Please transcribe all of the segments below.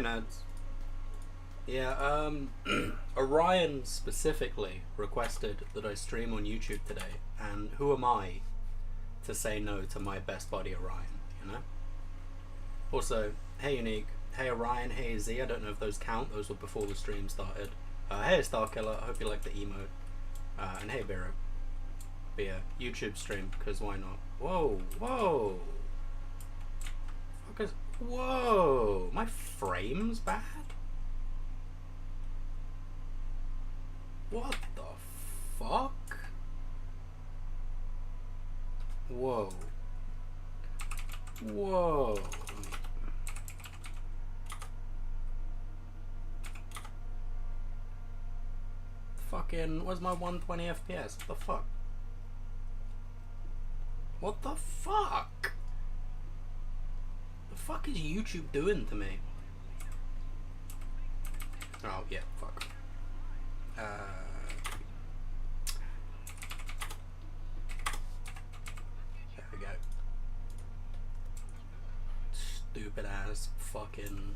nerds. Yeah, Orion specifically requested that I stream on YouTube today, and who am I to say no to my best buddy Orion, you know? Also, hey Unique, hey Orion, hey Z, I don't know if those count, those were before the stream started. Hey Starkiller, I hope you like the emote. And hey Biro. But yeah, YouTube stream, because why not? Whoa, whoa! Fuckers, whoa! My frame's bad? What the fuck? Whoa. Whoa. Fucking, where's my 120 FPS? What the fuck? What the fuck? The fuck is YouTube doing to me? Oh, yeah, fuck. There we go. Stupid ass fucking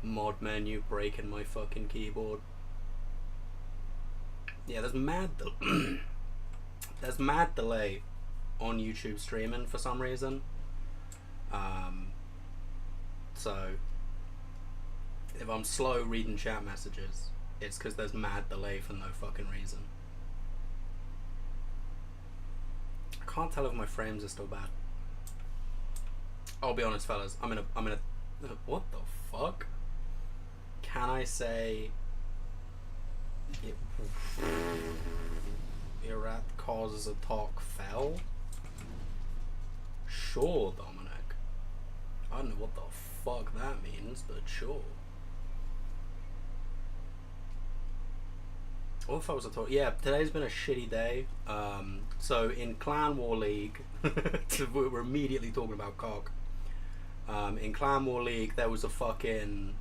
mod menu breaking my fucking keyboard. Yeah, there's mad there's mad delay on YouTube streaming for some reason. So if I'm slow reading chat messages, it's because there's mad delay for no fucking reason. I can't tell if my frames are still bad. I'll be honest, fellas. I'm in a. What the fuck? Can I say? Irat causes a talk fell? Sure, Dominic. I don't know what the fuck that means, but sure. What if I was a talk? Yeah, today's been a shitty day. So in Clan War League, we're immediately talking about cock. In Clan War League, there was a fucking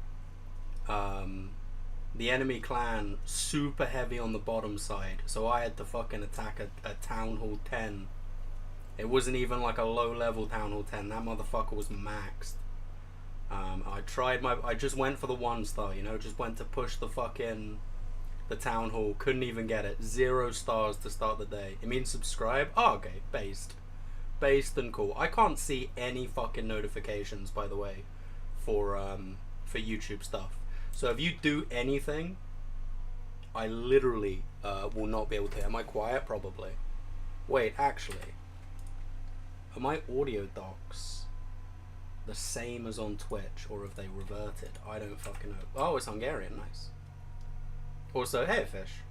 the enemy clan super heavy on the bottom side, so I had to fucking attack a Town Hall 10. It wasn't even like a low level Town Hall 10. That motherfucker was maxed. I just went for the 1-star, you know, just went to push the fucking the Town Hall, couldn't even get it. 0 stars to start the day. It means subscribe? Oh, okay, based and cool. I can't see any fucking notifications, by the way, for YouTube stuff. So if you do anything, I literally will not be able to. Am I quiet? Probably. Wait, actually, are my audio docs the same as on Twitch, or have they reverted? I don't fucking know. Oh, it's Hungarian. Nice. Also, hey Fish.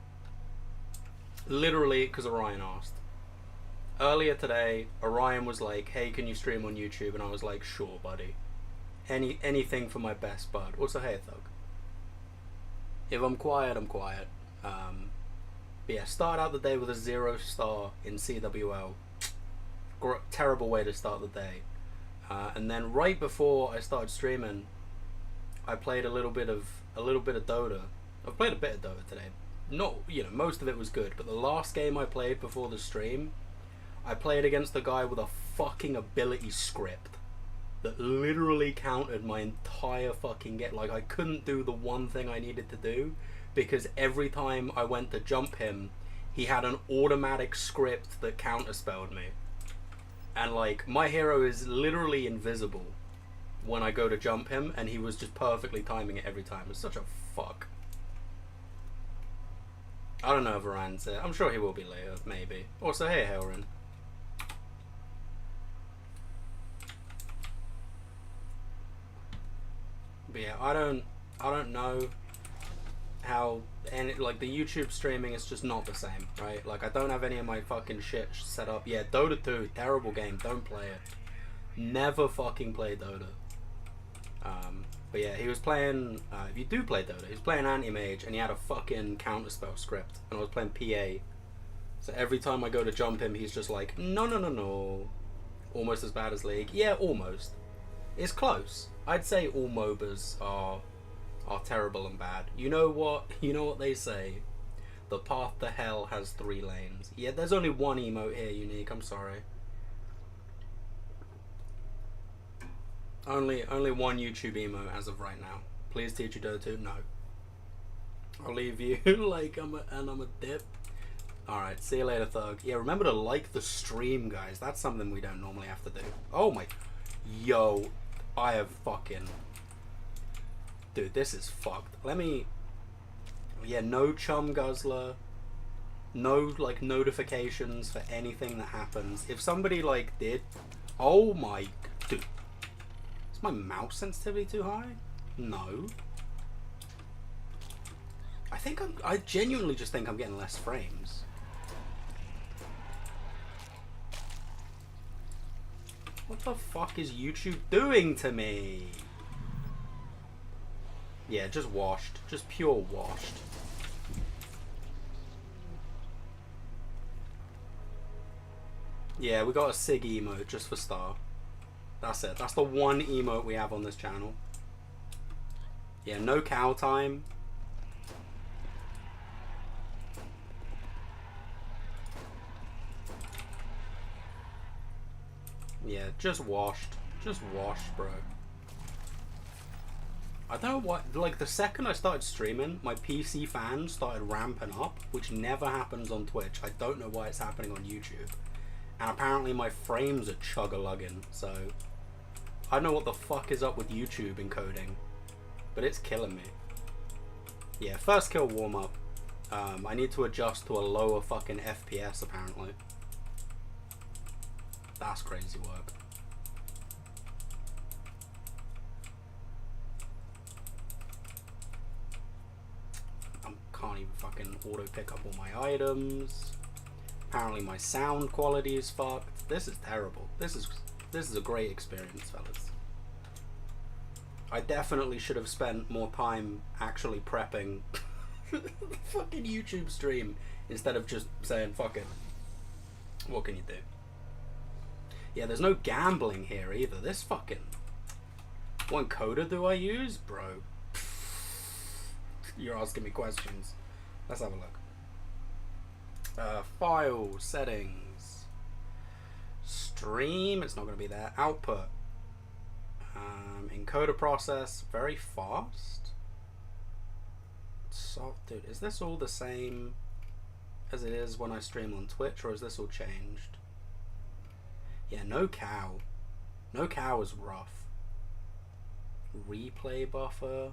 Literally, because Orion asked. Earlier today, Orion was like, hey, can you stream on YouTube? And I was like, sure, buddy. Anything for my best bud. Also, hey Thug. If I'm quiet, I'm quiet. But yeah, start out the day with a 0 star in CWL. Terrible way to start the day. And then right before I started streaming, I played a little bit of Dota. I've played a bit of Dota today. Not, you know, most of it was good, but the last game I played before the stream, I played against a guy with a fucking ability script that literally countered my entire fucking get. Like, I couldn't do the one thing I needed to do because every time I went to jump him, he had an automatic script that counterspelled me. And like, my hero is literally invisible when I go to jump him, and he was just perfectly timing it every time. It's such a fuck. I don't know if Ryan's there. I'm sure he will be later, maybe. Also, hey Helrin. But yeah, I don't know how, and like the YouTube streaming is just not the same, right? Like, I don't have any of my fucking shit set up. Yeah, Dota 2, terrible game, don't play it. Never fucking play Dota. But yeah, he was playing, if you do play Dota, he was playing Anti-Mage, and he had a fucking counterspell script, and I was playing PA. So every time I go to jump him, he's just like, no, no, no, no. Almost as bad as League. Yeah, almost. It's close. I'd say all MOBAs are terrible and bad. You know what they say? The path to hell has 3 lanes. Yeah, there's only one emote here, Unique, I'm sorry. Only one YouTube emote as of right now. Please teach you Dota. No. I'll leave you like I'm a dip. Alright, see you later, Thug. Yeah, remember to like the stream, guys. That's something we don't normally have to do. Oh my... Yo, I have fucking... Dude, this is fucked. Let me... Yeah, no chum guzzler. No, like, notifications for anything that happens. If somebody, like, did... Oh my... Dude. Is my mouse sensitivity too high? No. I genuinely just think I'm getting less frames. What the fuck is YouTube doing to me? Yeah, just washed. Just pure washed. Yeah, we got a SIG emote just for Star. That's it. That's the one emote we have on this channel. Yeah, no cow time. Yeah, just washed. Just washed, bro. I don't know what, like, the second I started streaming, my PC fans started ramping up, which never happens on Twitch. I don't know why it's happening on YouTube. And apparently my frames are chug-a-lugging, so... I don't know what the fuck is up with YouTube encoding, but it's killing me. Yeah, first kill warm-up. I need to adjust to a lower fucking FPS, apparently. That's crazy work. I can't even fucking auto pick up all my items. Apparently my sound quality is fucked. This is terrible. This is a great experience, fellas. I definitely should have spent more time actually prepping the fucking YouTube stream instead of just saying fuck it. What can you do? Yeah, there's no gambling here either. This fucking... What encoder do I use? Bro. You're asking me questions. Let's have a look. File, settings. Stream, it's not going to be there. Output. Encoder process, very fast. So, dude, is this all the same as it is when I stream on Twitch, or is this all changed? Yeah, no cow. No cow is rough. Replay buffer.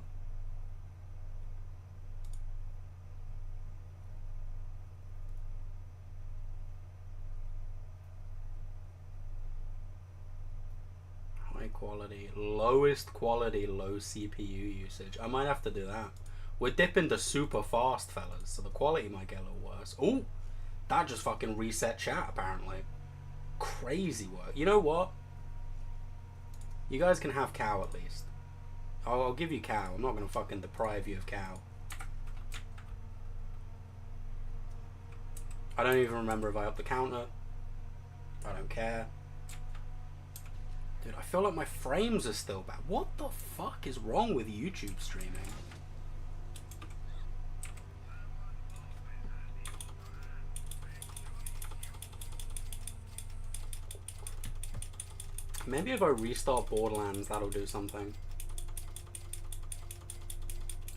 High quality, lowest quality, low CPU usage. I might have to do that. We're dipping to super fast, fellas, so the quality might get a little worse. Ooh, that just fucking reset chat, apparently. Crazy work. You know what? You guys can have cow at least. I'll give you cow. I'm not gonna fucking deprive you of cow. I don't even remember if I upped the counter. I don't care. Dude, I feel like my frames are still bad. What the fuck is wrong with YouTube streaming? Maybe if I restart Borderlands, that'll do something.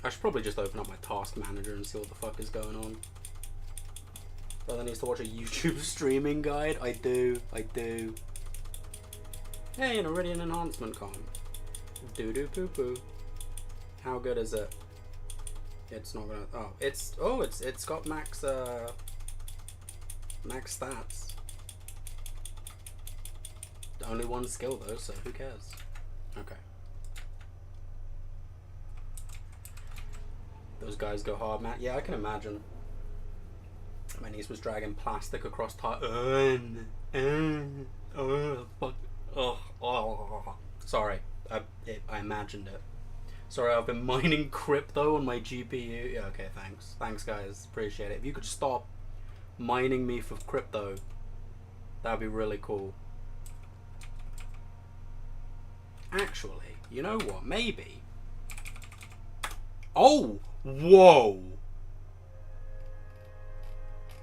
I should probably just open up my task manager and see what the fuck is going on. Brother needs to watch a YouTube streaming guide. I do. Hey, an Iridian enhancement com. Doo-doo poo-poo. How good is it? It's not gonna... it's got max stats. Only one skill though, so who cares? Okay. Those guys go hard, Matt. Yeah, I can imagine. My niece was dragging plastic across fuck. Sorry, I imagined it. Sorry, I've been mining crypto on my GPU. Yeah, okay, thanks. Thanks, guys. Appreciate it. If you could stop mining me for crypto, that'd be really cool. Actually, you know what? Maybe. Oh! Whoa!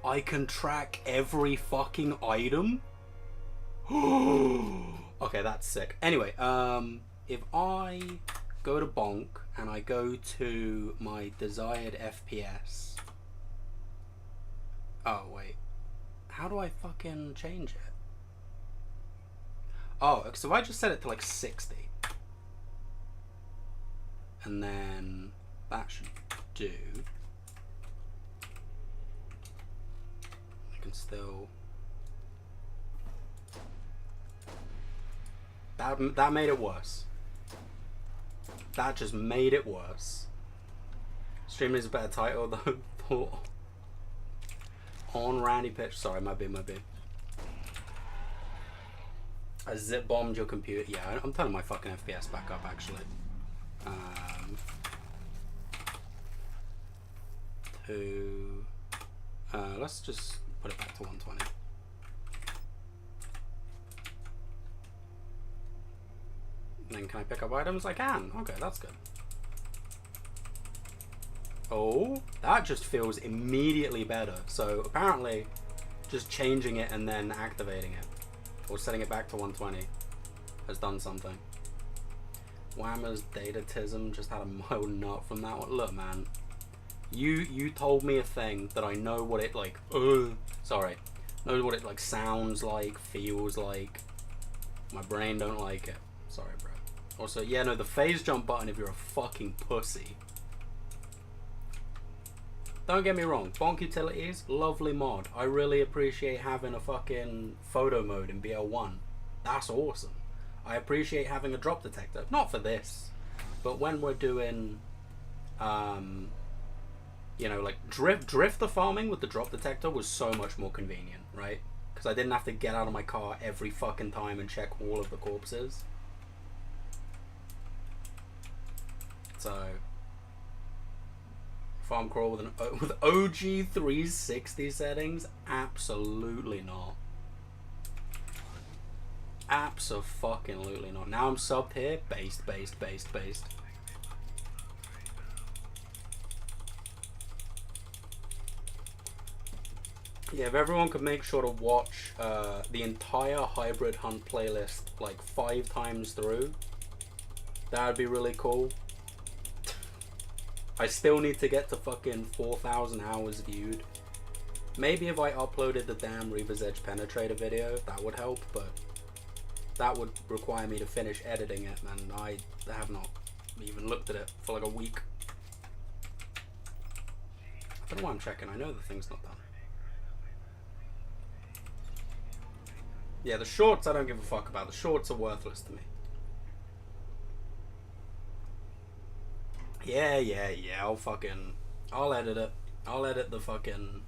I can track every fucking item? Okay, that's sick. Anyway, if I go to bonk and I go to my desired FPS. Oh wait, how do I fucking change it? Oh, so if I just set it to like 60, and then that should do. I can still. That made it worse. That just made it worse. Streaming is a better title though. For on Randy Pitch. Sorry, my B. I zip bombed your computer. Yeah, I'm turning my fucking FPS back up actually. Let's just put it back to 120. And then can I pick up items? I can. Okay, that's good. Oh, that just feels immediately better. So apparently just changing it and then activating it or setting it back to 120 has done something. Whammer's datatism just had a mild nut from that one. Look, man, you told me a thing that I know what it like. Sorry, knows what it like sounds like, feels like. My brain don't like it. Sorry, bro. Also, yeah, no, the phase jump button if you're a fucking pussy. Don't get me wrong, Bonk Utilities, lovely mod. I really appreciate having a fucking photo mode in BL1. That's awesome. I appreciate having a drop detector. Not for this, but when we're doing, you know, like drifter farming with the drop detector was so much more convenient, right? Because I didn't have to get out of my car every fucking time and check all of the corpses. So, farm crawl with OG 360 settings? Absolutely not. Abso-fucking-lutely not. Now I'm subbed here. Based. Yeah, if everyone could make sure to watch the entire Hybrid Hunt playlist like 5 times through, that would be really cool. I still need to get to fucking 4,000 hours viewed. Maybe if I uploaded the damn Reaver's Edge Penetrator video, that would help, but that would require me to finish editing it, and I have not even looked at it for like a week. I don't know why I'm checking. I know the thing's not done. Yeah, the shorts I don't give a fuck about. The shorts are worthless to me. Yeah, I'll edit it. I'll edit the fucking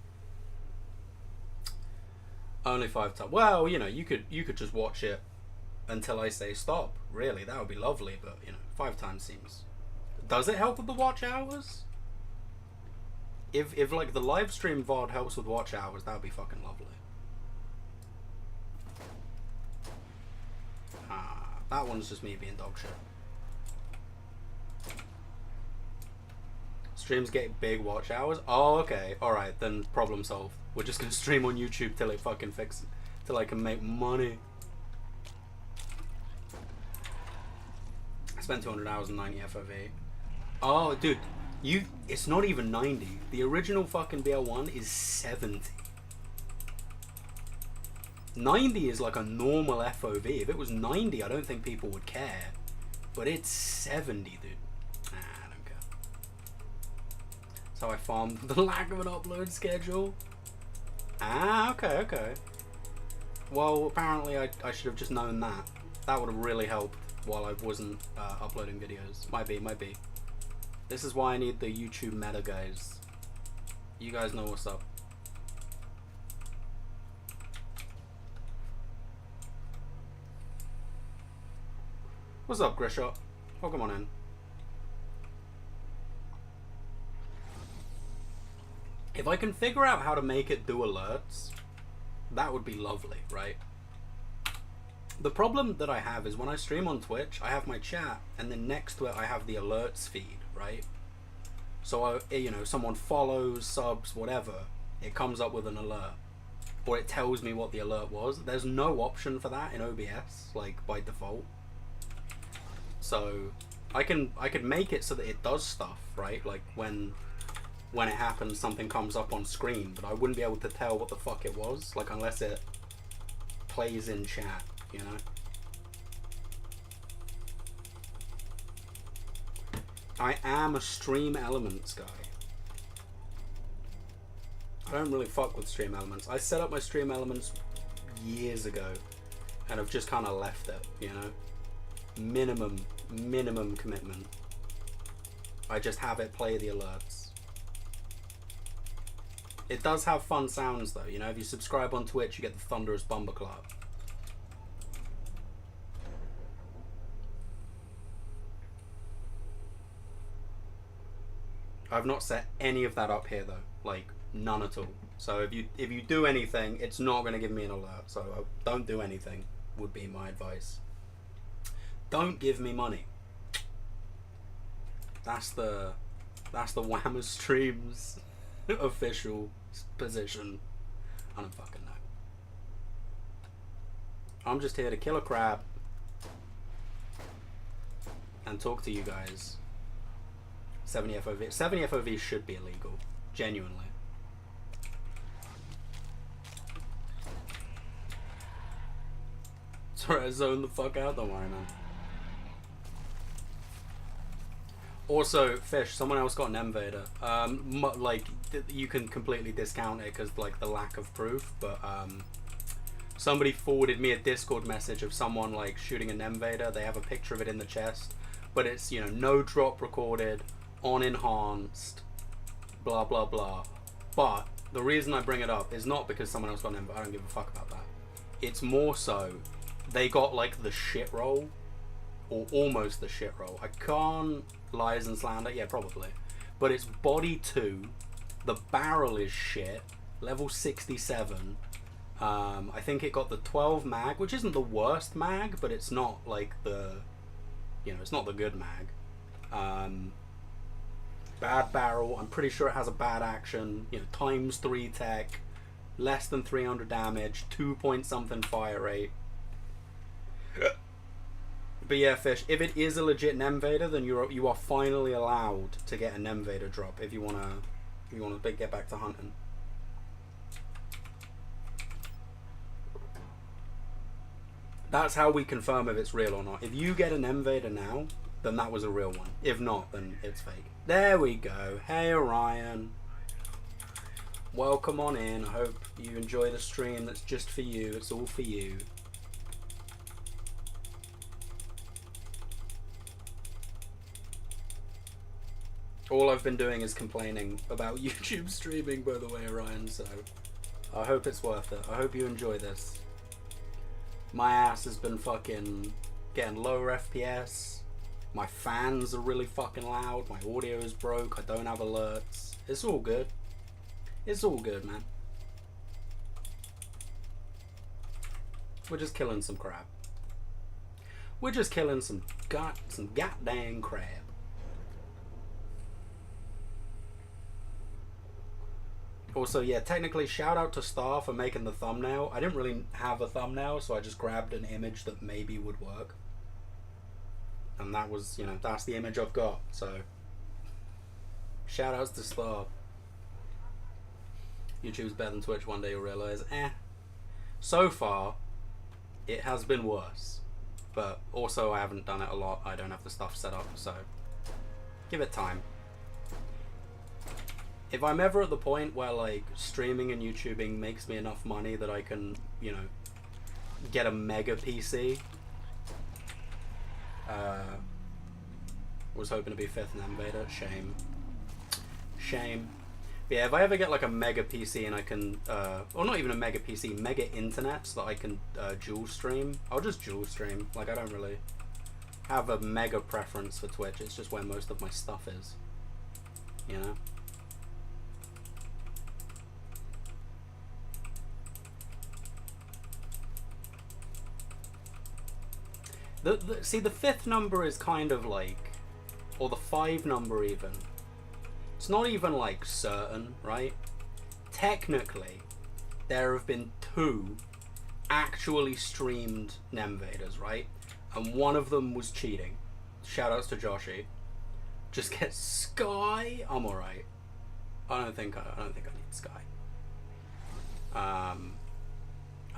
only 5 times. Well, you know, you could just watch it until I say stop. Really, that would be lovely, but you know, 5 times seems. Does it help with the watch hours? If like the live stream VOD helps with watch hours, that would be fucking lovely. That one's just me being dog shit. Streams get big watch hours? Oh, okay. Alright, then problem solved. We're just gonna stream on YouTube till it fucking fixes. Till I can make money. I spent 200 hours and 90 FOV. Oh, dude. It's not even 90. The original fucking BL1 is 70. 90 is like a normal FOV. If it was 90, I don't think people would care. But it's 70, dude. So I farmed the lack of an upload schedule. Okay. Well, apparently I should have just known that. That would have really helped while I wasn't uploading videos. Might be. This is why I need the YouTube meta, guys. You guys know what's up. What's up, Grishot? Welcome on in. If I can figure out how to make it do alerts, that would be lovely, right? The problem that I have is when I stream on Twitch, I have my chat, and then next to it I have the alerts feed, right? So, you know, someone follows, subs, whatever, it comes up with an alert. Or it tells me what the alert was. There's no option for that in OBS, like, by default. So I can make it so that it does stuff, right? Like when it happens, something comes up on screen, but I wouldn't be able to tell what the fuck it was, like unless it plays in chat, you know? I am a Stream Elements guy. I don't really fuck with Stream Elements. I set up my Stream Elements years ago and have just kind of left it, you know? Minimum commitment. I just have it play the alerts. It does have fun sounds though, you know? If you subscribe on Twitch, you get the thunderous bumper clap. I've not set any of that up here though, like none at all. So if you do anything, it's not going to give me an alert. So don't do anything would be my advice. Don't give me money. That's the Whammer Streams official position. I don't fucking know. I'm just here to kill a crab and talk to you guys. 70 FOV. 70 FOV should be illegal. Genuinely. Sorry, I zoned the fuck out. Don't worry, man. Also, Fish, someone else got an M-Vader. Like, you can completely discount it because, like, the lack of proof, but, somebody forwarded me a Discord message of someone, like, shooting an M-Vader. They have a picture of it in the chest, but it's, you know, no drop recorded, on enhanced, blah, blah, blah. But the reason I bring it up is not because someone else got an M-Vader. I don't give a fuck about that. It's more so, they got, like, the shit roll, or almost the shit roll. I can't lies and slander, yeah, probably, but it's body 2, the barrel is shit, level 67. I think it got the 12 mag, which isn't the worst mag, but it's not like the, you know, it's not the good mag. Bad barrel, I'm pretty sure it has a bad action, you know, ×3 tech, less than 300 damage, 2 point something fire rate. But yeah, Fish, if it is a legit M-Vader, then you are finally allowed to get an M-Vader drop if you wanna get back to hunting. That's how we confirm if it's real or not. If you get an M-Vader now, then that was a real one. If not, then it's fake. There we go. Hey Orion. Welcome on in. I hope you enjoy the stream that's just for you. It's all for you. All I've been doing is complaining about YouTube streaming, by the way, Orion, so I hope it's worth it. I hope you enjoy this. My ass has been fucking getting lower FPS. My fans are really fucking loud. My audio is broke. I don't have alerts. It's all good. It's all good, man. We're just killing some crab. We're just killing some goddamn crab. Also, yeah, technically, shout out to Star for making the thumbnail. I didn't really have a thumbnail, so I just grabbed an image that maybe would work. And that was, you know, that's the image I've got, so. Shout outs to Star. YouTube's better than Twitch, one day you'll realise. So far, it has been worse. But also, I haven't done it a lot. I don't have the stuff set up, so. Give it time. If I'm ever at the point where, like, streaming and YouTubing makes me enough money that I can, you know, get a mega PC. Was hoping to be 5th in M-Vader. Shame. Shame. But yeah, if I ever get, like, a mega PC and I can, or not even a mega PC, mega internet so that I can dual stream, I'll just dual stream. Like, I don't really have a mega preference for Twitch. It's just where most of my stuff is. You know? See, the 5th number is kind of like, or the 5 number even, it's not even like certain, right? Technically, there have been 2 actually streamed M-Vaders, right? And one of them was cheating. Shoutouts to Joshy. Just get Sky. I'm alright. I don't think I need Sky. I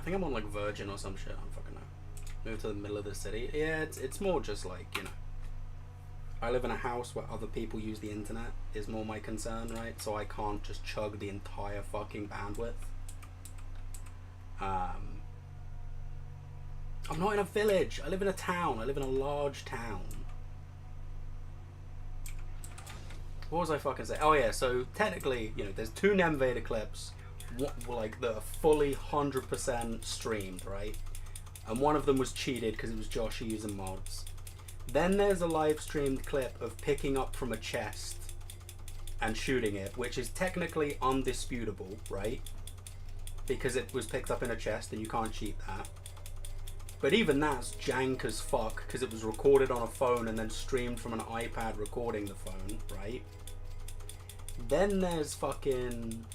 think I'm on like Virgin or some shit. I don't fucking know. Move to the middle of the city. Yeah, it's more just like, you know, I live in a house where other people use the internet is more my concern, right? So I can't just chug the entire fucking bandwidth. I'm not in a village. I live in a town. I live in a large town. What was I fucking saying? Oh yeah, so technically, you know, there's 2 Nemvader clips, like that are fully 100% streamed, right? And one of them was cheated because it was Josh using mods. Then there's a live streamed clip of picking up from a chest and shooting it, which is technically undisputable, right? Because it was picked up in a chest and you can't cheat that. But even that's jank as fuck because it was recorded on a phone and then streamed from an iPad recording the phone, right? Then there's fucking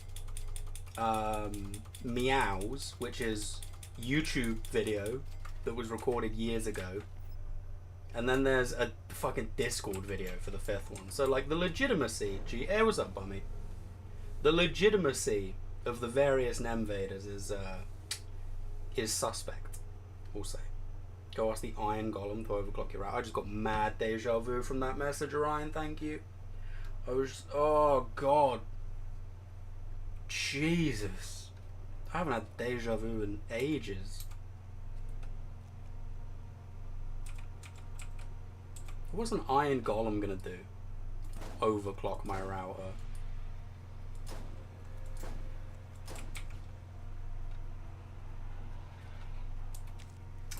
Meows, which is YouTube video that was recorded years ago. And then there's a fucking Discord video for the 5th one. So like the legitimacy, hey, what's up, Bummy? The legitimacy of the various Nemvaders is suspect, we'll say. Go ask the Iron Golem to overclock your route. I just got mad deja vu from that message, Orion, thank you. Oh god. Jesus. I haven't had deja vu in ages. What's an Iron Golem gonna do? Overclock my router.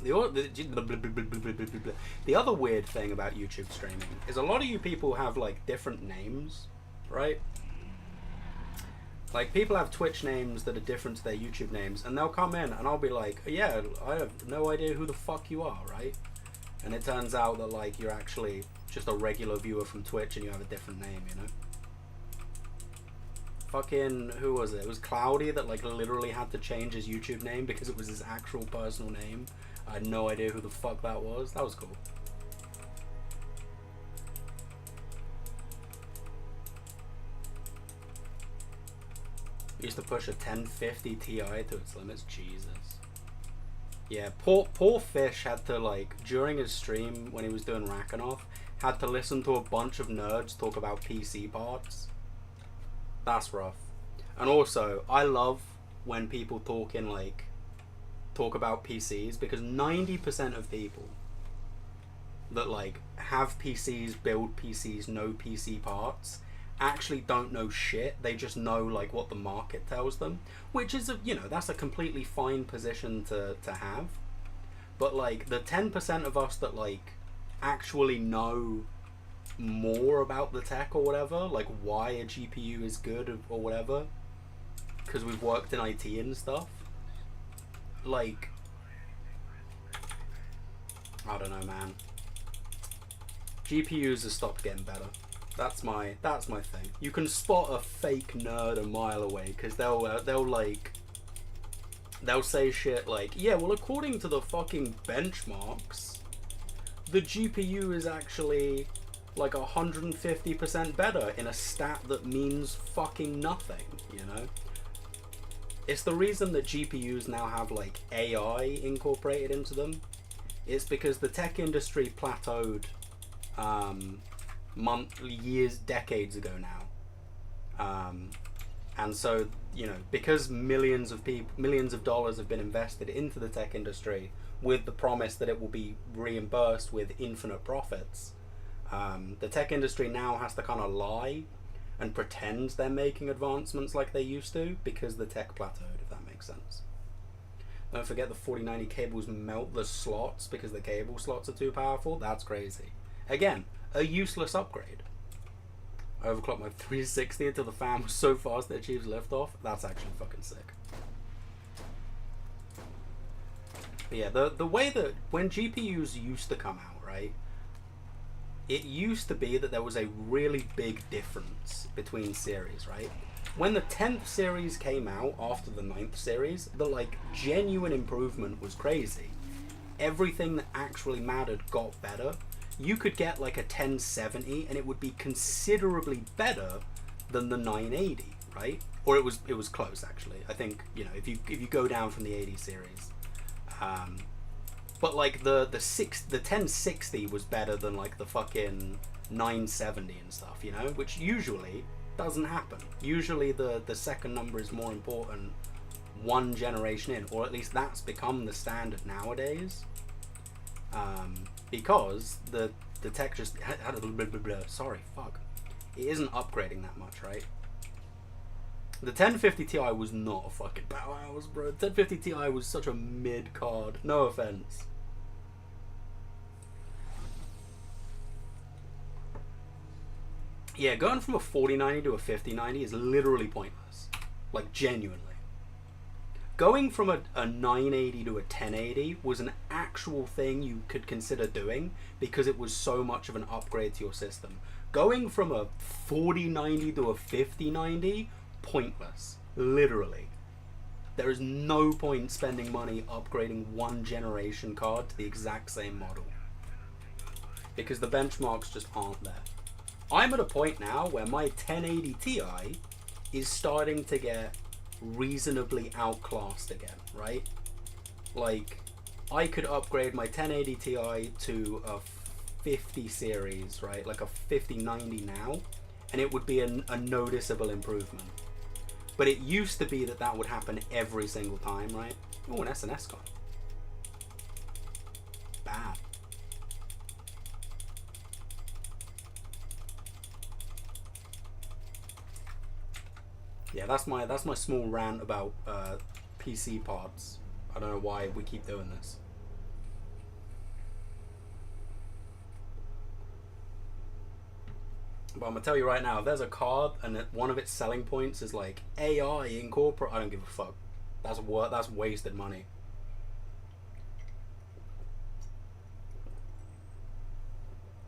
The other weird thing about YouTube streaming is a lot of you people have like different names, right? Like people have Twitch names that are different to their YouTube names, and they'll come in and I'll be like, yeah, I have no idea who the fuck you are, right? And it turns out that like you're actually just a regular viewer from Twitch and you have a different name, you know? Fucking, who was it? It was Cloudy that like literally had to change his YouTube name because it was his actual personal name. I had no idea who the fuck that was. That was cool. Used to push a 1050 Ti to its limits. Jesus. Yeah, poor Fish had to like, during his stream when he was doing Rakanoff, had to listen to a bunch of nerds talk about PC parts. That's rough. And also, I love when people talk about PCs, because 90% of people that like have PCs, build PCs, know PC parts, actually don't know shit. They just know like what the market tells them, which is that's a completely fine position to have. But like the 10% of us that like actually know more about the tech or whatever, like why a GPU is good or whatever, because we've worked in IT and stuff, like I don't know, man. GPUs have stopped getting better. That's my thing. You can spot a fake nerd a mile away because they'll say shit like, yeah, well, according to the fucking benchmarks, the GPU is actually like 150% better in a stat that means fucking nothing, you know? It's the reason that GPUs now have like AI incorporated into them. It's because the tech industry plateaued years, decades ago now. And so, because millions of dollars have been invested into the tech industry with the promise that it will be reimbursed with infinite profits, the tech industry now has to kind of lie and pretend they're making advancements like they used to because the tech plateaued, if that makes sense. Don't forget the 4090 cables melt the slots because the cable slots are too powerful. That's crazy. Again, a useless upgrade. I overclocked my 360 until the fan was so fast that it achieves liftoff. That's actually fucking sick. But yeah, the way that when GPUs used to come out, right? It used to be that there was a really big difference between series, right? When the 10th series came out after the 9th series, the like genuine improvement was crazy. Everything that actually mattered got better. you could get like a 1070 and it would be considerably better than the 980, right? Or it was close actually. I think, you know, if you go down from the 80 series, but like the 1060 was better than like the fucking 970 and stuff, you know, which usually doesn't happen. Usually the second number is more important one generation in, or at least that's become the standard nowadays, because the tech just sorry, fuck, it isn't upgrading that much, right? The 1050 Ti was not a fucking powerhouse, bro. The 1050 Ti was such a mid card. No offense. Yeah, going from a 4090 to a 5090 is literally pointless. Like, genuinely. Going from a 980 to a 1080 was an actual thing you could consider doing because it was so much of an upgrade to your system. Going from a 4090 to a 5090, pointless. Literally. There is no point spending money upgrading one generation card to the exact same model, because the benchmarks just aren't there. I'm at a point now where my 1080 Ti is starting to get reasonably outclassed again, right? Like, I could upgrade my 1080 Ti to a 50 series, right? Like a 5090 now, and it would be a noticeable improvement. But it used to be that would happen every single time, right? Oh, an SNS card. Bad. Yeah, that's my small rant about PC parts. I don't know why we keep doing this. But I'm gonna tell you right now, if there's a card and one of its selling points is like AI incorporate, I don't give a fuck. That's wasted money.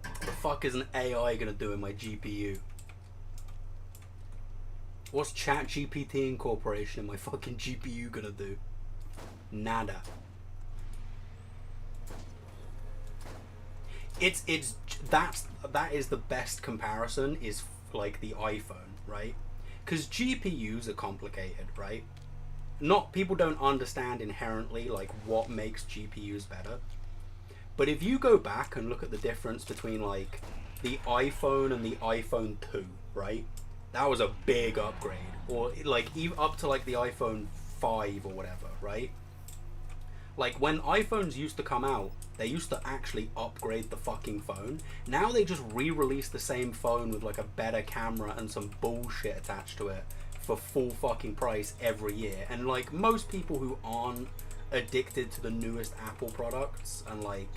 The fuck is an AI gonna do in my GPU? What's ChatGPT incorporation in my fucking GPU gonna do? Nada. That is the best comparison, is like the iPhone, right? Because GPUs are complicated, right? People don't understand inherently like what makes GPUs better. But if you go back and look at the difference between like the iPhone and the iPhone 2, right? That was a big upgrade. Or like even up to like the iPhone 5 or whatever, right? Like when iPhones used to come out, they used to actually upgrade the fucking phone. Now they just re-release the same phone with like a better camera and some bullshit attached to it for full fucking price every year. And like most people who aren't addicted to the newest Apple products and like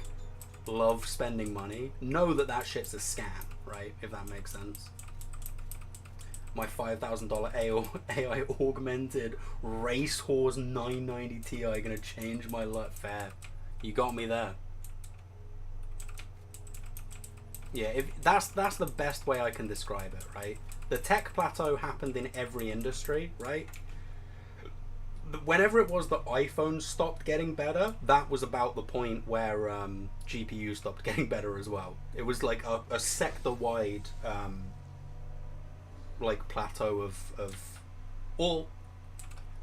love spending money know that shit's a scam, right? If that makes sense. My $5,000 AI augmented racehorse 990 Ti gonna change my luck. Fair. You got me there. Yeah, if that's the best way I can describe it, right? The tech plateau happened in every industry, right? Whenever it was the iPhone stopped getting better, that was about the point where GPU stopped getting better as well. It was like a sector-wide like plateau of all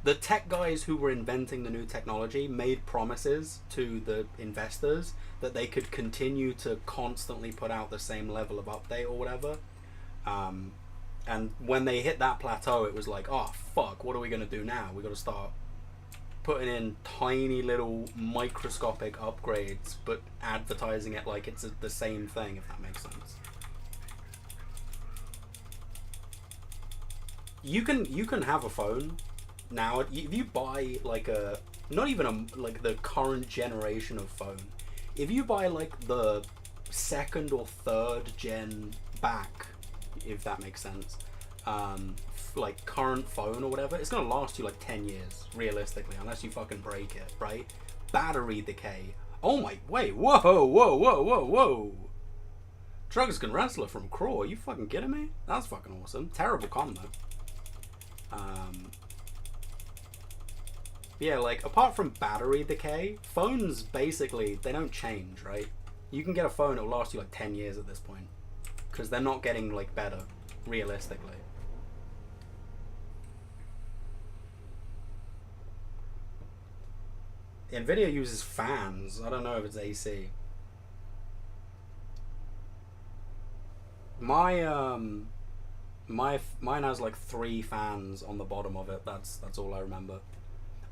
the tech guys who were inventing the new technology made promises to the investors that they could continue to constantly put out the same level of update or whatever, and when they hit that plateau, it was like, oh fuck, what are we gonna do now? We gotta start putting in tiny little microscopic upgrades but advertising it like it's the same thing, if that makes sense. You can have a phone now. If you buy like not even like the current generation of phone, if you buy like the second or third gen back, if that makes sense, like current phone or whatever, it's gonna last you like 10 years realistically, unless you fucking break it, right? Battery decay. Oh my, wait, whoa. Drugskin Wrestler from Craw, are you fucking kidding me? That's fucking awesome. Terrible combo. Yeah, like apart from battery decay, phones basically, they don't change, right? You can get a phone that'll last you like 10 years at this point, because they're not getting like better, realistically. Nvidia uses fans. I don't know if it's AC. Mine has like 3 fans on the bottom of it. That's all I remember.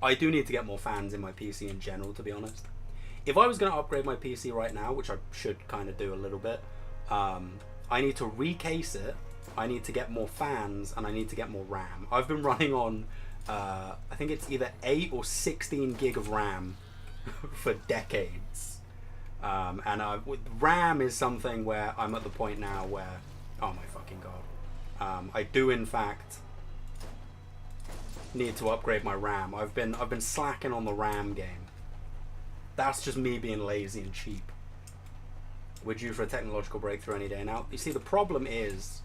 I do need to get more fans in my PC in general, to be honest. If I was going to upgrade my PC right now, which I should kind of do a little bit, I need to recase it, I need to get more fans, and I need to get more RAM. I've been running on, I think it's either 8 or 16 gig of RAM for decades. And RAM is something where I'm at the point now where, oh my fucking god, I do in fact need to upgrade my RAM. I've been slacking on the RAM game. That's just me being lazy and cheap. We're due for a technological breakthrough any day now. You see, the problem is,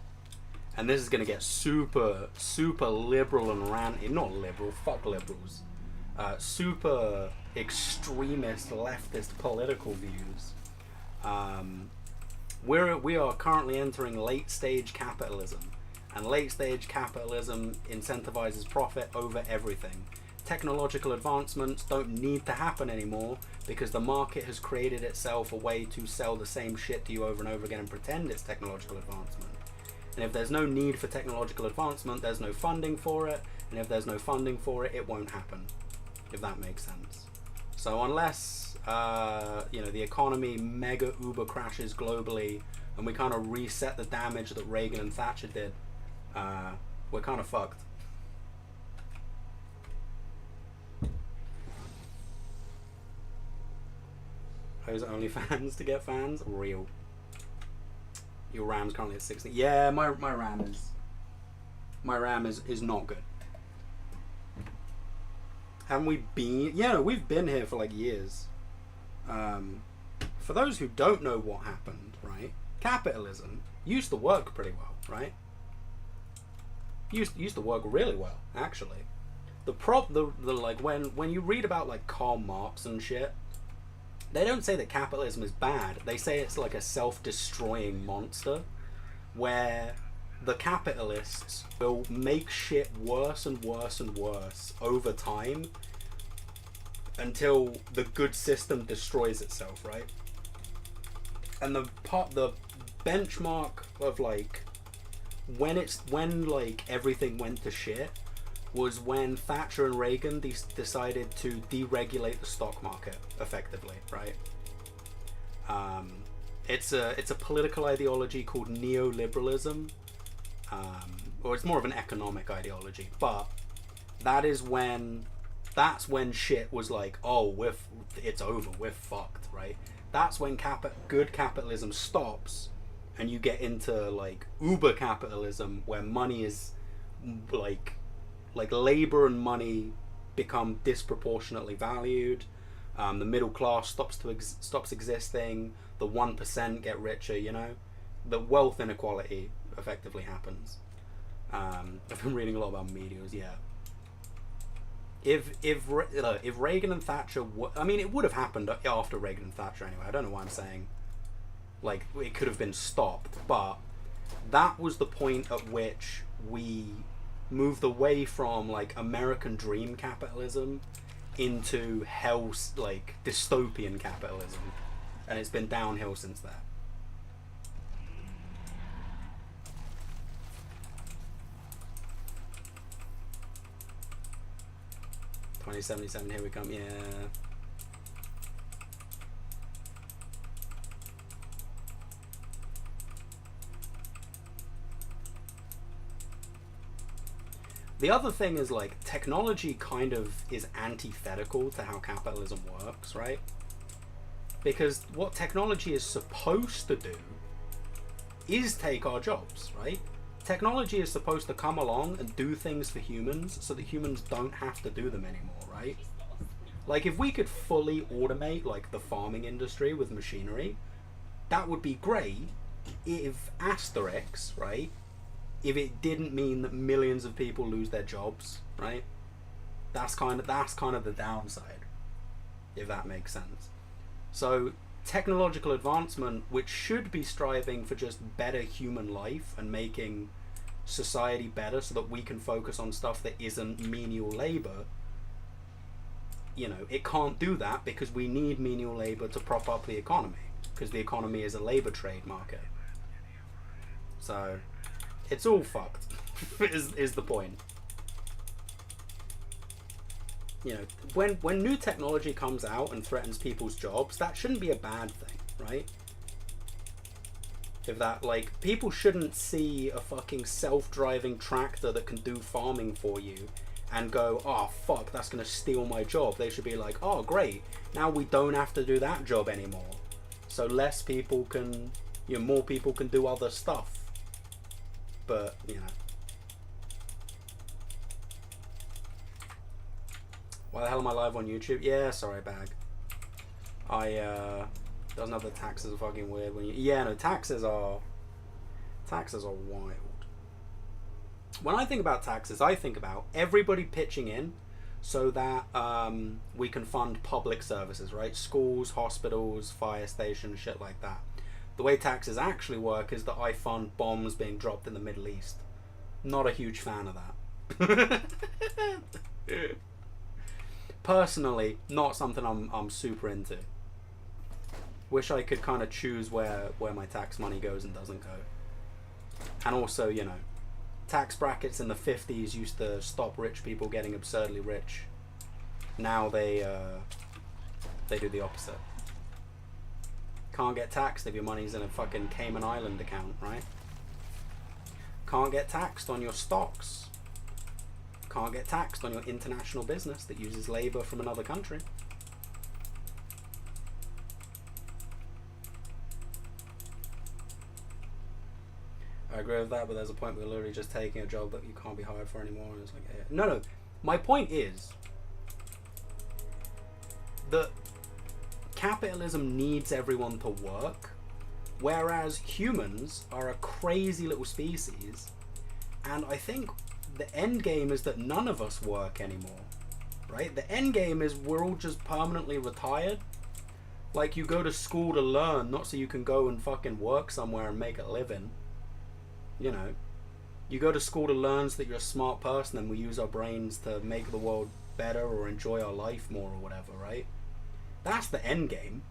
and this is going to get super liberal and ranty. Not liberal, fuck liberals. Super extremist leftist political views. We are currently entering late stage capitalism, and late stage capitalism incentivizes profit over everything. Technological advancements don't need to happen anymore because the market has created itself a way to sell the same shit to you over and over again and pretend it's technological advancement. And if there's no need for technological advancement, there's no funding for it, and if there's no funding for it, it won't happen, if that makes sense. So unless the economy mega uber crashes globally and we kind of reset the damage that Reagan and Thatcher did, we're kind of fucked. Those OnlyFans to get fans? Real. Your RAM's currently at 60. Yeah, my RAM is not good. Haven't we been? Yeah, no, we've been here for like years. For those who don't know what happened, right? Capitalism used to work pretty well, right? Used to work really well, actually. The like when you read about like Karl Marx and shit, they don't say that capitalism is bad. They say it's like a self-destroying monster where the capitalists will make shit worse and worse and worse over time until the good system destroys itself, right? And the benchmark of like when like everything went to shit was when Thatcher and Reagan decided to deregulate the stock market effectively, right? It's a political ideology called neoliberalism, or it's more of an economic ideology. But that's when shit was like, oh, it's over, we're fucked, right? That's when good capitalism stops, and you get into like uber capitalism, where money is like labor and money become disproportionately valued. The middle class stops existing. The 1% get richer. You know, the wealth inequality effectively happens. I've been reading a lot about meteors. Yeah. If Reagan and Thatcher, I mean, it would have happened after Reagan and Thatcher anyway. I don't know why I'm saying like it could have been stopped, but that was the point at which we moved away from like American dream capitalism into hell's like dystopian capitalism, and it's been downhill since then. $2077, here we come. Yeah. The other thing is like technology kind of is antithetical to how capitalism works, right? Because what technology is supposed to do is take our jobs, right? Technology is supposed to come along and do things for humans so that humans don't have to do them anymore, right? Like if we could fully automate like the farming industry with machinery, that would be great if asterisk, right? If it didn't mean that millions of people lose their jobs, right? That's kind of the downside, if that makes sense. So technological advancement, which should be striving for just better human life and making society better so that we can focus on stuff that isn't menial labor, you know, it can't do that because we need menial labor to prop up the economy, because the economy is a labor trade market. So it's all fucked is the point. You know, when new technology comes out and threatens people's jobs, that shouldn't be a bad thing, right? If that, like, people shouldn't see a fucking self-driving tractor that can do farming for you and go, oh fuck, that's gonna steal my job. They should be like, oh great, now we don't have to do that job anymore, so less people can, you know, more people can do other stuff. But, you know, why the hell am I live on YouTube? Yeah, sorry, bag. Doesn't have the taxes are fucking weird when you, yeah, no, taxes are wild. When I think about taxes, I think about everybody pitching in so that we can fund public services, right? Schools, hospitals, fire stations, shit like that. The way taxes actually work is that I fund bombs being dropped in the Middle East. Not a huge fan of that. Personally, not something I'm super into. Wish I could kind of choose where my tax money goes and doesn't go. And also, you know, tax brackets in the 50s used to stop rich people getting absurdly rich. Now they do the opposite. Can't get taxed if your money's in a fucking Cayman Island account, right? Can't get taxed on your stocks. Can't get taxed on your international business that uses labor from another country. I agree with that, but there's a point where you're literally just taking a job that you can't be hired for anymore, and it's like, yeah. No. My point is that capitalism needs everyone to work, whereas humans are a crazy little species, and I think the end game is that none of us work anymore, right? The end game is we're all just permanently retired. Like, you go to school to learn, not so you can go and fucking work somewhere and make a living. You know, you go to school to learn so that you're a smart person and we use our brains to make the world better or enjoy our life more or whatever, right? That's the end game.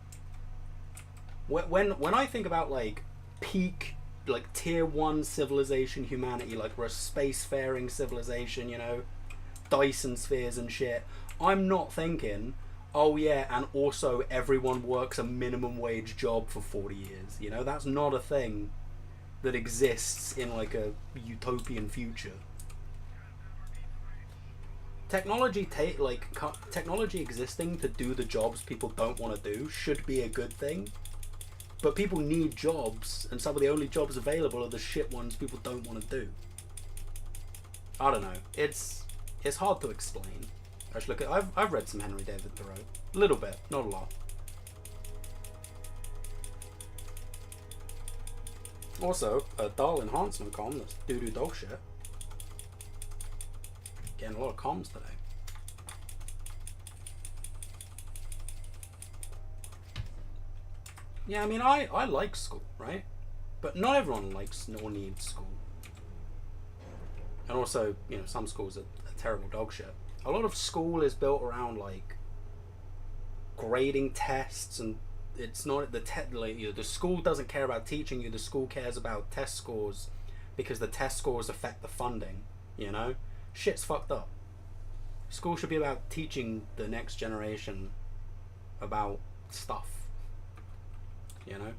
When I think about, like, peak, like, tier 1 civilization humanity, like we're a spacefaring civilization, you know, Dyson spheres and shit, I'm not thinking, oh yeah, and also everyone works a minimum wage job for 40 years. You know, that's not a thing that exists in, like, a utopian future. Technology existing to do the jobs people don't want to do should be a good thing, but people need jobs, and some of the only jobs available are the shit ones people don't want to do. I don't know. It's hard to explain. I should look at. I've read some Henry David Thoreau, a little bit, not a lot. Also, a dull enhancement comm that's doo-doo dog shit. Getting a lot of comms today. Yeah, I mean, I like school, right? But not everyone likes or needs school. And also, you know, some schools are terrible dog shit. A lot of school is built around, like, grading tests, and it's not the school doesn't care about teaching you. The school cares about test scores because the test scores affect the funding, you know? Shit's fucked up. School should be about teaching the next generation about stuff, you know?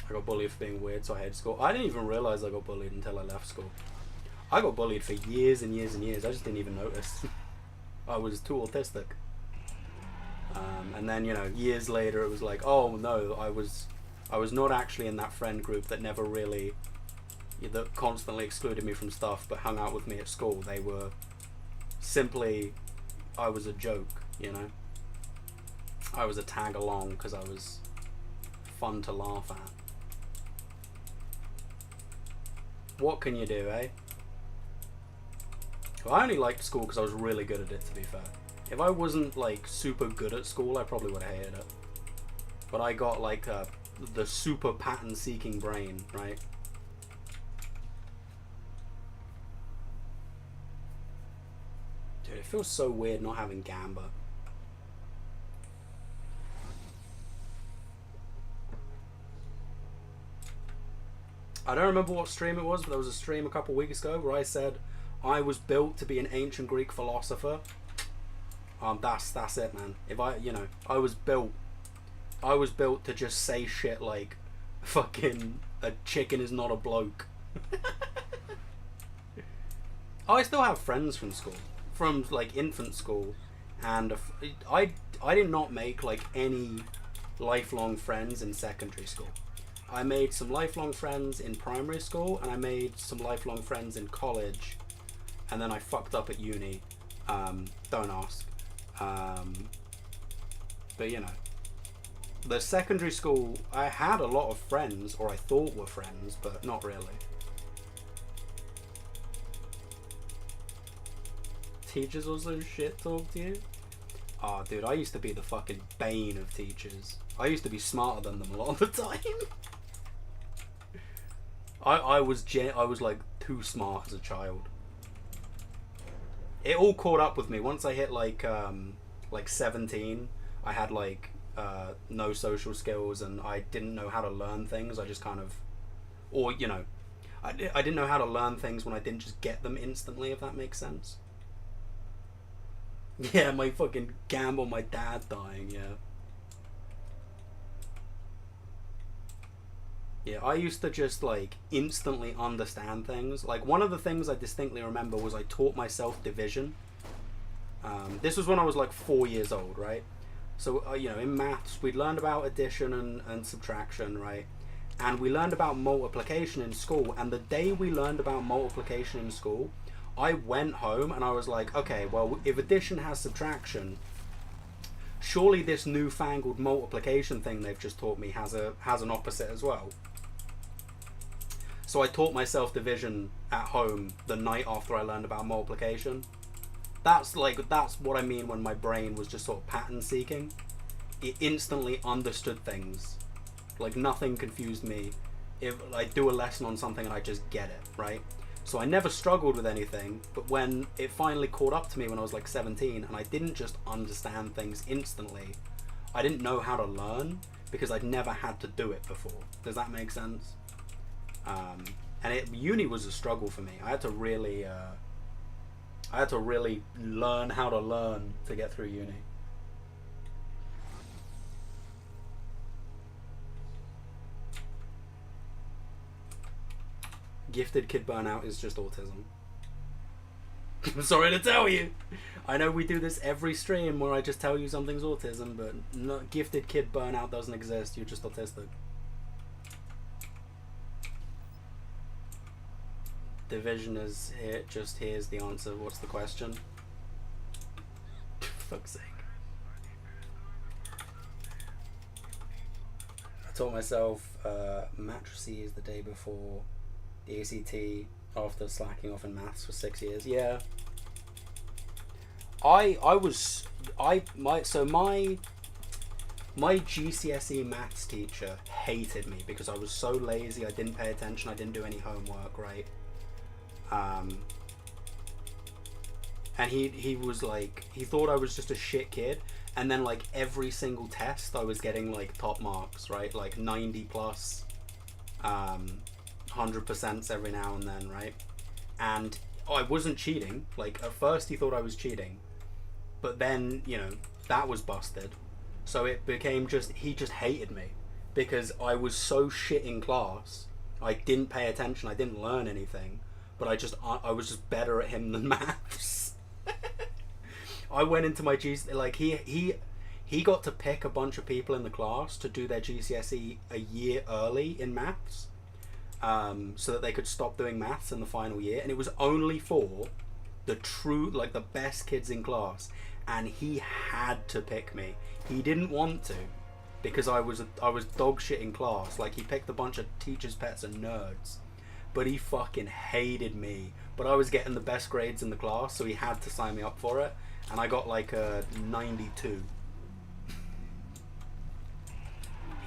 I got bullied for being weird, so I hated school. I didn't even realize I got bullied until I left school. I got bullied for years and years and years. I just didn't even notice. I was too autistic. And then, you know, years later it was like, oh no, I was not actually in that friend group that never really, that constantly excluded me from stuff but hung out with me at school. They were simply, I was a joke, you know? I was a tag along because I was fun to laugh at. What can you do, eh? Well, I only liked school because I was really good at it, to be fair. If I wasn't, like, super good at school, I probably would have hated it. But I got, like, the super pattern-seeking brain, right? Dude, it feels so weird not having Gamba. I don't remember what stream it was, but there was a stream a couple weeks ago where I said I was built to be an ancient Greek philosopher. That's it, man. If I was built to just say shit like, fucking, a chicken is not a bloke. I still have friends from school, from like infant school, and I did not make like any lifelong friends in secondary school. I made some lifelong friends in primary school, and I made some lifelong friends in college, and then I fucked up at uni. Don't ask. But you know, the secondary school, I had a lot of friends, or I thought were friends, but not really. Teachers also shit talk to you? Oh, dude, I used to be the fucking bane of teachers. I used to be smarter than them a lot of the time. I was like too smart as a child. It all caught up with me once I hit like 17. I had like no social skills, and I didn't know how to learn things. I just kind of, or you know, I didn't know how to learn things when I didn't just get them instantly, if that makes sense. Yeah, my fucking gamble, my dad dying, yeah. Yeah, I used to just like instantly understand things. Like one of the things I distinctly remember was I taught myself division. This was when I was like 4 years old, right? So, you know, in maths, we'd learned about addition and subtraction, right? And we learned about multiplication in school. And the day we learned about multiplication in school, I went home and I was like, okay, well, if addition has subtraction, surely this newfangled multiplication thing they've just taught me has an opposite as well. So I taught myself division at home the night after I learned about multiplication. That's what I mean when my brain was just sort of pattern seeking. It instantly understood things. Like nothing confused me. If I do a lesson on something and I just get it, right? So I never struggled with anything, but when it finally caught up to me when I was like 17 and I didn't just understand things instantly, I didn't know how to learn because I'd never had to do it before. Does that make sense? And uni was a struggle for me. I had to really learn how to learn to get through uni. Gifted kid burnout is just autism. I'm sorry to tell you. I know we do this every stream where I just tell you something's autism, but gifted kid burnout doesn't exist. You're just autistic. Division is here. Just here's the answer. What's the question? Fuck's sake. I taught myself matrices the day before the ACT after slacking off in maths for 6 years. Yeah. My GCSE maths teacher hated me because I was so lazy. I didn't pay attention. I didn't do any homework, right? And he was like, he thought I was just a shit kid, and then like every single test I was getting like top marks, right? Like 90 plus, 100% every now and then, right? And I wasn't cheating. Like at first he thought I was cheating, but then, you know, that was busted. So it became he just hated me because I was so shit in class. I didn't pay attention. I didn't learn anything, but I was just better at him than maths. I went into my he got to pick a bunch of people in the class to do their GCSE a year early in maths, so that they could stop doing maths in the final year, and it was only for the true, like the best kids in class, and he had to pick me. He didn't want to, because I was dog shit in class. Like he picked a bunch of teachers' pets and nerds, but he fucking hated me. But I was getting the best grades in the class, so he had to sign me up for it, and I got like a 92.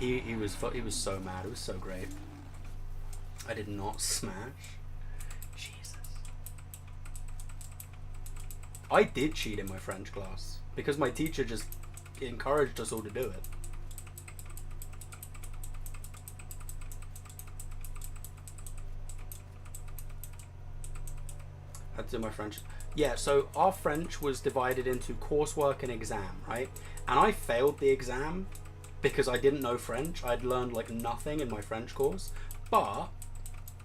He was so mad. It was so great. I did not smash. Jesus. I did cheat in my French class because my teacher just encouraged us all to do it. I had to do my French. Yeah, so our French was divided into coursework and exam, right? And I failed the exam because I didn't know French. I'd learned like nothing in my French course, but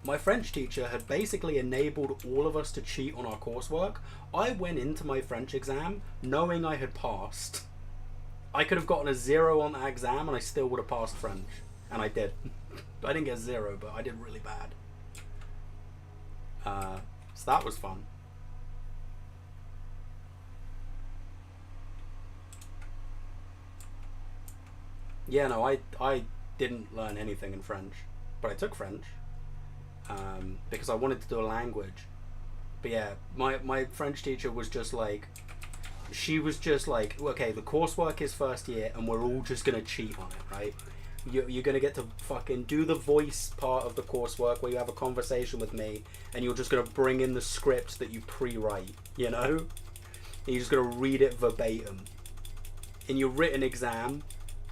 my French teacher had basically enabled all of us to cheat on our coursework. I went into my French exam knowing I had passed. I could have gotten a 0 on that exam and I still would have passed French, and I did. I didn't get 0, but I did really bad. So that was fun. Yeah, no, I didn't learn anything in French, but I took French because I wanted to do a language. But yeah, my French teacher was just like, she was just like, okay, the coursework is first year and we're all just going to cheat on it, right? You're going to get to fucking do the voice part of the coursework where you have a conversation with me and you're just going to bring in the script that you pre-write, you know? And you're just going to read it verbatim. In your written exam,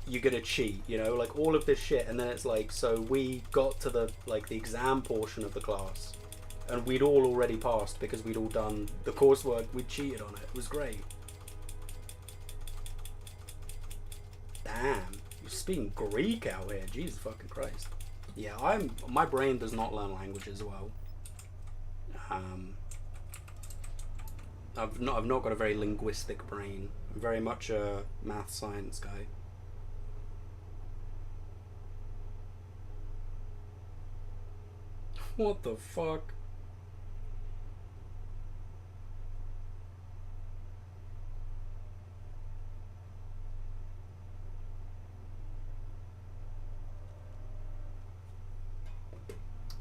you're gonna cheat, you know, like all of this shit. And then it's like, so we got to the exam portion of the class and we'd all already passed because we'd all done the coursework. We cheated on it. It was great. Damn, you're speaking Greek out here. Jesus fucking Christ. Yeah, my brain does not learn languages well. I've not got a very linguistic brain. I'm very much a math science guy. What the fuck?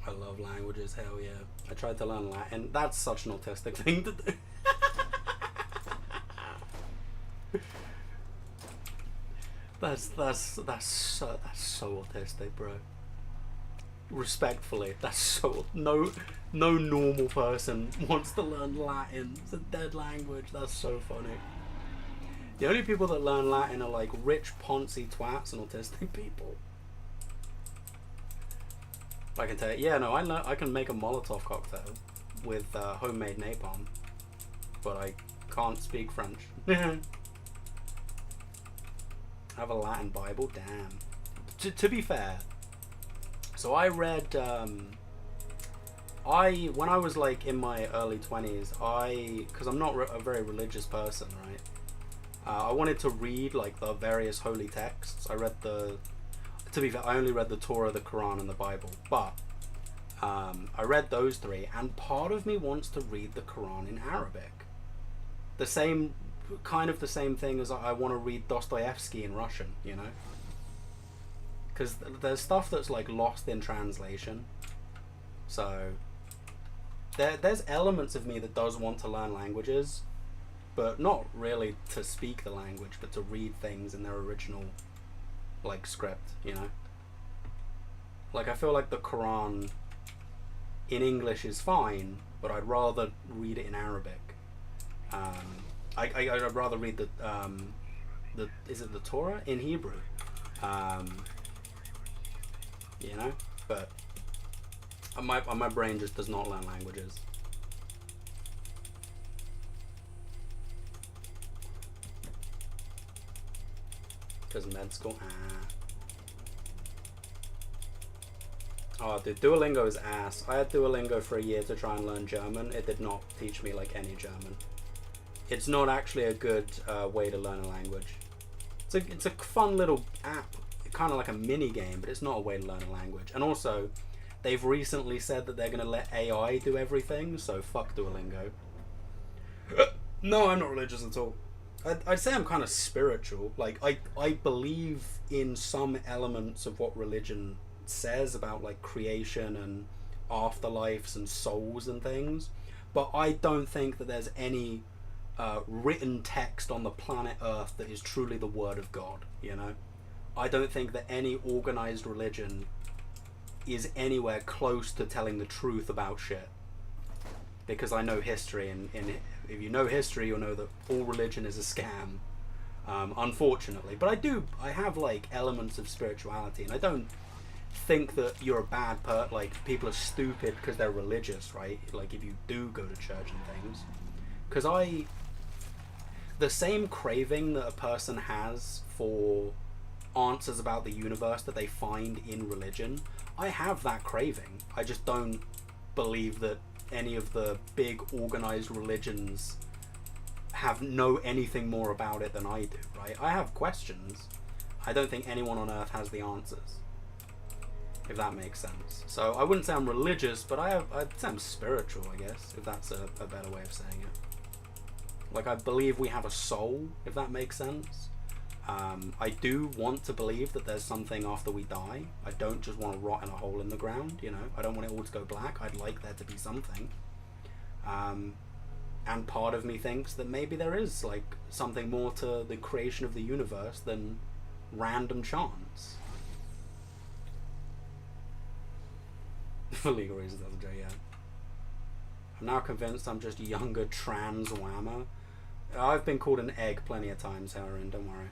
I love languages, hell yeah. I tried to learn Latin. That's such an autistic thing to do. That's so autistic, bro. Respectfully, that's so no normal person wants to learn Latin. It's a dead language. That's so funny. The only people that learn Latin are like rich poncy twats and autistic people. I can tell you, yeah, no, I can make a Molotov cocktail with homemade napalm, but I can't speak French. I have a Latin Bible, damn. To be fair, so I read, when I was like in my early 20s, because I'm not a very religious person, right? I wanted to read like the various holy texts. To be fair, I only read the Torah, the Quran, and the Bible, but I read those three, and part of me wants to read the Quran in Arabic. The same thing as I want to read Dostoevsky in Russian, you know? Because there's stuff that's like lost in translation. So there's elements of me that does want to learn languages, but not really to speak the language, but to read things in their original like script, you know? Like I feel like the Quran in English is fine, but I'd rather read it in Arabic. I'd rather read the is it the Torah in Hebrew? You know, but my brain just does not learn languages. Because med school, Oh, dude, Duolingo is ass. I had Duolingo for a year to try and learn German. It did not teach me like any German. It's not actually a good way to learn a language. It's a fun little app, kind of like a mini game, but it's not a way to learn a language. And also, they've recently said that they're going to let AI do everything, so fuck Duolingo. No, I'm not religious at all. I'd say I'm kind of spiritual. Like, I believe in some elements of what religion says about, like, creation and afterlives and souls and things, but I don't think that there's any written text on the planet Earth that is truly the word of God, you know? I don't think that any organized religion is anywhere close to telling the truth about shit. Because I know history, and if you know history, you'll know that all religion is a scam, unfortunately. But I have like elements of spirituality, and I don't think that you're a bad like people are stupid because they're religious, right? Like if you do go to church and things. Because the same craving that a person has for answers about the universe that they find in religion, I have that craving. I just don't believe that any of the big organized religions know anything more about it than I do, right? I have questions. I don't think anyone on earth has the answers, if that makes sense. So I wouldn't say I'm religious, but I'd say I'm spiritual, I guess, if that's a better way of saying it. Like, I believe we have a soul, if that makes sense. I do want to believe that there's something after we die. I don't just want to rot in a hole in the ground, you know. I don't want it all to go black. I'd like there to be something. And part of me thinks that maybe there is, like, something more to the creation of the universe than random chance. For legal reasons, that's a joke, yeah. I'm now convinced I'm just younger trans whammer. I've been called an egg plenty of times, Heron, don't worry.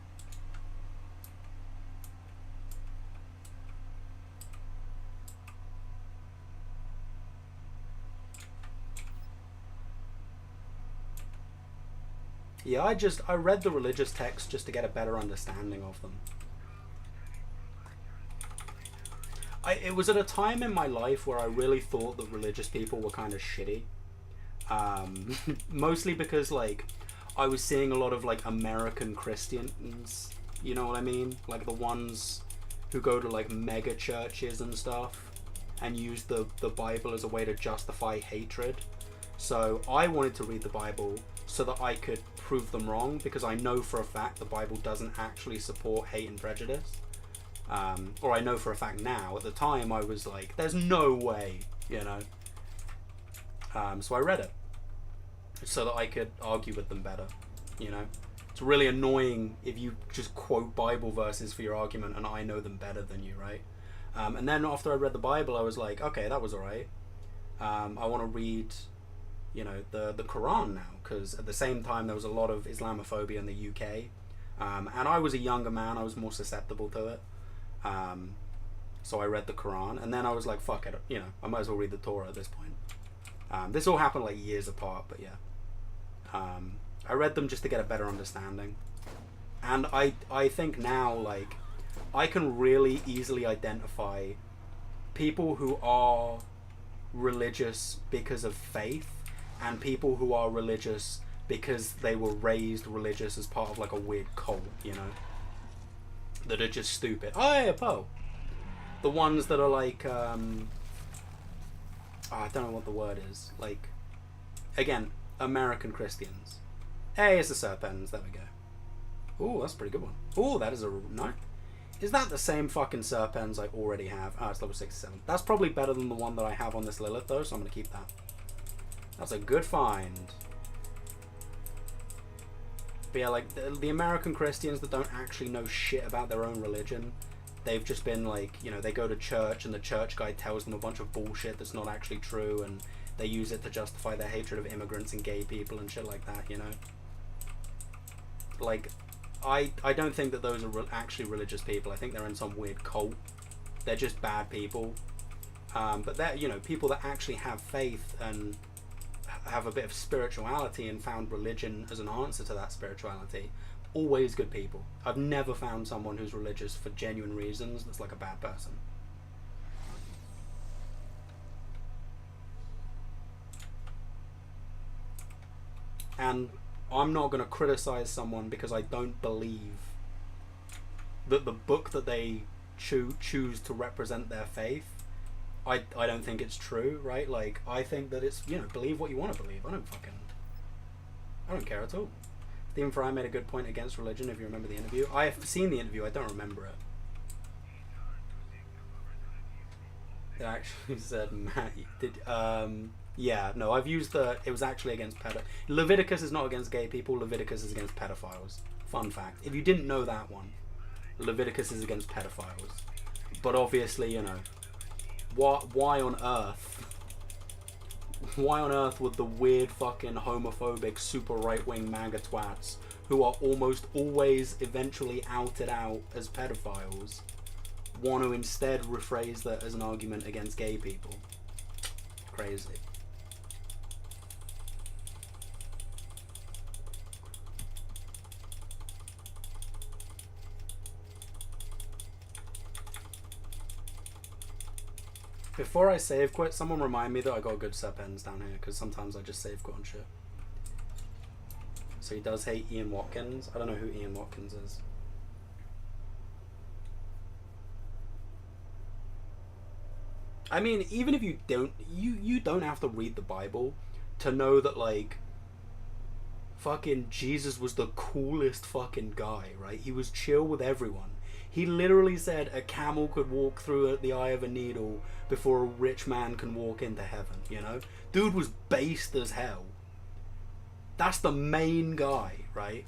Yeah, I read the religious texts just to get a better understanding of them. It was at a time in my life where I really thought that religious people were kind of shitty. Mostly because, like, I was seeing a lot of, like, American Christians, you know what I mean? Like, the ones who go to, like, mega churches and stuff and use the Bible as a way to justify hatred. So I wanted to read the Bible so that I could prove them wrong, because I know for a fact the Bible doesn't actually support hate and prejudice. Or I know for a fact now. At the time, I was like, there's no way, you know? So I read it so that I could argue with them better, you know? It's really annoying if you just quote Bible verses for your argument and I know them better than you, right? And then after I read the Bible, I was like, okay, that was alright. I want to read, you know, the Quran now, because at the same time there was a lot of Islamophobia in the UK. And I was a younger man, I was more susceptible to it. So I read the Quran, and then I was like, fuck it, you know, I might as well read the Torah at this point. This all happened like years apart, but yeah. I read them just to get a better understanding. And I think now, like, I can really easily identify people who are religious because of faith and people who are religious because they were raised religious as part of like a weird cult, you know, that are just stupid. Oh, yeah, Poe. The ones that are like, I don't know what the word is. Like, again, American Christians. Hey, it's the Serpens. There we go. Ooh, that's a pretty good one. Ooh, that is a no. Is that the same fucking Serpens I already have? Oh, it's level 67. That's probably better than the one that I have on this Lilith, though, so I'm gonna keep that. That's a good find. But yeah, like, the American Christians that don't actually know shit about their own religion, they've just been like, you know, they go to church and the church guy tells them a bunch of bullshit that's not actually true, and they use it to justify their hatred of immigrants and gay people and shit like that, you know? Like, I don't think that those are actually religious people. I think they're in some weird cult. They're just bad people. But they're, you know, people that actually have faith and have a bit of spirituality and found religion as an answer to that spirituality. Always good people. I've never found someone who's religious for genuine reasons that's like a bad person. And I'm not going to criticize someone because I don't believe that the book that they choose to represent their faith, I don't think it's true, right? Like, I think that it's, you know, believe what you want to believe. I don't care at all. Stephen Fry made a good point against religion, if you remember the interview. I have seen the interview, I don't remember it. It actually said Matt did. Yeah, no, I've used it was actually against Leviticus is not against gay people. Leviticus is against pedophiles. Fun fact. If you didn't know that one, Leviticus is against pedophiles. But obviously, you know, why on earth? Why on earth would the weird fucking homophobic super right-wing MAGA twats who are almost always eventually outed out as pedophiles want to instead rephrase that as an argument against gay people? Crazy. Before I save quit, someone remind me that I got good sep ends down here, because sometimes I just save quit on shit. So he does hate Ian Watkins. I don't know who Ian Watkins is. I mean, even if you don't, you don't have to read the Bible to know that, like, fucking Jesus was the coolest fucking guy, right? He was chill with everyone. He literally said a camel could walk through the eye of a needle before a rich man can walk into heaven, you know? Dude was based as hell. That's the main guy, right?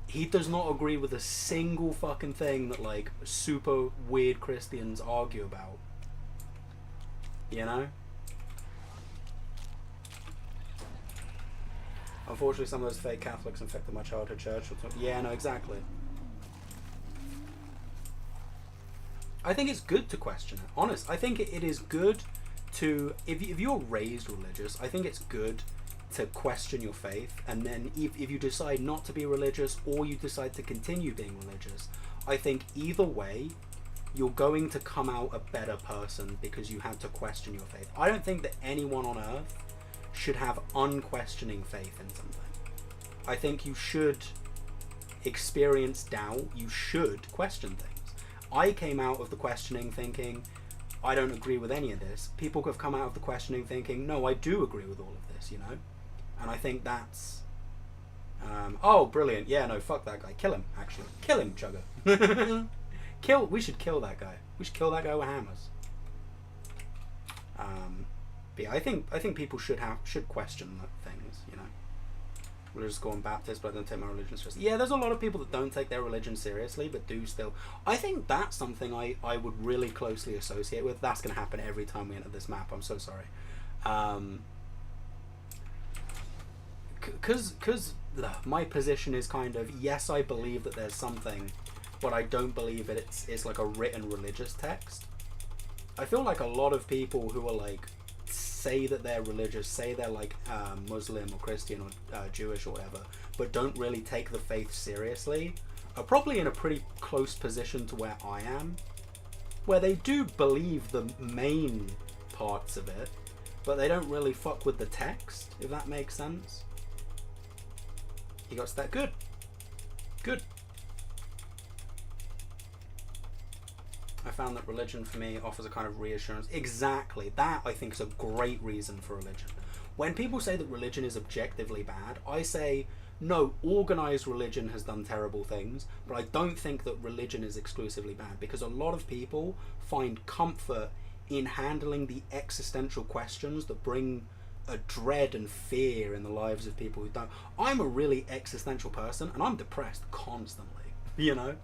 He does not agree with a single fucking thing that, like, super weird Christians argue about. You know? Unfortunately, some of those fake Catholics infected my childhood church. Yeah, no, exactly. I think it's good to question it. Honest, I think it is good to, if you're raised religious, I think it's good to question your faith, and then if you decide not to be religious or you decide to continue being religious, I think either way, you're going to come out a better person because you had to question your faith. I don't think that anyone on earth should have unquestioning faith in something. I think you should experience doubt. You should question things. I came out of the questioning thinking, I don't agree with any of this. People have come out of the questioning thinking, no, I do agree with all of this, you know? And I think that's... oh, brilliant. Yeah, no, fuck that guy. Kill him, actually. Kill him, Chugger. We should kill that guy. We should kill that guy with hammers. But yeah, I think people should question things, you know? Religious school and Baptist, but I don't take my religion seriously. Yeah, there's a lot of people that don't take their religion seriously, but do still. I think that's something I would really closely associate with. That's going to happen every time we enter this map. I'm so sorry. Because my position is kind of, yes, I believe that there's something, but I don't believe it's like a written religious text. I feel like a lot of people who are like, say that they're religious, say they're like Muslim or Christian or Jewish or whatever, but don't really take the faith seriously, are probably in a pretty close position to where I am, where they do believe the main parts of it, but they don't really fuck with the text, if that makes sense. You got that? Good. Good. I found that religion for me offers a kind of reassurance. Exactly. That, I think, is a great reason for religion. When people say that religion is objectively bad, I say, no, organized religion has done terrible things, but I don't think that religion is exclusively bad, because a lot of people find comfort in handling the existential questions that bring a dread and fear in the lives of people who don't. I'm a really existential person, and I'm depressed constantly, you know?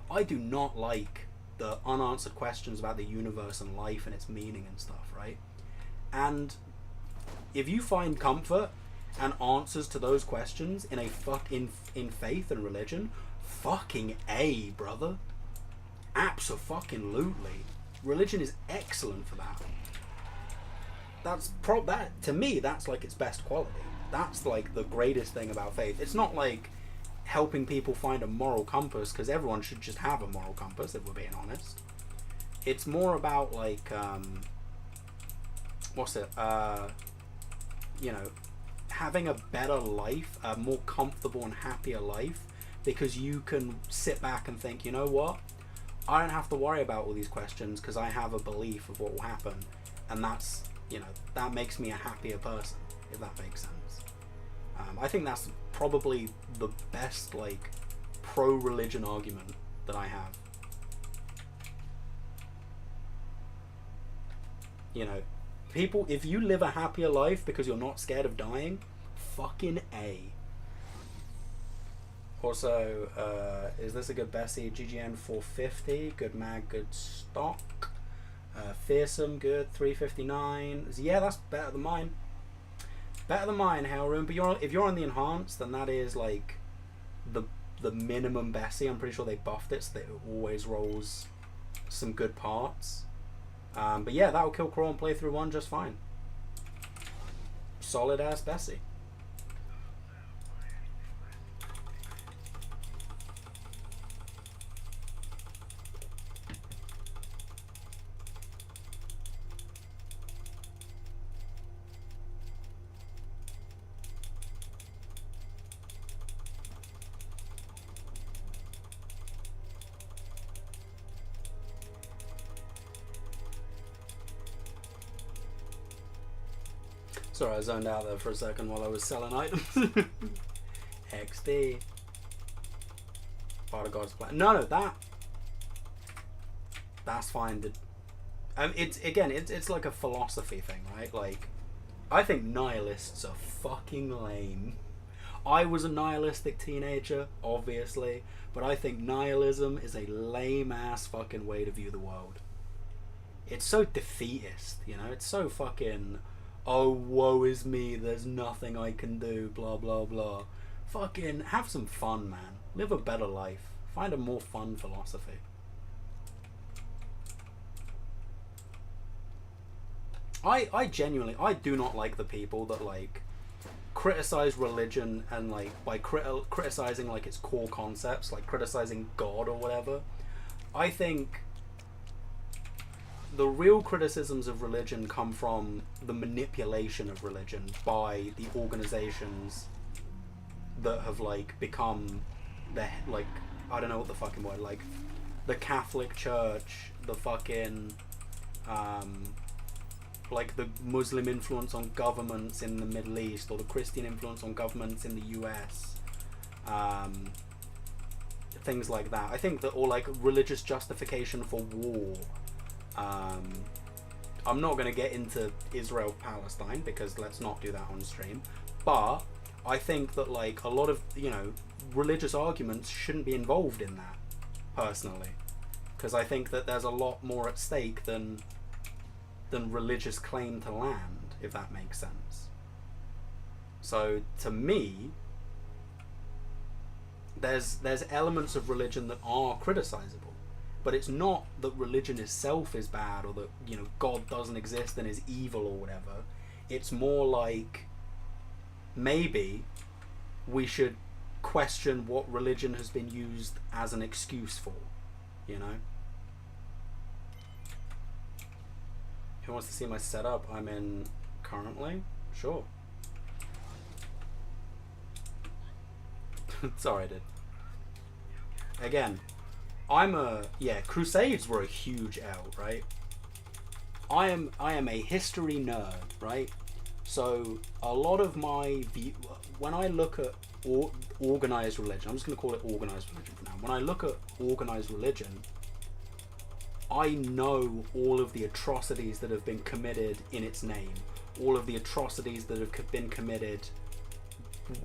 I do not like the unanswered questions about the universe and life and its meaning and stuff, right? And if you find comfort and answers to those questions in in faith and religion, fucking A, brother. Abso-fucking-lutely. Religion is excellent for that. That to me, that's like its best quality. That's like the greatest thing about faith. It's not like helping people find a moral compass, because everyone should just have a moral compass, if we're being honest. It's more about like you know, having a better life, a more comfortable and happier life, because you can sit back and think, you know what, I don't have to worry about all these questions because I have a belief of what will happen, and that's, you know, that makes me a happier person, if that makes sense. I think that's probably the best, like, pro-religion argument that I have. You know, people, if you live a happier life because you're not scared of dying, fucking A. Also, is this a good Bessie? GGN 450, good mag, good stock. Fearsome, good 359. Yeah, that's better than mine. Better than mine, Hellroom. But if you're on the enhanced, then that is like the minimum Bessie. I'm pretty sure they buffed it so that it always rolls some good parts. But yeah, that'll kill Crawl and Playthrough 1 just fine. Solid ass Bessie. Sorry, I zoned out there for a second while I was selling items. XD. Part of God's plan. No, that's fine. It's like a philosophy thing, right? Like, I think nihilists are fucking lame. I was a nihilistic teenager, obviously, but I think nihilism is a lame ass fucking way to view the world. It's so defeatist, you know? It's so fucking, oh, woe is me, there's nothing I can do, blah, blah, blah. Fucking have some fun, man. Live a better life. Find a more fun philosophy. I genuinely, I do not like the people that, like, criticize religion and, like, by criticizing, like, its core concepts, like criticizing God or whatever. I think the real criticisms of religion come from the manipulation of religion by the organizations that have, like, become the, like, I don't know what the fucking word, like, the Catholic Church, the fucking, like, the Muslim influence on governments in the Middle East, or the Christian influence on governments in the US, things like that. I think that, or, like, religious justification for war. I'm not going to get into Israel-Palestine, because let's not do that on stream, but I think that, like, a lot of, you know, religious arguments shouldn't be involved in that, personally, because I think that there's a lot more at stake than religious claim to land, if that makes sense. So to me, there's elements of religion that are criticizable, but it's not that religion itself is bad, or that, you know, God doesn't exist and is evil or whatever. It's more like, maybe we should question what religion has been used as an excuse for, you know? Who wants to see my setup I'm in currently? Sure. Sorry, I did. Again, Crusades were a huge L, right? I am a history nerd, right? So a lot of my when I look at organized religion, I'm just going to call it organized religion for now. When I look at organized religion, I know all of the atrocities that have been committed in its name, all of the atrocities that have been committed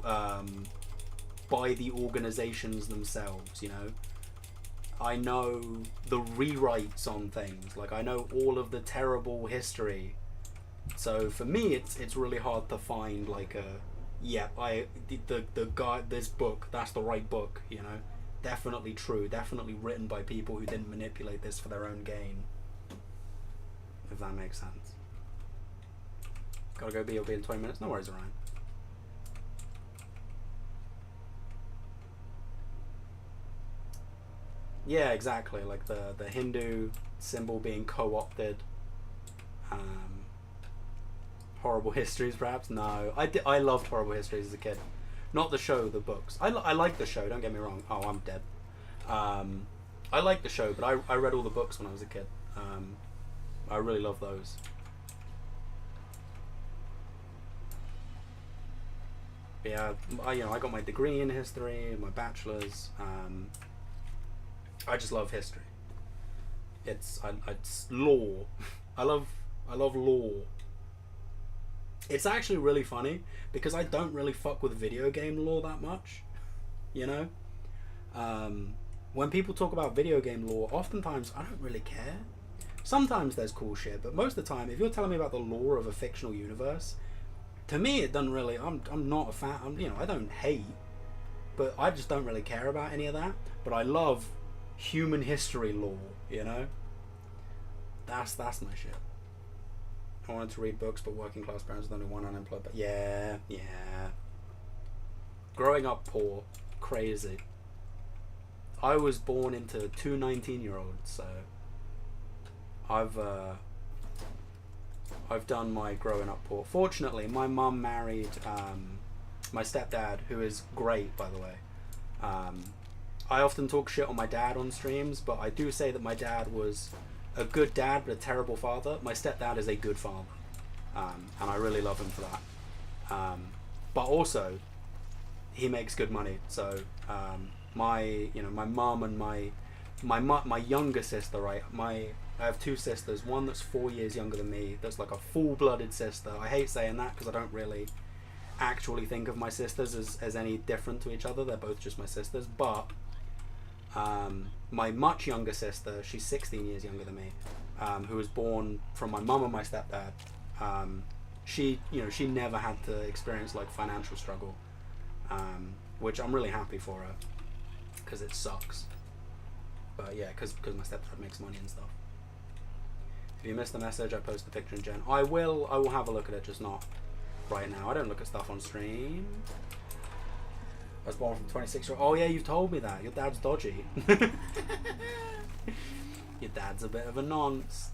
by the organizations themselves, you know. I know the rewrites on things, like I know all of the terrible history. So for me, it's really hard to find, like, the guy, this book, that's the right book, you know. Definitely true, definitely written by people who didn't manipulate this for their own gain, if that makes sense. Gotta go be in 20 minutes. No worries, Ryan. Yeah, exactly. Like the Hindu symbol being co-opted. Horrible Histories, perhaps? No. I loved Horrible Histories as a kid. Not the show, the books. I like the show, don't get me wrong. Oh, I'm dead. I like the show, but I read all the books when I was a kid. I really love those. But yeah, I got my degree in history, my bachelor's. I just love history. It's law. I love I love lore. It's actually really funny because I don't really fuck with video game lore that much, you know? When people talk about video game lore, oftentimes I don't really care. Sometimes there's cool shit, but most of the time, if you're telling me about the lore of a fictional universe, to me it doesn't really, I'm not a fan, I don't hate, but I just don't really care about any of that. But I love human history lore, you know? That's my shit. I wanted to read books, but working class parents with only one unemployed. But yeah. Growing up poor, crazy. I was born into two 19-year-olds, so I've done my growing up poor. Fortunately, my mum married my stepdad, who is great, by the way. I often talk shit on my dad on streams, but I do say that my dad was a good dad but a terrible father. My stepdad is a good father, and I really love him for that. But also, he makes good money. So my mum and my younger sister, right? I have two sisters. One that's 4 years younger than me. That's like a full-blooded sister. I hate saying that because I don't really actually think of my sisters as any different to each other. They're both just my sisters. But my much younger sister, she's 16 years younger than me, who was born from my mum and my stepdad. She never had to experience like financial struggle, which I'm really happy for her because it sucks. But yeah, because my stepdad makes money and stuff. If you missed the message, I posted the picture in Gen. I will have a look at it, just not right now. I don't look at stuff on stream. I was born from 26 year old. Oh yeah, you've told me that. Your dad's dodgy. Your dad's a bit of a nonce.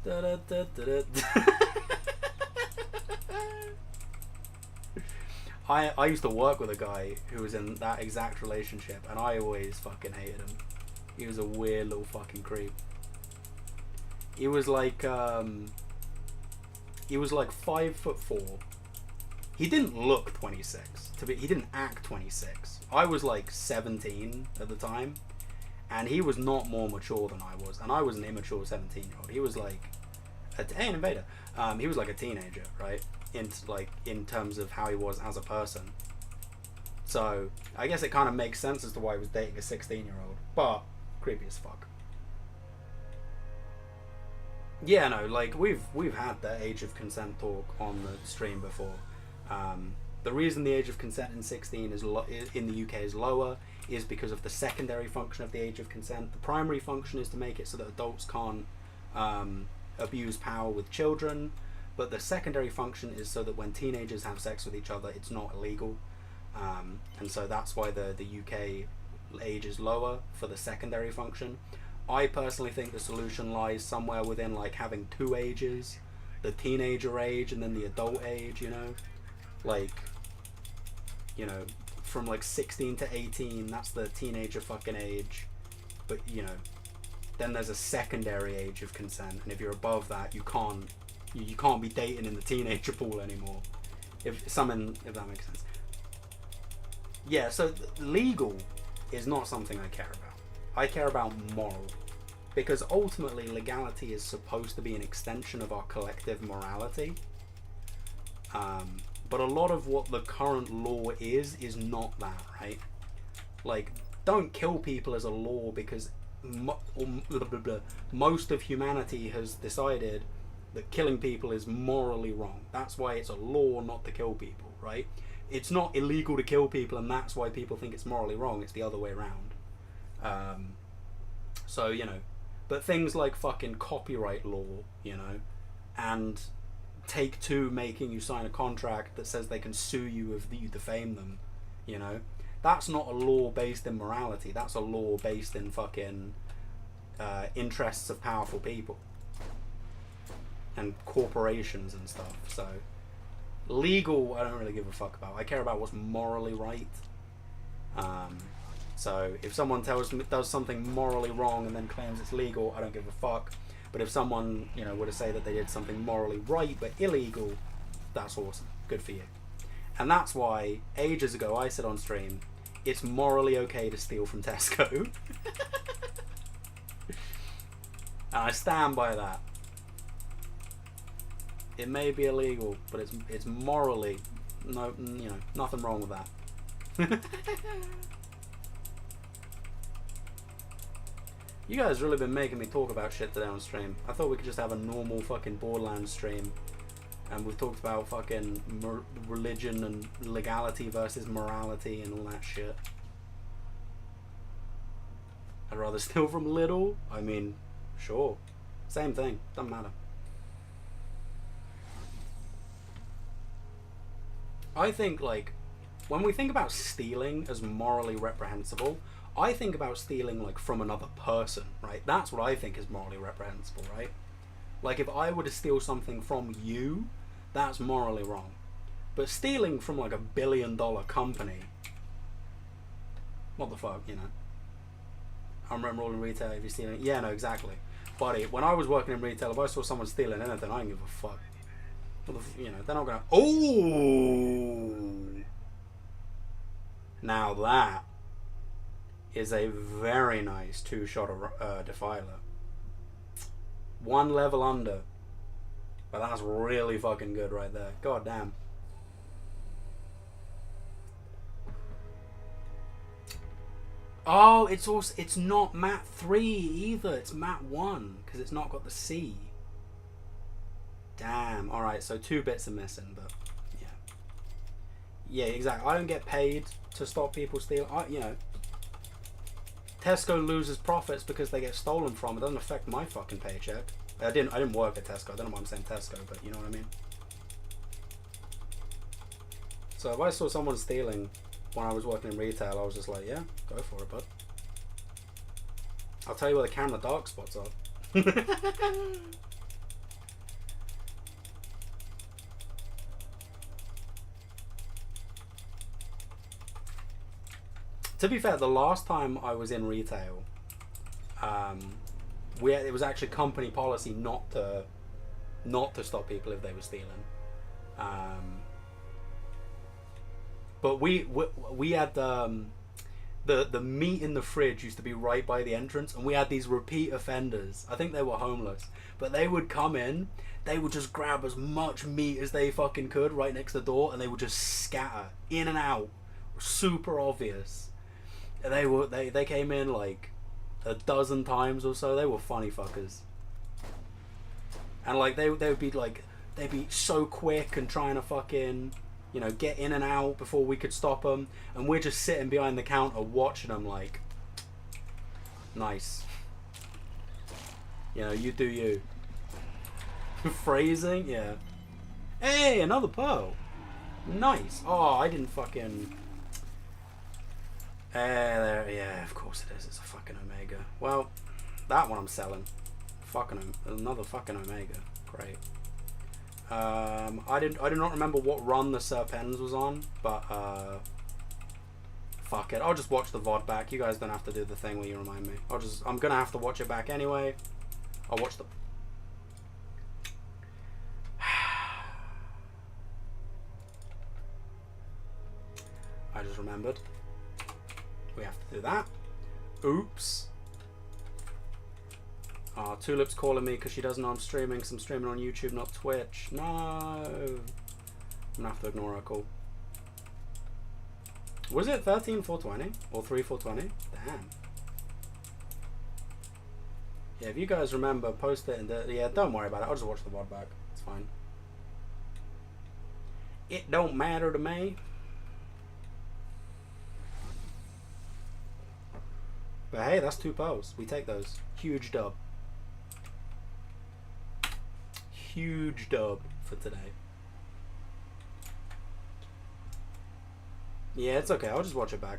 I used to work with a guy who was in that exact relationship, and I always fucking hated him. He was a weird little fucking creep. He was like 5'4". He didn't look 26. He didn't act 26. I was like 17 at the time, and he was not more mature than I was, and I was an immature 17-year-old. He was like an invader. He was like a teenager, right? In terms of how he was as a person. So I guess it kind of makes sense as to why he was dating a 16-year-old, but creepy as fuck. Yeah, no, like we've had the age of consent talk on the stream before. The reason the age of consent in 16 is in the UK is lower is because of the secondary function of the age of consent. The primary function is to make it so that adults can't abuse power with children, but the secondary function is so that when teenagers have sex with each other, it's not illegal. And so that's why the UK age is lower for the secondary function. I personally think the solution lies somewhere within like having two ages, the teenager age and then the adult age, like, from like 16 to 18, that's the teenager fucking age. But then there's a secondary age of consent, and if you're above that, you can't be dating in the teenager pool anymore. If that makes sense. Yeah, so legal is not something I care about. I care about moral, because ultimately legality is supposed to be an extension of our collective morality. But a lot of what the current law is not that, right? Like, don't kill people as a law because most of humanity has decided that killing people is morally wrong. That's why it's a law not to kill people, right? It's not illegal to kill people, and that's why people think it's morally wrong. It's the other way around. So, but things like fucking copyright law, and Take-Two making you sign a contract that says they can sue you if you defame them, that's not a law based in morality. That's a law based in fucking interests of powerful people and corporations and stuff. So legal, I don't really give a fuck about. I care about what's morally right. So if someone does something morally wrong and then claims it's legal, I don't give a fuck. But if someone, were to say that they did something morally right but illegal, that's awesome. Good for you. And that's why ages ago I said on stream, it's morally okay to steal from Tesco. And I stand by that. It may be illegal, but it's morally nothing wrong with that. You guys really been making me talk about shit today on stream. I thought we could just have a normal fucking Borderlands stream, and we've talked about fucking religion and legality versus morality and all that shit. I'd rather steal from Lidl. I mean, sure, same thing. Doesn't matter. I think, like, when we think about stealing as morally reprehensible, I think about stealing, like, from another person, right? That's what I think is morally reprehensible, right? Like, if I were to steal something from you, that's morally wrong. But stealing from, like, $1 billion company, what the fuck, you know? I remember all in retail, if you're stealing... Yeah, no, exactly. Buddy, when I was working in retail, if I saw someone stealing anything, I didn't give a fuck. You know, they're not gonna... Oh! Now that is a very nice 2-shot defiler. 1 level under. But that's really fucking good right there. God damn. Oh, it's not map 3 either. It's map 1 because it's not got the C. Damn. All right, so 2 bits are missing, but yeah. Yeah, exactly. I don't get paid to stop people stealing. You know, Tesco loses profits because they get stolen from. It doesn't affect my fucking paycheck. I didn't work at Tesco. I don't know why I'm saying Tesco, but you know what I mean. So if I saw someone stealing when I was working in retail, I was just like, yeah, go for it, bud. I'll tell you where the camera dark spots are. To be fair, the last time I was in retail, it was actually company policy not to stop people if they were stealing. But we had the meat in the fridge used to be right by the entrance, and we had these repeat offenders. I think they were homeless, but they would come in, they would just grab as much meat as they fucking could right next to the door, and they would just scatter in and out, super obvious. They came in like a dozen times or so. They were funny fuckers, and like they would be like, they'd be so quick and trying to fucking, you know, get in and out before we could stop them, and we're just sitting behind the counter watching them like, nice, you know, you do you. Phrasing, yeah. Hey, another pearl. Nice. Oh, I didn't fucking. There, yeah, of course it is. It's a fucking Omega. Well, that one I'm selling. Fucking another fucking Omega. Great. I do not remember what run the Serpens was on, but fuck it. I'll just watch the VOD back. You guys don't have to do the thing where you remind me. I'm gonna have to watch it back anyway. I'll watch the. I just remembered. We have to do that. Oops. Tulip's calling me because she doesn't know I'm streaming, because I'm streaming on YouTube, not Twitch. No. I'm gonna have to ignore her call. Was it 13,420 or 3,420? Damn. Yeah, if you guys remember, post it in the. Yeah, don't worry about it. I'll just watch the VOD back. It's fine. It don't matter to me. But hey, that's 2 pearls. We take those. Huge dub. Huge dub for today. Yeah, it's okay. I'll just watch it back.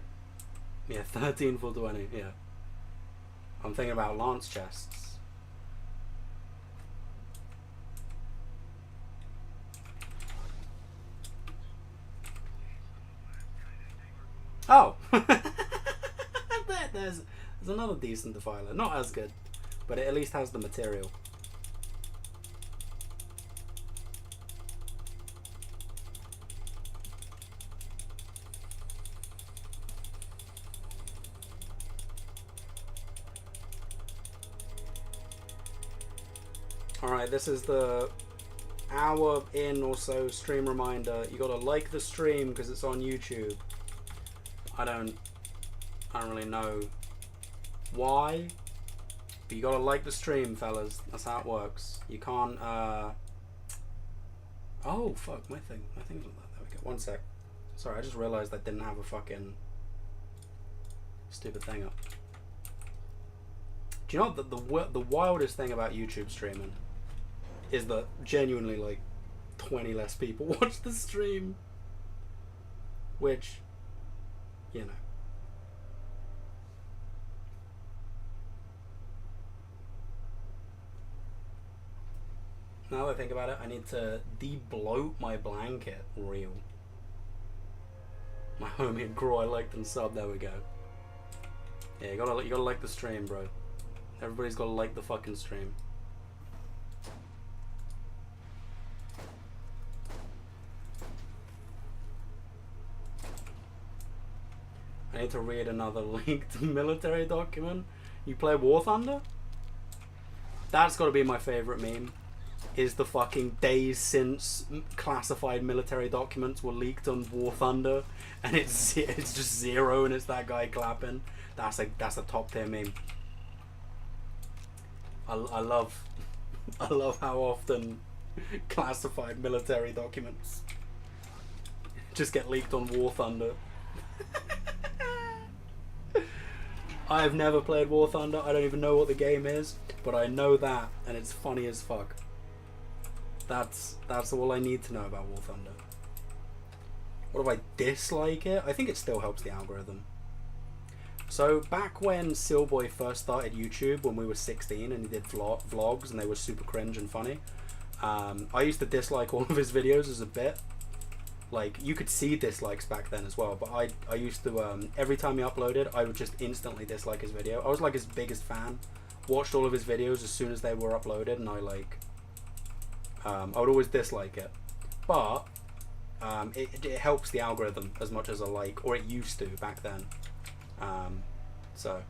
Yeah, 13,420. Yeah. I'm thinking about lance chests. Oh! There's another decent defiler. Not as good, but it at least has the material. Alright, this is the hour in or so, stream reminder. You gotta like the stream because it's on YouTube. I don't really know why, but you gotta like the stream, fellas. That's how it works. You can't. Oh fuck, my thing's not that. There we go. One sec. Sorry, I just realized I didn't have a fucking stupid thing up. Do you know what the wildest thing about YouTube streaming is that genuinely like 20 less people watch the stream, which, you know. Now that I think about it, I need to de-bloat my blanket real. My homie and Groy liked and sub. There we go. Yeah, you gotta like the stream, bro. Everybody's gotta like the fucking stream. I need to read another leaked military document. You play War Thunder? That's gotta be my favorite meme. Is the fucking days since classified military documents were leaked on War Thunder, and it's just 0 and it's that guy clapping. That's a top tier meme. I love how often classified military documents just get leaked on War Thunder. I have never played War Thunder. I don't even know what the game is, but I know that, and it's funny as fuck. That's all I need to know about War Thunder. What if I dislike it? I think it still helps the algorithm. So back when Silboy first started YouTube, when we were 16 and he did vlogs and they were super cringe and funny, I used to dislike all of his videos as a bit. Like, you could see dislikes back then as well, but I used to, every time he uploaded, I would just instantly dislike his video. I was like his biggest fan. Watched all of his videos as soon as they were uploaded, and I would always dislike it. But it helps the algorithm as much as I like, or it used to back then. So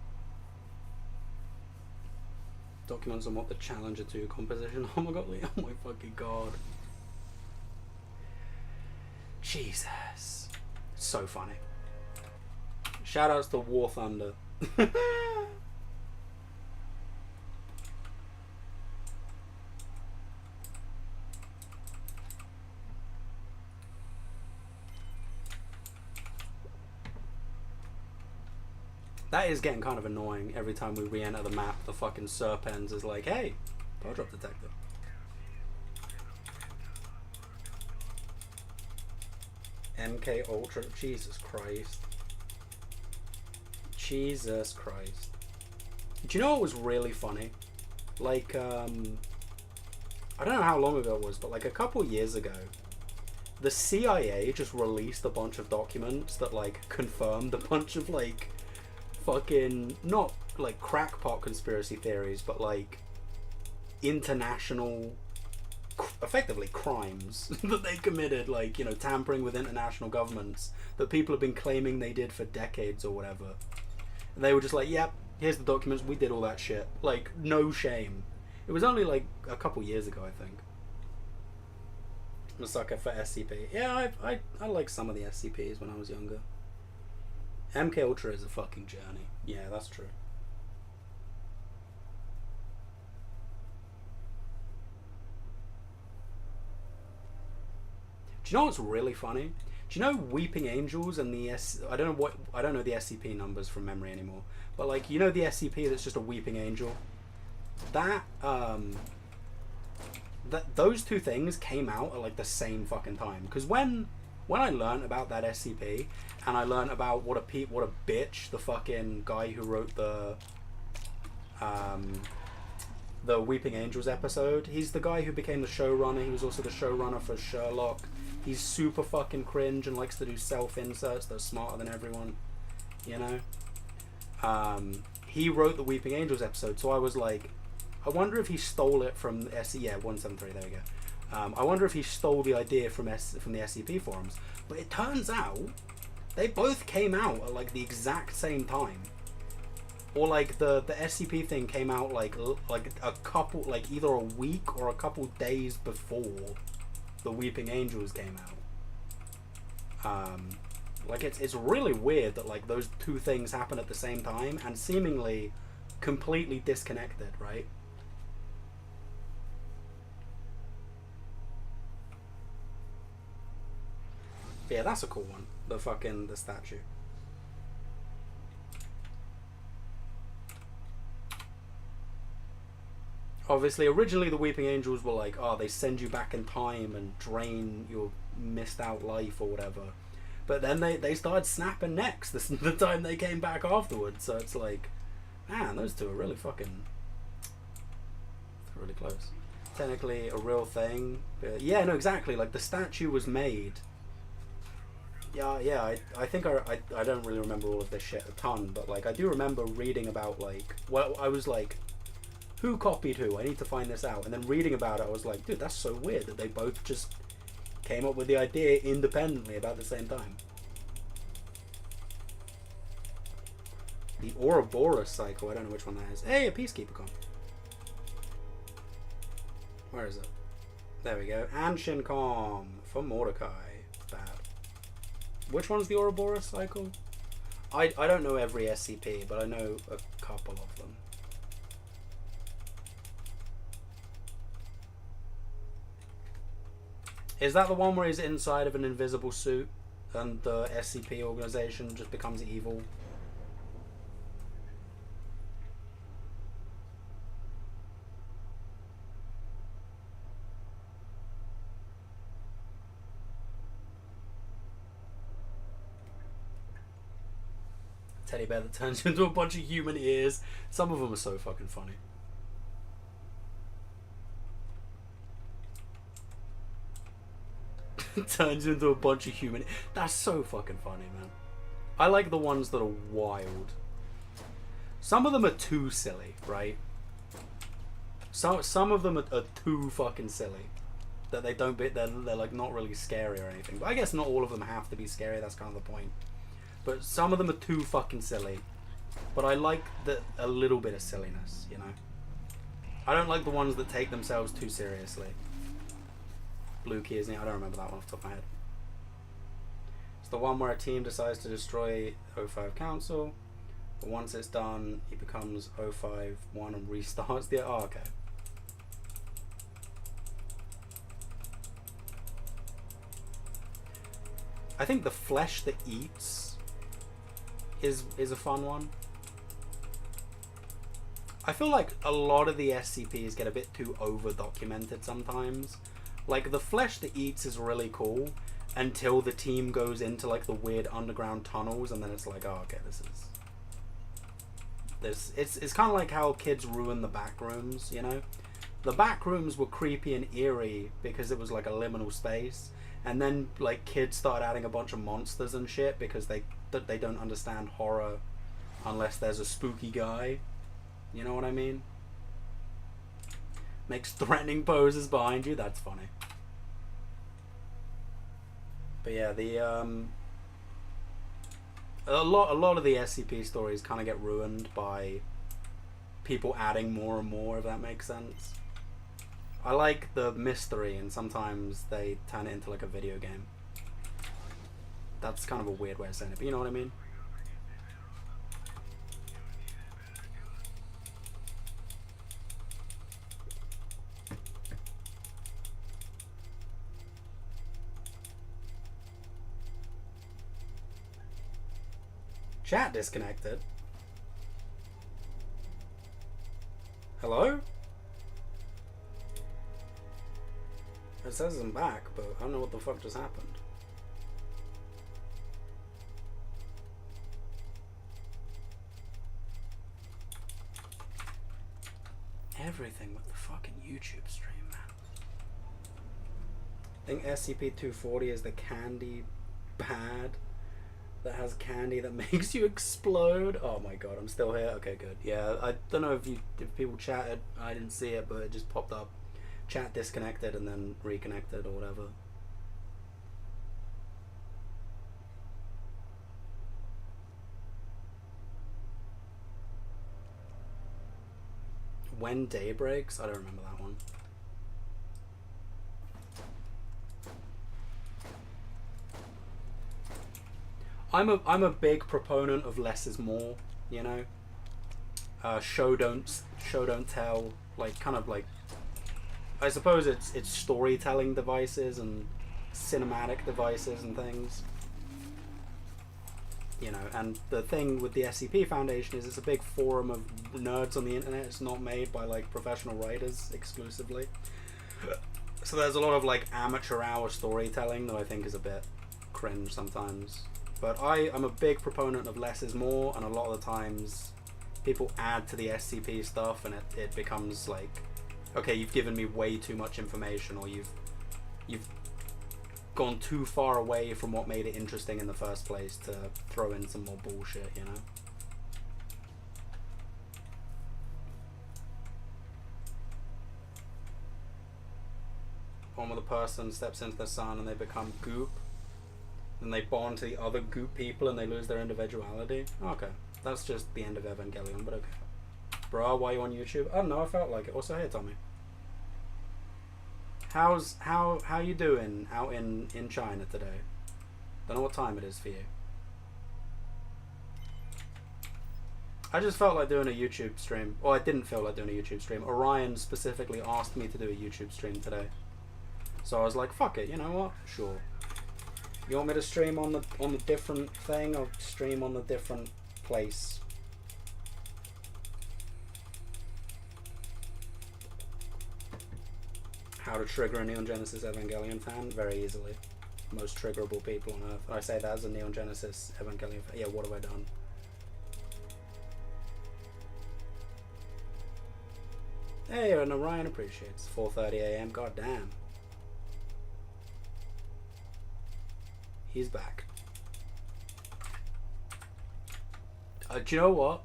documents on what the Challenger 2 composition. Oh my god, oh my fucking god. Jesus. So funny. Shoutouts to War Thunder. That is getting kind of annoying. Every time we re-enter the map, the fucking Serpens is like, hey, power drop detector. MK Ultra. Jesus Christ. Jesus Christ. Do you know what was really funny? Like, I don't know how long ago it was, but like a couple years ago, the CIA just released a bunch of documents that like confirmed a bunch of like fucking, not like crackpot conspiracy theories, but like international, effectively crimes that they committed, like, you know, tampering with international governments that people have been claiming they did for decades or whatever. And they were just like, yep, here's the documents, we did all that shit. Like, no shame. It was only like a couple years ago, I think. I'm a sucker for SCP. Yeah, I like some of the SCPs when I was younger. MK Ultra is a fucking journey. Yeah, that's true. Do you know what's really funny? Do you know Weeping Angels and the I don't know the SCP numbers from memory anymore. But like, you know the SCP that's just a Weeping Angel? That those two things came out at like the same fucking time. Because when I learned about that SCP, and I learned about what a bitch the fucking guy who wrote the Weeping Angels episode, he's the guy who became the showrunner. He was also the showrunner for Sherlock. He's super fucking cringe and likes to do self-inserts that are smarter than everyone, you know? He wrote the Weeping Angels episode, so I was like, I wonder if he stole it from the yeah, 173, there we go. I wonder if he stole the idea from the SCP forums. But it turns out they both came out at like the exact same time. Or like the SCP thing came out like a couple, like either a week or a couple days before the Weeping Angels came out. Like it's really weird that like those two things happen at the same time and seemingly completely disconnected, right? But yeah, that's a cool one. The statue. Obviously, originally the Weeping Angels were like, oh, they send you back in time and drain your missed out life or whatever. But then they started snapping necks the time they came back afterwards. So it's like, man, those two are really fucking, really close. Technically a real thing. But yeah, no, exactly. Like the statue was made. Yeah. I think I don't really remember all of this shit a ton, but like I do remember reading about like, well, I was like, who copied who? I need to find this out. And then reading about it, I was like, dude, that's so weird that they both just came up with the idea independently about the same time. The Ouroboros cycle, I don't know which one that is. Hey, a Peacekeeper con. Where is it? There we go. Anshin Com for Mordecai. Bad. Which one's the Ouroboros cycle? I don't know every SCP, but I know a couple of them. Is that the one where he's inside of an invisible suit and the SCP organization just becomes evil? Teddy bear that turns into a bunch of human ears. Some of them are so fucking funny. Turns into a bunch of human. That's so fucking funny, man. I like the ones that are wild. Some of them are too silly, right? Some of them are too fucking silly that they don't. They're like not really scary or anything. But I guess not all of them have to be scary. That's kind of the point. But some of them are too fucking silly. But I like a little bit of silliness, you know. I don't like the ones that take themselves too seriously. Blue key, isn't it? I don't remember that one off the top of my head. It's the one where a team decides to destroy O5 Council, but once it's done, he becomes O5-1 and restarts the... Oh, okay. I think the flesh that eats is a fun one. I feel like a lot of the SCPs get a bit too over-documented sometimes. Like, the flesh that eats is really cool until the team goes into, like, the weird underground tunnels, and then it's like, oh, okay, it's kind of like how kids ruin the back rooms, you know? The back rooms were creepy and eerie because it was, like, a liminal space, and then, like, kids start adding a bunch of monsters and shit because they don't understand horror unless there's a spooky guy. You know what I mean? Makes threatening poses behind you. That's funny. But yeah, the a lot of the SCP stories kind of get ruined by people adding more and more, if that makes sense. I like the mystery, and sometimes they turn it into like a video game. That's kind of a weird way of saying it, but you know what I mean? Chat disconnected. Hello? It says I'm back, but I don't know what the fuck just happened. Everything with the fucking YouTube stream, man. I think SCP-240 is the candy pad that has candy that makes you explode. Oh my god, I'm still here. Okay, good. Yeah, I don't know if people chatted. I didn't see it, but it just popped up. Chat disconnected and then reconnected or whatever. When Day Breaks? I don't remember that one. I'm a big proponent of less is more, you know. Show don't tell, like kind of like, I suppose it's storytelling devices and cinematic devices and things. You know, and the thing with the SCP Foundation is it's a big forum of nerds on the internet. It's not made by like professional writers exclusively. So there's a lot of like amateur hour storytelling that I think is a bit cringe sometimes. But I'm a big proponent of less is more, and a lot of the times people add to the SCP stuff and it becomes like, okay, you've given me way too much information, or you've gone too far away from what made it interesting in the first place to throw in some more bullshit, you know? One where the person steps into the sun and they become goop, then they bond to the other goop people and they lose their individuality. Okay, that's just the end of Evangelion, but okay. Bruh, why are you on YouTube? I don't know, I felt like it. Also, hey Tommy. How you doing out in China today? Don't know what time it is for you. I just felt like doing a YouTube stream. Well, I didn't feel like doing a YouTube stream. Orion specifically asked me to do a YouTube stream today. So I was like, fuck it, you know what? Sure. You want me to stream on the different thing, or stream on the different place? How to trigger a Neon Genesis Evangelion fan? Very easily. Most triggerable people on earth. I say that as a Neon Genesis Evangelion fan. Yeah, what have I done? Hey, and Orion appreciates. 4:30 AM. God damn. He's back. Do you know what?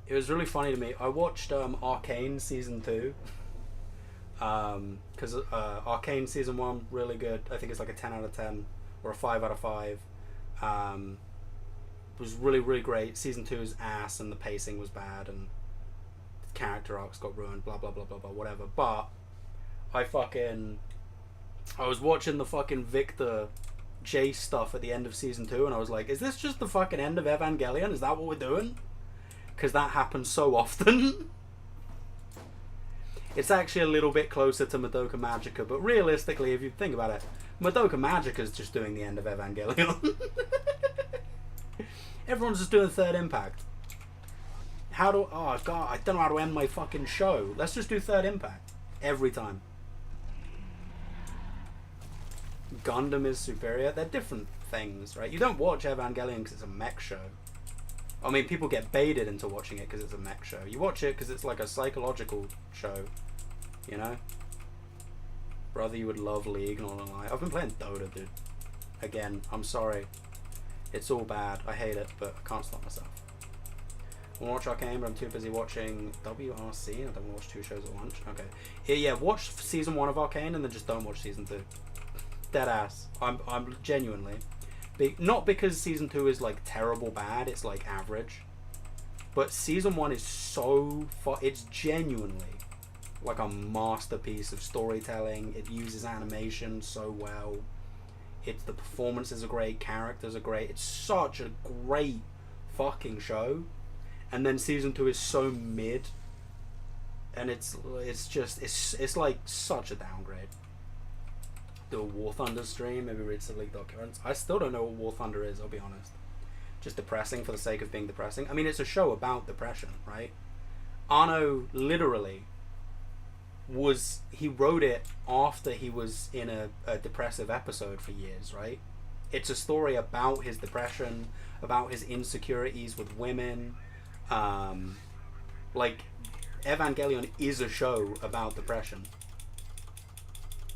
It was really funny to me. I watched Arcane season 2. Because Arcane season 1 really good. I think it's like a 10 out of 10 or a 5 out of 5. It was really great. Season 2's ass and the pacing was bad and the character arcs got ruined. Blah blah blah blah blah. Whatever. But I was watching the fucking Victor J stuff at the end of season 2 and I was like, is this just the fucking end of Evangelion? Is that what we're doing? Because that happens so often. It's actually a little bit closer to Madoka Magica, but realistically, if you think about it, Madoka Magica is just doing the end of Evangelion. Everyone's just doing Third Impact. Oh god, I don't know how to end my fucking show. Let's just do Third Impact. Every time. Gundam is superior. They're different things, right? You don't watch Evangelion because it's a mech show. I mean, people get baited into watching it because it's a mech show. You watch it because it's like a psychological show, you know? Brother, you would love League, not gonna lie. I've been playing Dota, dude. Again, I'm sorry. It's all bad. I hate it, but I can't stop myself. I want to watch Arcane, but I'm too busy watching WRC. I don't want to watch 2 shows at once. Okay. Yeah, watch season 1 of Arcane and then just don't watch season 2. Dead ass. I'm genuinely. Not because season 2 is like terrible bad, it's like average, but season 1 is so it's genuinely like a masterpiece of storytelling. It uses animation so well. The performances are great, characters are great. It's such a great fucking show. And then season 2 is so mid, and it's like such a downgrade. Do a War Thunder stream, maybe read some League documents. I still don't know what War Thunder is, I'll be honest. Just depressing for the sake of being depressing. I mean, it's a show about depression, right? Arno literally he wrote it after he was in a depressive episode for years, right? It's a story about his depression, about his insecurities with women. Like, Evangelion is a show about depression.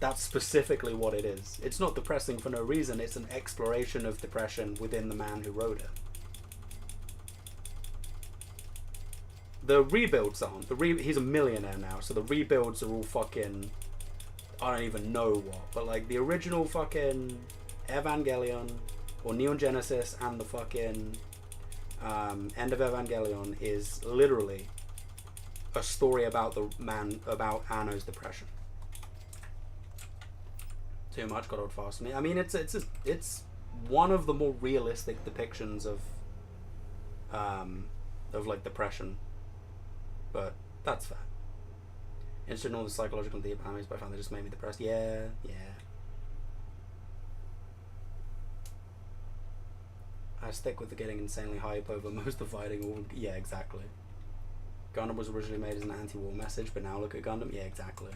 That's specifically what it is. It's not depressing for no reason. It's an exploration of depression within the man who wrote it. The rebuilds aren't. He's a millionaire now, so the rebuilds are all fucking... I don't even know what. But like the original fucking Evangelion, or Neon Genesis, and the fucking End of Evangelion is literally a story about about Anno's depression. Too much got old fast for me. I mean, it's one of the more realistic depictions of like depression, but that's fair. Interested in all the psychological deep animes, but I found they just made me depressed. Yeah. I stick with the getting insanely hype over most of fighting. All, yeah, exactly. Gundam was originally made as an anti-war message, but now look at Gundam. Yeah, exactly.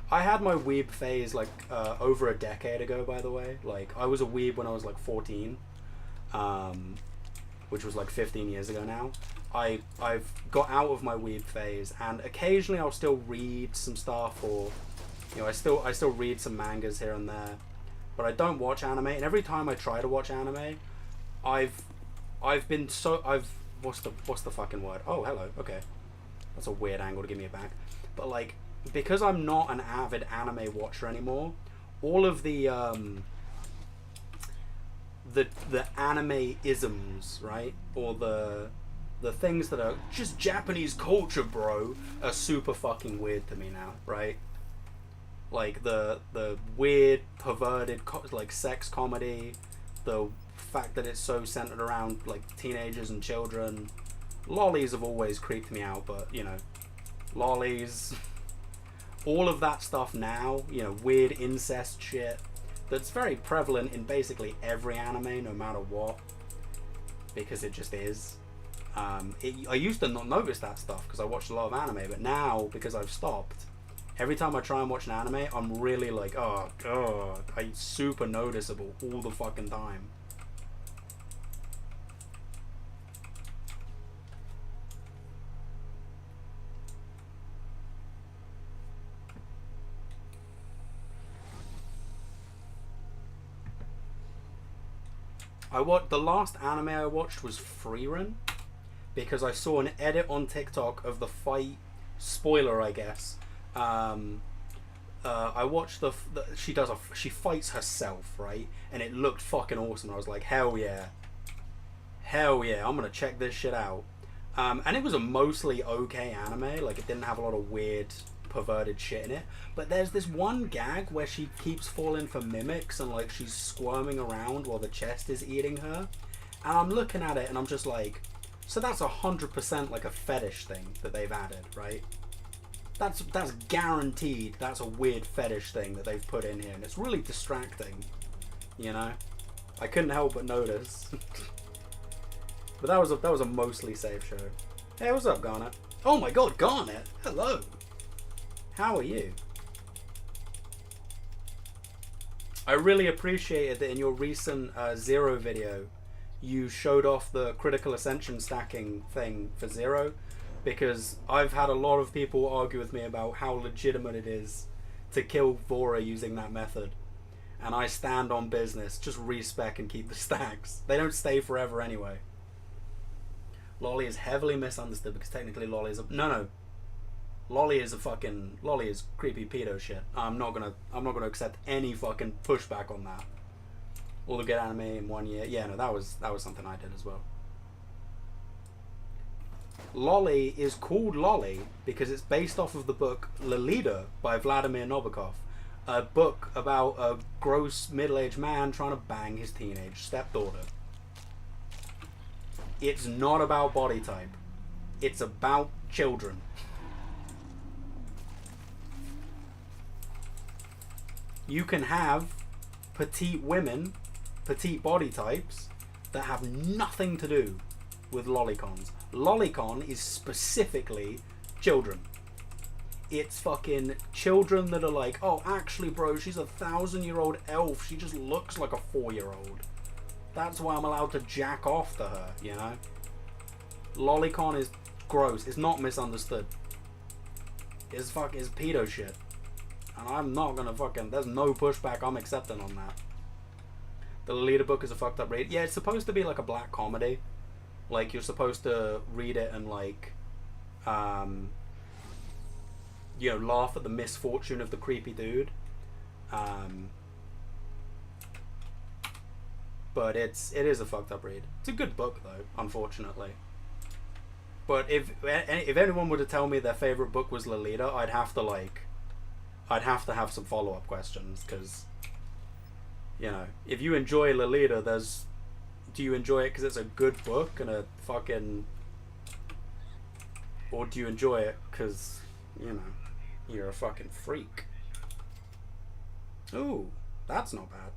I had my weeb phase like over a decade ago, by the way. Like, I was a weeb when I was like 14, which was like 15 years ago now. I've got out of my weeb phase, and occasionally I'll still read some stuff, or you know, I still read some mangas here and there, but I don't watch anime. And every time I try to watch anime, I've been so what's the fucking word? Oh, hello. Okay, that's a weird angle to give me a back, but like, because I'm not an avid anime watcher anymore, all of the anime isms, right, or the things that are just Japanese culture, bro, are super fucking weird to me now, right? Like the weird perverted like sex comedy, the fact that it's so centered around like teenagers and children. Lollies have always creeped me out, but you know, lollies, all of that stuff now, you know, weird incest shit that's very prevalent in basically every anime, no matter what, because it just is. I used to not notice that stuff because I watched a lot of anime, but now, because I've stopped, every time I try and watch an anime, I'm really like, oh god, it's super noticeable all the fucking time. The last anime I watched was Frieren, because I saw an edit on TikTok of the fight. Spoiler, I guess. I watched she fights herself, right, and it looked fucking awesome. I was like, hell yeah, I'm gonna check this shit out. And it was a mostly okay anime. Like, it didn't have a lot of weird perverted shit in it, but there's this one gag where she keeps falling for mimics and like she's squirming around while the chest is eating her, and I'm looking at it and I'm just like, so that's 100% like a fetish thing that they've added, right? That's guaranteed. That's a weird fetish thing that they've put in here, and it's really distracting, you know. I couldn't help but notice. But that was a mostly safe show. Hey, what's up, Garnet? Oh my god, Garnet! Hello! How are you? I really appreciated that in your recent Zero video, you showed off the critical ascension stacking thing for Zero, because I've had a lot of people argue with me about how legitimate it is to kill Vora using that method. And I stand on business. Just respec and keep the stacks. They don't stay forever anyway. Lolly is heavily misunderstood because technically Lolly is Lolly is creepy pedo shit. I'm not gonna accept any fucking pushback on that. All the good anime in 1 year. Yeah, no, that was something I did as well. Lolly is called Lolly because it's based off of the book Lolita by Vladimir Nabokov, a book about a gross middle-aged man trying to bang his teenage stepdaughter. It's not about body type. It's about children. You can have petite women, petite body types that have nothing to do with lolicons. Lolicon is specifically children. It's fucking children that are like, oh, actually, bro, she's a 1,000-year-old elf. She just looks like a 4-year-old. That's why I'm allowed to jack off to her, you know? Lolicon is gross. It's not misunderstood. It's pedo shit. And I'm not gonna there's no pushback I'm accepting on that. The Lolita book is a fucked up read. Yeah, it's supposed to be like a black comedy. Like, you're supposed to read it and like, you know, laugh at the misfortune of the creepy dude. but it is a fucked up read. It's a good book though, unfortunately. But if anyone were to tell me their favorite book was Lolita, I'd have to have some follow-up questions, because, you know, if you enjoy Lolita, do you enjoy it because it's a good book and a fucking, or do you enjoy it because, you know, you're a fucking freak? Ooh, that's not bad.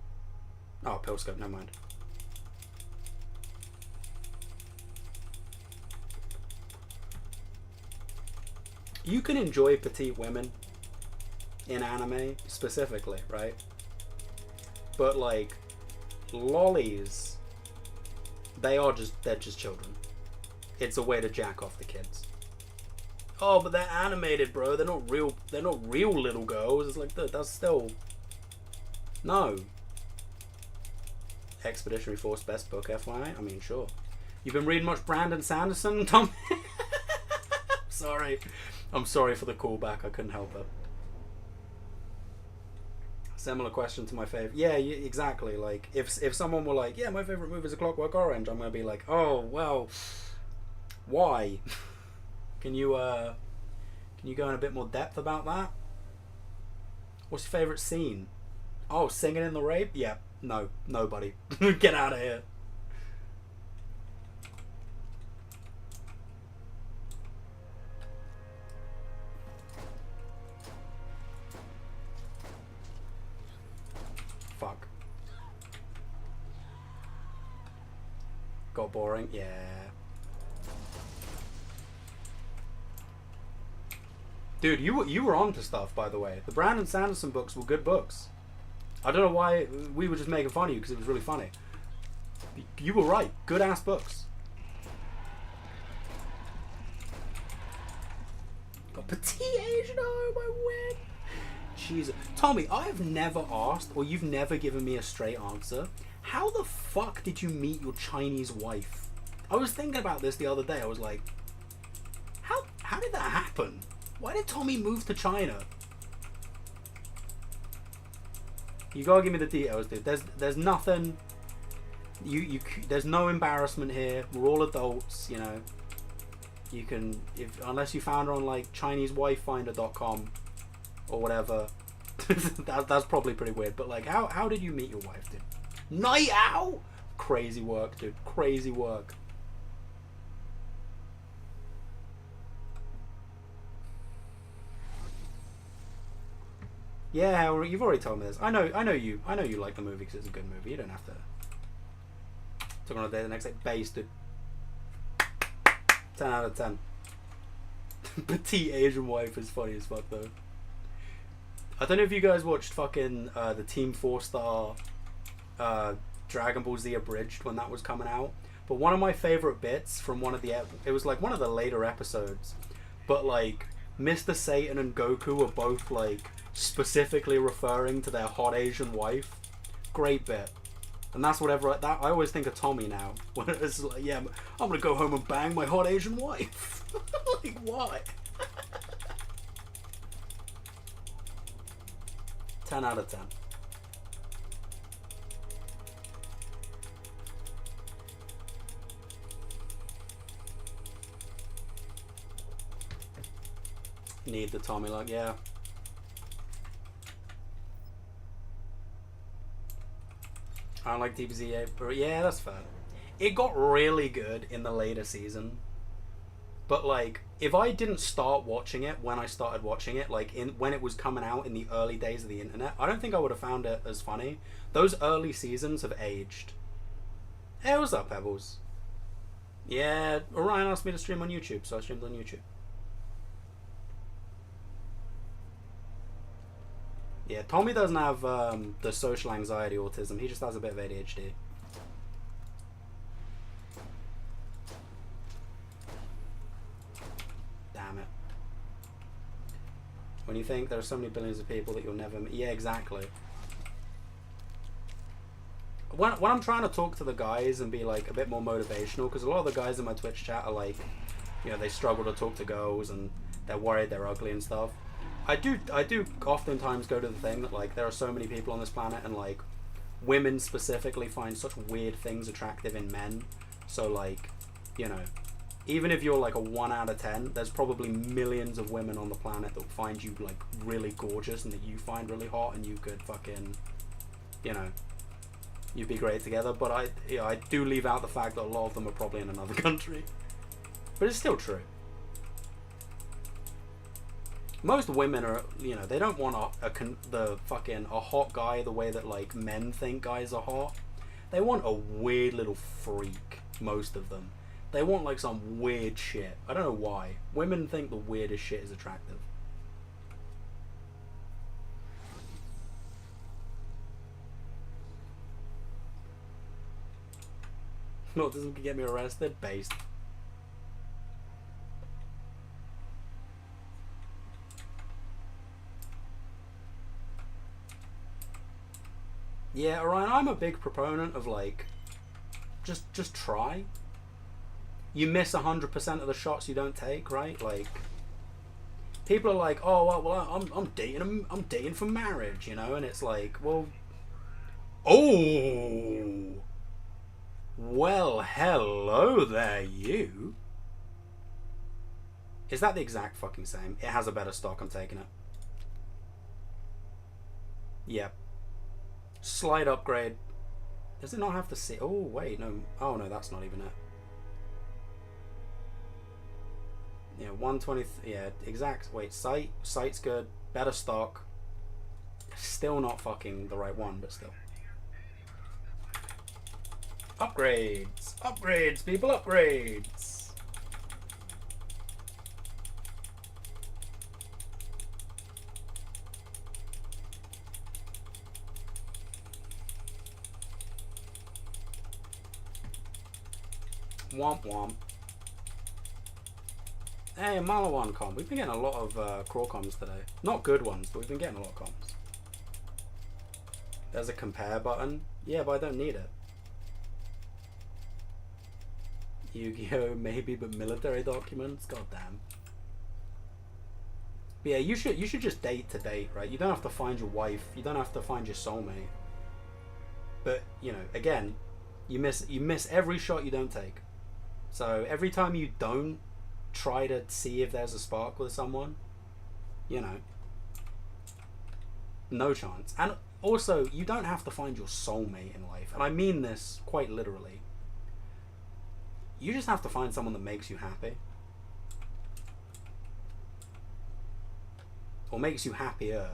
Oh, pill scope, never mind. You can enjoy petite women in anime specifically, right? But like lollies, they're just children. It's a way to jack off the kids. Oh, but they're animated, bro. They're not real little girls. It's like that's still no. Expeditionary Force best book, FYI. I mean, sure. You've been reading much Brandon Sanderson, Tom? Sorry. I'm sorry for the callback. I couldn't help it. Similar question to my favorite. Yeah, exactly. Like, if someone were like, yeah, my favorite movie is A Clockwork Orange, I'm gonna be like, oh well, why? Can you go in a bit more depth about that? What's your favorite scene? Oh, singing in the rape? Yeah, no, nobody. Get out of here. Fuck. Got boring? Yeah. Dude, you were onto stuff, by the way. The Brandon Sanderson books were good books. I don't know why we were just making fun of you, because it was really funny. You were right. Good ass books. Got petite Asian home, I win. Jesus. Tommy, I have never asked, or you've never given me a straight answer. How the fuck did you meet your Chinese wife? I was thinking about this the other day. I was like, how did that happen? Why did Tommy move to China? You gotta give me the details, dude. There's nothing. There's no embarrassment here. We're all adults, you know. You can, unless you found her on like ChineseWifeFinder.com or whatever. That's probably pretty weird. But like, how did you meet your wife, dude? Night out. Crazy work, dude. Crazy work. Yeah, you've already told me this. I know you like the movie because it's a good movie. You don't have to. Took on a day the next day. Base, dude. 10 out of 10. Petite Asian wife is funny as fuck though. I don't know if you guys watched fucking the Team 4-Star Dragon Ball Z Abridged when that was coming out. But one of my favorite bits from it was like one of the later episodes. But like Mr. Satan and Goku were both like specifically referring to their hot Asian wife. Great bit. And that's whatever I always think of Tommy now. When it's like, yeah, I'm gonna go home and bang my hot Asian wife. Like, why? 10 out of 10. Need the Tommy look, yeah. I don't like DBZ, but yeah, that's fair. It got really good in the later season. But like, if I didn't start watching it when I started watching it, like when it was coming out in the early days of the internet, I don't think I would have found it as funny. Those early seasons have aged. Hey, what's up, Pebbles? Yeah, Orion asked me to stream on YouTube, so I streamed on YouTube. Yeah, Tommy doesn't have the social anxiety autism. He just has a bit of ADHD. Damn it. When you think there are so many billions of people that you'll never meet. Yeah, exactly. When I'm trying to talk to the guys and be like a bit more motivational, because a lot of the guys in my Twitch chat are like, you know, they struggle to talk to girls and they're worried they're ugly and stuff. I do oftentimes go to the thing that like there are so many people on this planet and like women specifically find such weird things attractive in men. So like, you know, even if you're like a 1 out of 10, there's probably millions of women on the planet that find you like really gorgeous and that you find really hot, and you could fucking, you know, you'd be great together. But I do leave out the fact that a lot of them are probably in another country. But it's still true. Most women are, you know, they don't want a hot guy the way that like men think guys are hot. They want a weird little freak, most of them. They want like some weird shit. I don't know why. Women think the weirdest shit is attractive. No, it doesn't get me arrested. Based. Yeah, Orion, I'm a big proponent of like, just try. You miss 100% of the shots you don't take, right? Like, people are like, oh well, I'm dating for marriage, you know, and it's like, well, oh, well, hello there, you. Is that the exact fucking same? It has a better stock. I'm taking it. Yep. Slight upgrade. Does it not have to see? Oh wait, no. Oh no, that's not even it. Yeah, 120. Yeah, exact. Wait, sight's good. Better stock. Still not fucking the right one, but still. Upgrades, upgrades, people, upgrades. Womp womp. Hey, Malawan comp. We've been getting a lot of crawl comms today. Not good ones, but we've been getting a lot of comms. There's a compare button. Yeah, but I don't need it. Yu-Gi-Oh! Maybe, but military documents? God damn. But yeah, you should just date to date, right? You don't have to find your wife. You don't have to find your soulmate. But, you know, again, you miss every shot you don't take. So every time you don't try to see if there's a spark with someone, you know, no chance. And also, you don't have to find your soulmate in life. And I mean this quite literally. You just have to find someone that makes you happy. Or makes you happier.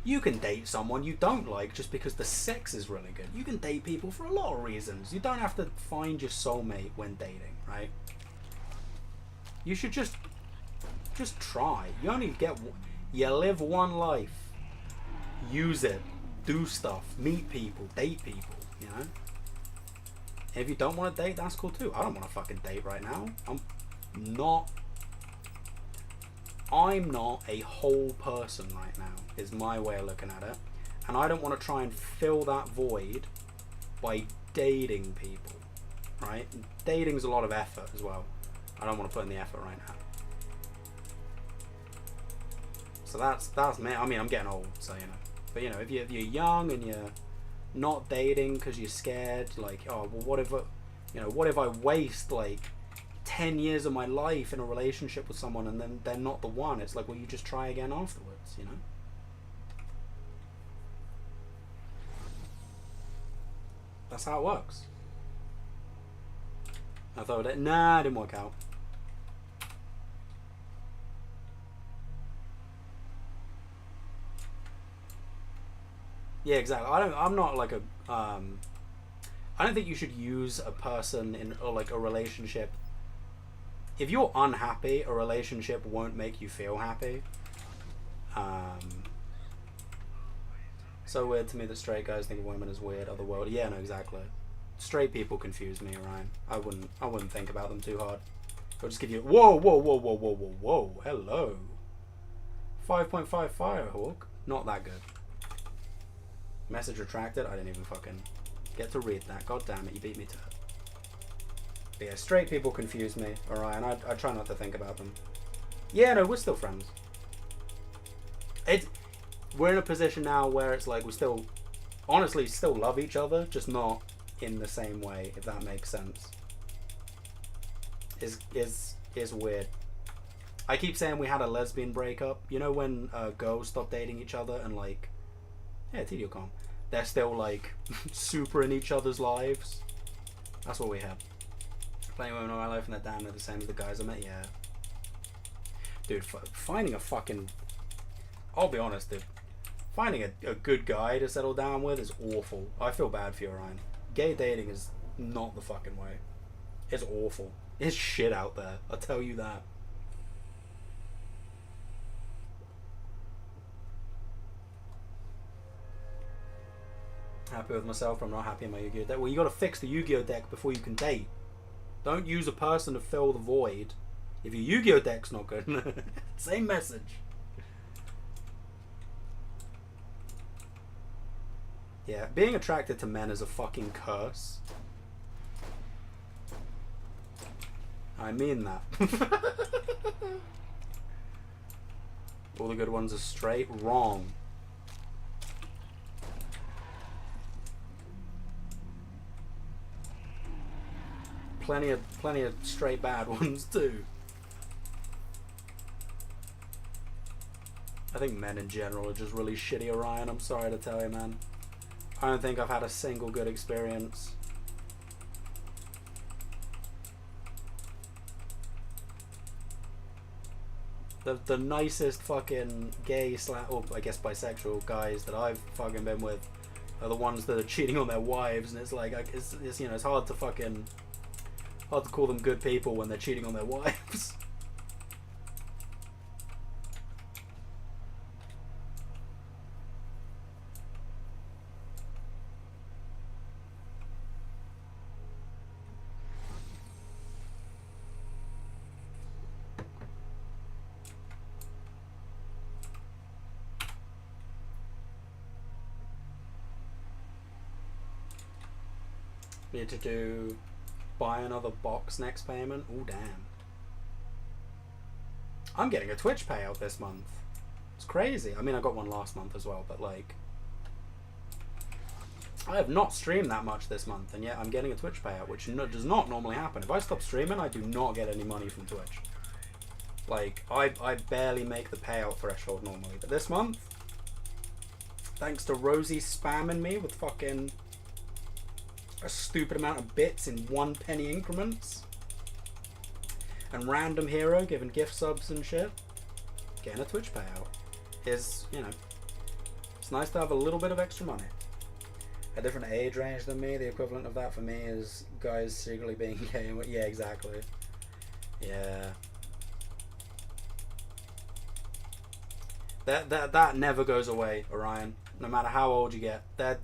You can date someone you don't like just because the sex is really good. You can date people for a lot of reasons. You don't have to find your soulmate when dating, right? You should just try. You only you live one life. Use it. Do stuff. Meet people. Date people, you know? And if you don't want to date, that's cool too. I don't want to fucking date right now. I'm not a whole person right now, is my way of looking at it. And I don't want to try and fill that void by dating people, right? Dating's a lot of effort as well. I don't want to put in the effort right now. So that's me. I mean, I'm getting old, so, you know. But, you know, if you're young and you're not dating because you're scared, like, oh, well, what if I waste, like, 10 years of my life in a relationship with someone and then they're not the one? It's like, well, you just try again afterwards, you know? That's how it works. I thought it, nah, it didn't work out. Yeah, exactly. I'm not like a I don't think you should use a person in like a relationship. If you're unhappy, a relationship won't make you feel happy. So weird to me that straight guys think of women as weird, otherworldly. Yeah, no, exactly. Straight people confuse me, Ryan. I wouldn't think about them too hard. I'll just give you whoa, hello. 5.5 Firehawk, not that good. Message retracted. I didn't even fucking get to read that. God damn it, you beat me to it. But yeah, straight people confuse me, Orion. I try not to think about them. Yeah, no, we're still friends. We're in a position now where it's like we're still honestly still love each other, just not in the same way, if that makes sense. Is weird. I keep saying we had a lesbian breakup. You know when girls stop dating each other and like, yeah, TDOCom, they're still like super in each other's lives. That's what we had. Playing women in my life and they're damn near the same as the guys I met. Yeah, dude, finding a fucking, I'll be honest, dude, finding a good guy to settle down with is awful. I feel bad for you, Ryan. Gay dating is not the fucking way. It's awful. It's shit out there, I'll tell you that. Happy with myself, but I'm not happy in my Yu-Gi-Oh deck. Well, you gotta fix the Yu-Gi-Oh deck before you can date. Don't use a person to fill the void if your Yu-Gi-Oh deck's not good. Same message. Yeah, being attracted to men is a fucking curse. I mean that. All the good ones are straight. Wrong. Plenty of straight bad ones too. I think men in general are just really shitty, Orion. I'm sorry to tell you, man. I don't think I've had a single good experience. The nicest fucking gay or I guess bisexual guys that I've fucking been with are the ones that are cheating on their wives, and it's like it's you know, it's hard to call them good people when they're cheating on their wives. Need to do buy another box next payment. Oh damn. I'm getting a Twitch payout this month. It's crazy. I mean, I got one last month as well, but like, I have not streamed that much this month, and yet I'm getting a Twitch payout, which does not normally happen. If I stop streaming, I do not get any money from Twitch. Like, I barely make the payout threshold normally, but this month, thanks to Rosie spamming me with fucking a stupid amount of bits in 1 penny increments, and Random Hero giving gift subs and shit, getting a Twitch payout is, you know, it's nice to have a little bit of extra money. A different age range than me, the equivalent of that for me is guys secretly being gay. Yeah, exactly. Yeah. That never goes away, Orion. No matter how old you get, their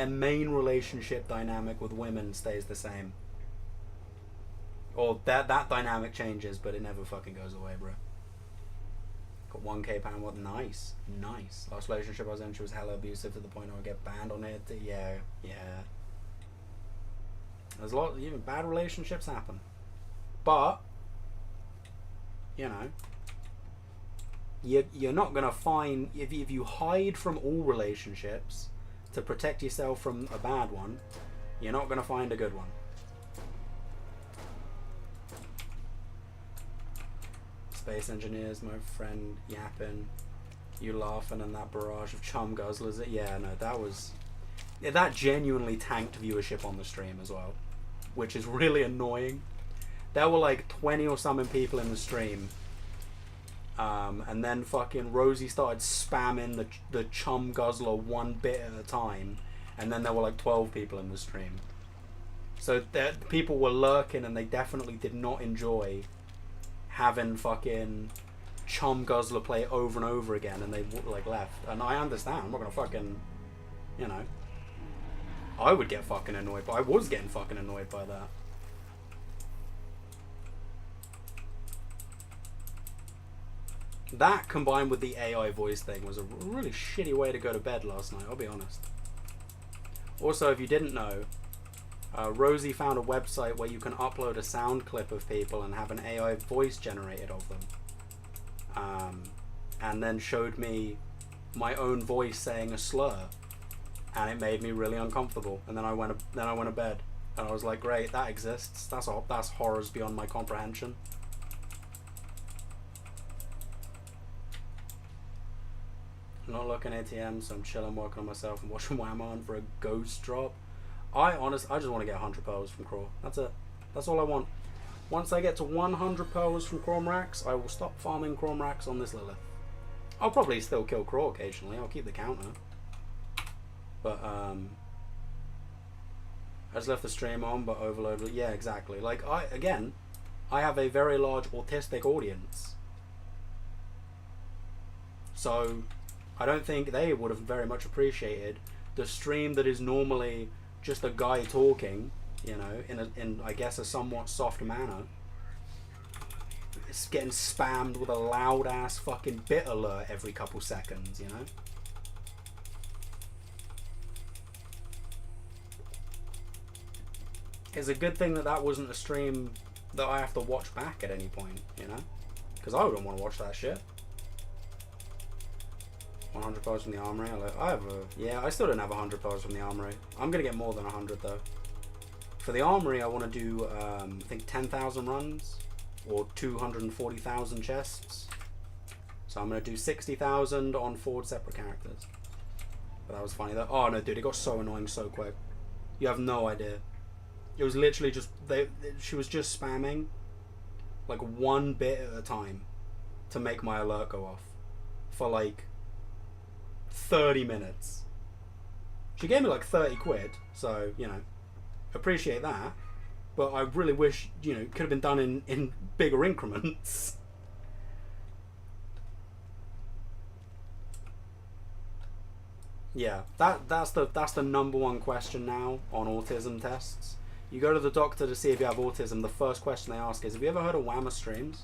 main relationship dynamic with women stays the same. Or that dynamic changes, but it never fucking goes away, bro. Got 1k pound. What? Nice. Last relationship I was in, she was hella abusive to the point where I get banned on it. Yeah. There's a lot, even bad relationships happen. But, you know, you're not gonna find, if you hide from all relationships to protect yourself from a bad one, you're not gonna find a good one. Space engineers, my friend yapping, you laughing, and that barrage of chum guzzlers. Yeah, no, that genuinely tanked viewership on the stream as well, which is really annoying. There were like 20 or something people in the stream, and then fucking Rosie started spamming the chum guzzler 1 bit at a time, and then there were like 12 people in the stream. So people were lurking, and they definitely did not enjoy having fucking chum guzzler play over and over again, and they like left. And I understand. I'm not gonna fucking, you know, I would get fucking annoyed, but I was getting fucking annoyed by that. That combined with the AI voice thing was a really shitty way to go to bed last night, I'll be honest. Also, if you didn't know, Rosie found a website where you can upload a sound clip of people and have an AI voice generated of them. And then showed me my own voice saying a slur, and it made me really uncomfortable. And then I went to bed, and I was like, great, that exists. That's horrors beyond my comprehension. I'm not looking ATM, so I'm chilling, working on myself, and watching Whammon for a ghost drop. I just want to get 100 pearls from Craw. That's it. That's all I want. Once I get to 100 pearls from Cromrax, I will stop farming Cromrax on this Lilith. I'll probably still kill Craw occasionally. I'll keep the counter. But, I just left the stream on, but overload. Yeah, exactly. Like, I have a very large autistic audience. So, I don't think they would have very much appreciated the stream that is normally just a guy talking, you know, in I guess a somewhat soft manner. It's getting spammed with a loud ass fucking bit alert every couple seconds, you know. It's a good thing that that wasn't a stream that I have to watch back at any point, you know, because I wouldn't want to watch that shit. 100 pearls from the armory. I still don't have 100 pearls from the armory. I'm gonna get more than 100 though. For the armory, I want to do I think 10,000 runs or 240,000 chests. So I'm gonna do 60,000 on 4 separate characters. But that was funny. Oh no, dude, it got so annoying so quick. You have no idea. It was literally just she was just spamming like one bit at a time to make my alert go off for like 30 minutes. She gave me like 30 quid, so, you know, appreciate that. But I really wish, you know, it could have been done in bigger increments. Yeah, that's the #1 question now on autism tests. You go to the doctor to see if you have autism, the first question they ask is, have you ever heard of Whammer streams?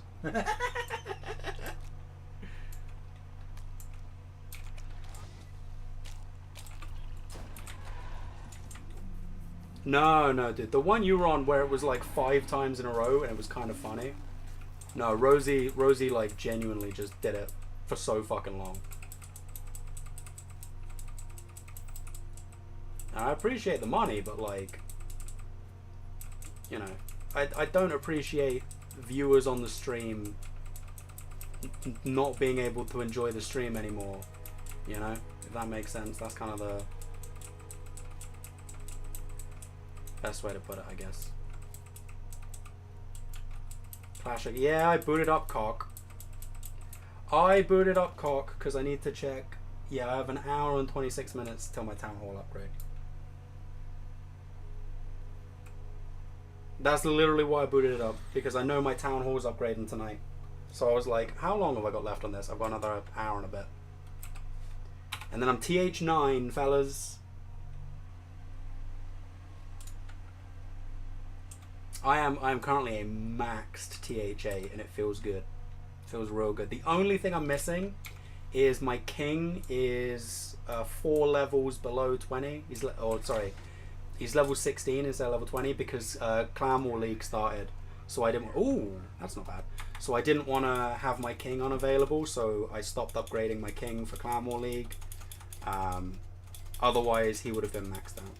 No, dude. The one you were on where it was like 5 times in a row and it was kind of funny. No, Rosie like genuinely just did it for so fucking long. And I appreciate the money, but like, you know, I don't appreciate viewers on the stream not being able to enjoy the stream anymore. You know, if that makes sense. That's kind of the best way to put it, I guess. Clash. Yeah, I booted up Cock. Because I need to check. Yeah, I have an hour and 26 minutes till my Town Hall upgrade. That's literally why I booted it up, because I know my Town Hall's upgrading tonight. So I was like, how long have I got left on this? I've got another hour and a bit. And then I'm TH9, fellas. I'm currently a maxed TH8 and it feels good. It feels real good. The only thing I'm missing is my king is 4 levels below 20. He's level 16 instead of level 20 because Clan War League started. So I didn't. Ooh, that's not bad. So I didn't want to have my king unavailable, so I stopped upgrading my king for Clan War League. Otherwise, he would have been maxed out.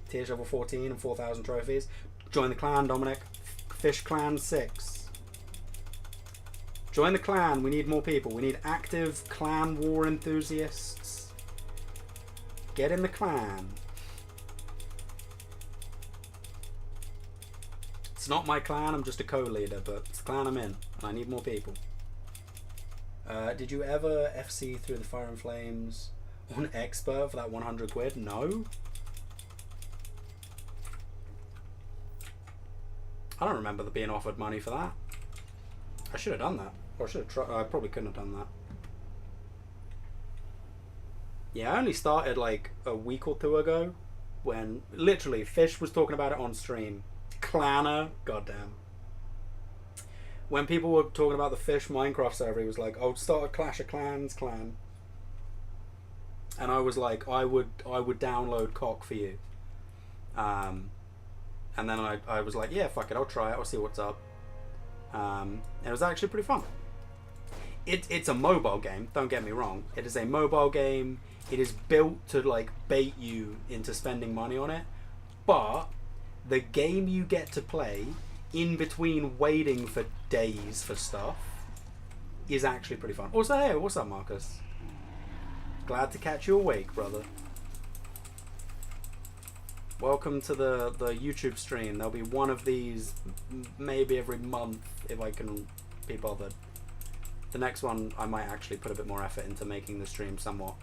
TH level 14 and 4,000 trophies. Join the clan, Dominic. Fish Clan 6. Join the clan. We need more people. We need active clan war enthusiasts. Get in the clan. It's not my clan. I'm just a co-leader, but it's the clan I'm in, and I need more people. Did you ever FC through the Fire and Flames on Expert for that 100 quid? No. I don't remember being offered money for that. I should have done that. Or I should have tried. I probably couldn't have done that. Yeah, I only started like a week or 2 ago when literally Fish was talking about it on stream. Clanner, goddamn. When people were talking about the Fish Minecraft server, he was like, "Oh, start a Clash of Clans clan." And I was like, I would download Cock for you. And then I was like, yeah, fuck it, I'll try it, I'll see what's up. It was actually pretty fun. it's a mobile game. Don't get me wrong. It is a mobile game. It is built to like bait you into spending money on it. But the game you get to play in between waiting for days for stuff is actually pretty fun. Also, hey, what's up, Marcus? Glad to catch you awake, brother. Welcome to the YouTube stream. There'll be one of these maybe every month if I can be bothered. The next one I might actually put a bit more effort into making the stream somewhat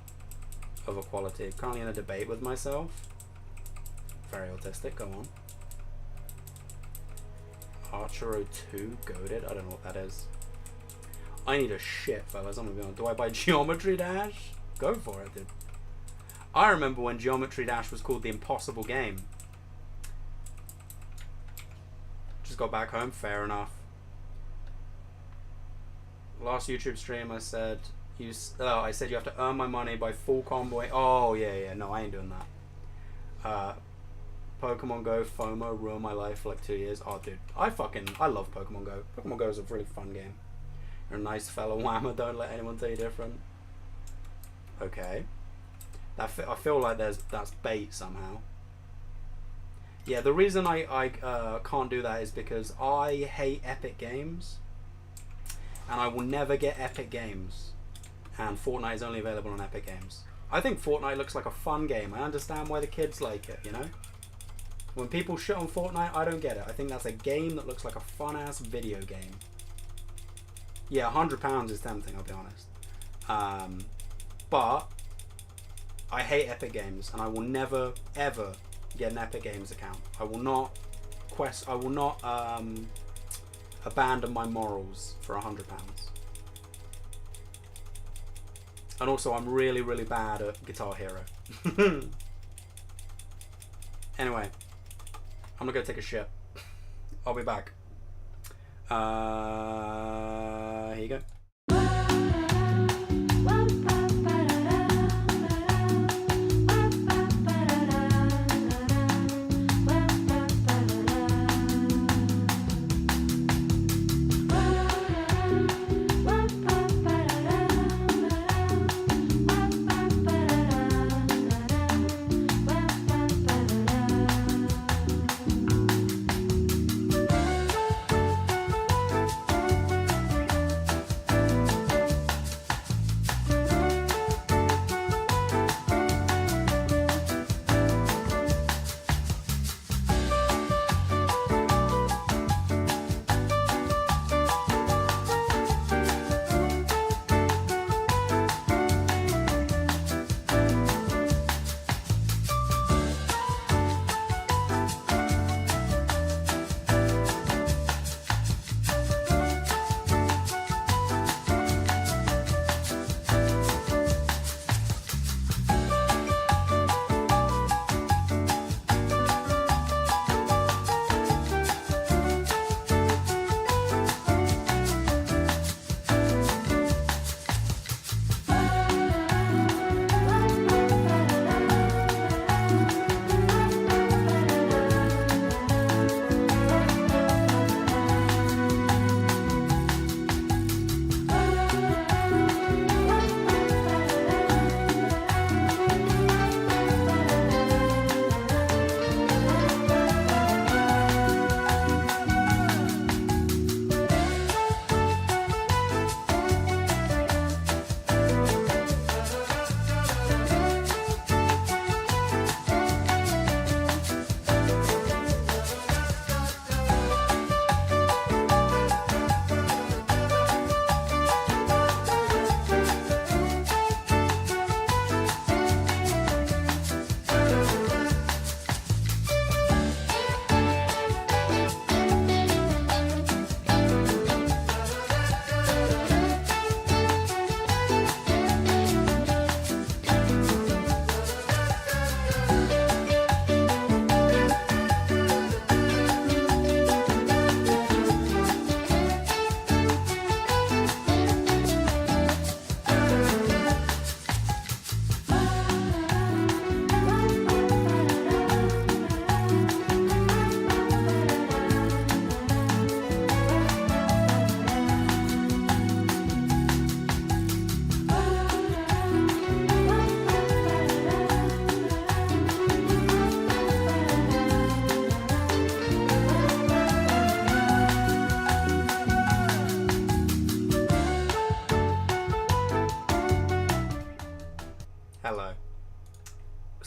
of a quality. Currently in a debate with myself. Very autistic, go on. Archero 2 goaded? I don't know what that is. I need a shit, fellas. I'm gonna be honest. Do I buy Geometry Dash? Go for it, dude. I remember when Geometry Dash was called the impossible game. Just got back home, fair enough. Last YouTube stream I said you have to earn my money by full comboing. Oh yeah, no, I ain't doing that. Pokemon Go FOMO ruined my life for like 2 years. Oh dude, I love Pokemon Go. Pokemon Go is a really fun game. You're a nice fellow, Whammer, don't let anyone tell you different. Okay. I feel like that's bait somehow. Yeah, the reason I can't do that is because I hate Epic Games. And I will never get Epic Games. And Fortnite is only available on Epic Games. I think Fortnite looks like a fun game. I understand why the kids like it, you know? When people shit on Fortnite, I don't get it. I think that's a game that looks like a fun-ass video game. Yeah, £100 is tempting, I'll be honest. But I hate Epic Games, and I will never, ever get an Epic Games account. I will not abandon my morals for £100. And also, I'm really, really bad at Guitar Hero. Anyway, I'm gonna go take a shit. I'll be back. Here you go.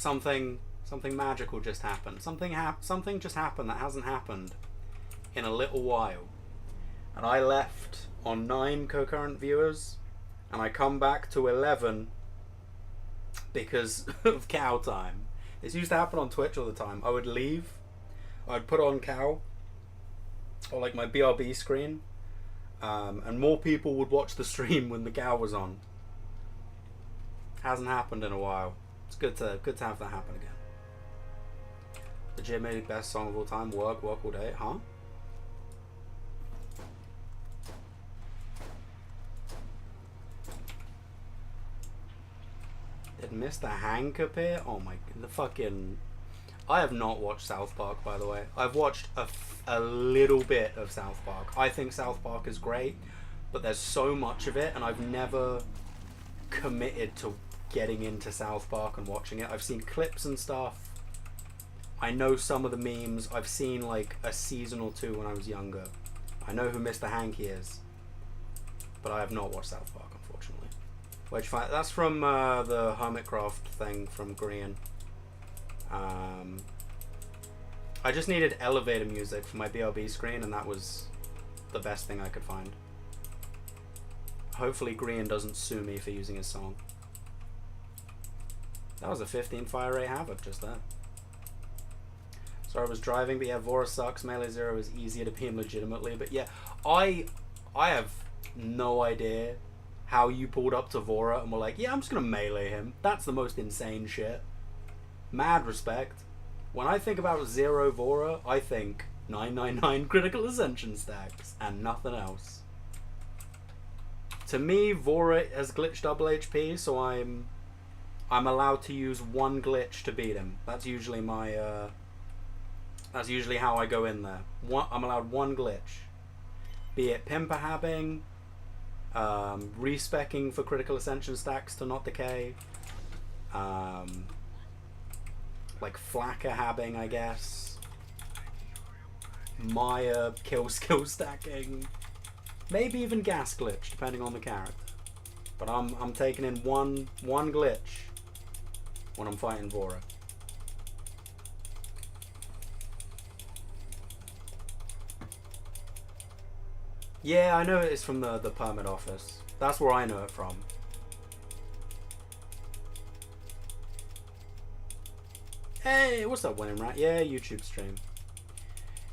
something magical just happened. Something just happened that hasn't happened in a little while. And I left on 9 concurrent viewers, and I come back to 11 because of cow time. This used to happen on Twitch all the time. I would leave, I'd put on cow, or like my BRB screen, and more people would watch the stream when the cow was on. Hasn't happened in a while. It's good to have that happen again. Legitimately best song of all time. Work all day, huh? Did Mr. Hank appear? Oh my, the fucking... I have not watched South Park, by the way. I've watched a little bit of South Park. I think South Park is great, but there's so much of it, and I've never committed to getting into South Park and watching it. I've seen clips and stuff. I know some of the memes. I've seen like a season or 2 when I was younger. I know who Mr. Hanky is, but I have not watched South Park, unfortunately. Where'd you find? That's from the Hermitcraft thing from Green. I just needed elevator music for my BRB screen, and that was the best thing I could find. Hopefully Green doesn't sue me for using his song. That was a 15 fire rate havoc just there. Sorry, I was driving, but yeah, Vora sucks. Melee Zero is easier to beam legitimately, but yeah, I have no idea how you pulled up to Vora and were like, yeah, I'm just gonna melee him. That's the most insane shit. Mad respect. When I think about Zero Vora, I think 999 critical ascension stacks and nothing else. To me, Vora has glitched double HP, so I'm allowed to use 1 glitch to beat him. That's usually my that's usually how I go in there. I'm allowed 1 glitch. Be it pimper-habbing, respecking for critical ascension stacks to not decay, like flacker habbing, I guess, Maya kill skill stacking, maybe even gas glitch depending on the character. But I'm taking in one glitch when I'm fighting Vora. Yeah, I know it's from the permit office. That's where I know it from. Hey, what's up, Winning Rat? Yeah, YouTube stream.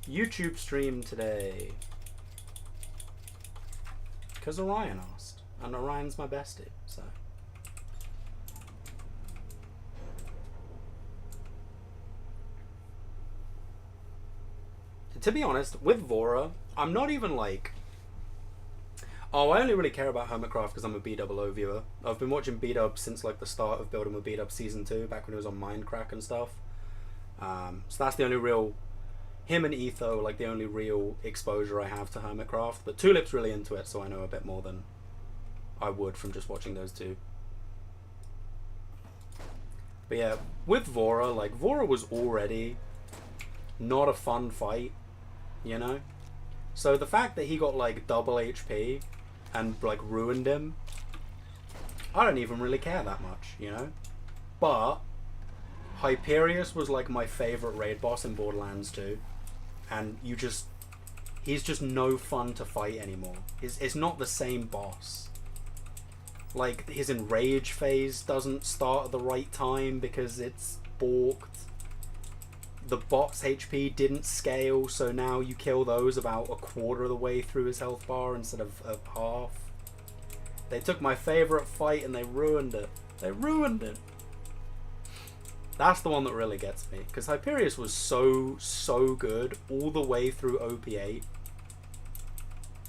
YouTube stream today. Because Orion asked. And Orion's my bestie, so. To be honest, with Vora, I'm not even like... Oh, I only really care about Hermitcraft because I'm a B00 viewer. I've been watching B-Dub since like the start of building with B-Dub Season 2, back when he was on Mindcrack and stuff. So that's the only real... Him and Etho, like the only real exposure I have to Hermitcraft. But Tulip's really into it, so I know a bit more than I would from just watching those two. But yeah, with Vora, like Vora was already not a fun fight, you know? So the fact that he got like double HP and like ruined him, I don't even really care that much, you know? But Hyperius was like my favorite raid boss in Borderlands 2, and he's just no fun to fight anymore. It's not the same boss. Like his enrage phase doesn't start at the right time because it's balked. The bot's HP didn't scale, so now you kill those about a quarter of the way through his health bar instead of half. They took my favorite fight and they ruined it. They ruined it. That's the one that really gets me, because Hyperius was so good all the way through OP8.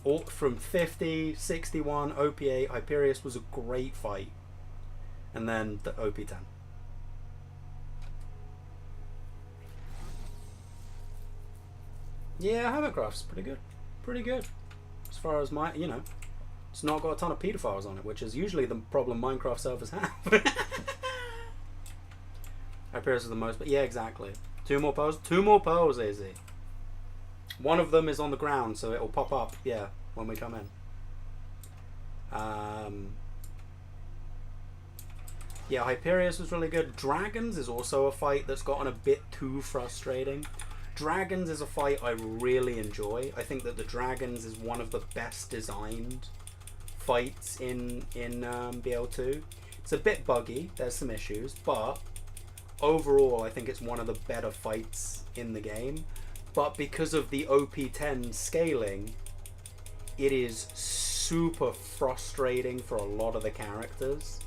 All from 50, 61, OP8, Hyperius was a great fight. And then the OP10. Yeah, Hermitcraft's pretty good. Pretty good. As far as my, you know, it's not got a ton of pedophiles on it, which is usually the problem Minecraft servers have. Hyperius is the most, but yeah, exactly. 2 more pearls? 2 more pearls, AZ. One of them is on the ground, so it'll pop up, yeah, when we come in. Yeah, Hyperius was really good. Dragons is also a fight that's gotten a bit too frustrating. Dragons is a fight I really enjoy. I think that the Dragons is one of the best designed fights in BL2. It's a bit buggy, there's some issues, but overall I think it's one of the better fights in the game. But because of the OP10 scaling, it is super frustrating for a lot of the characters.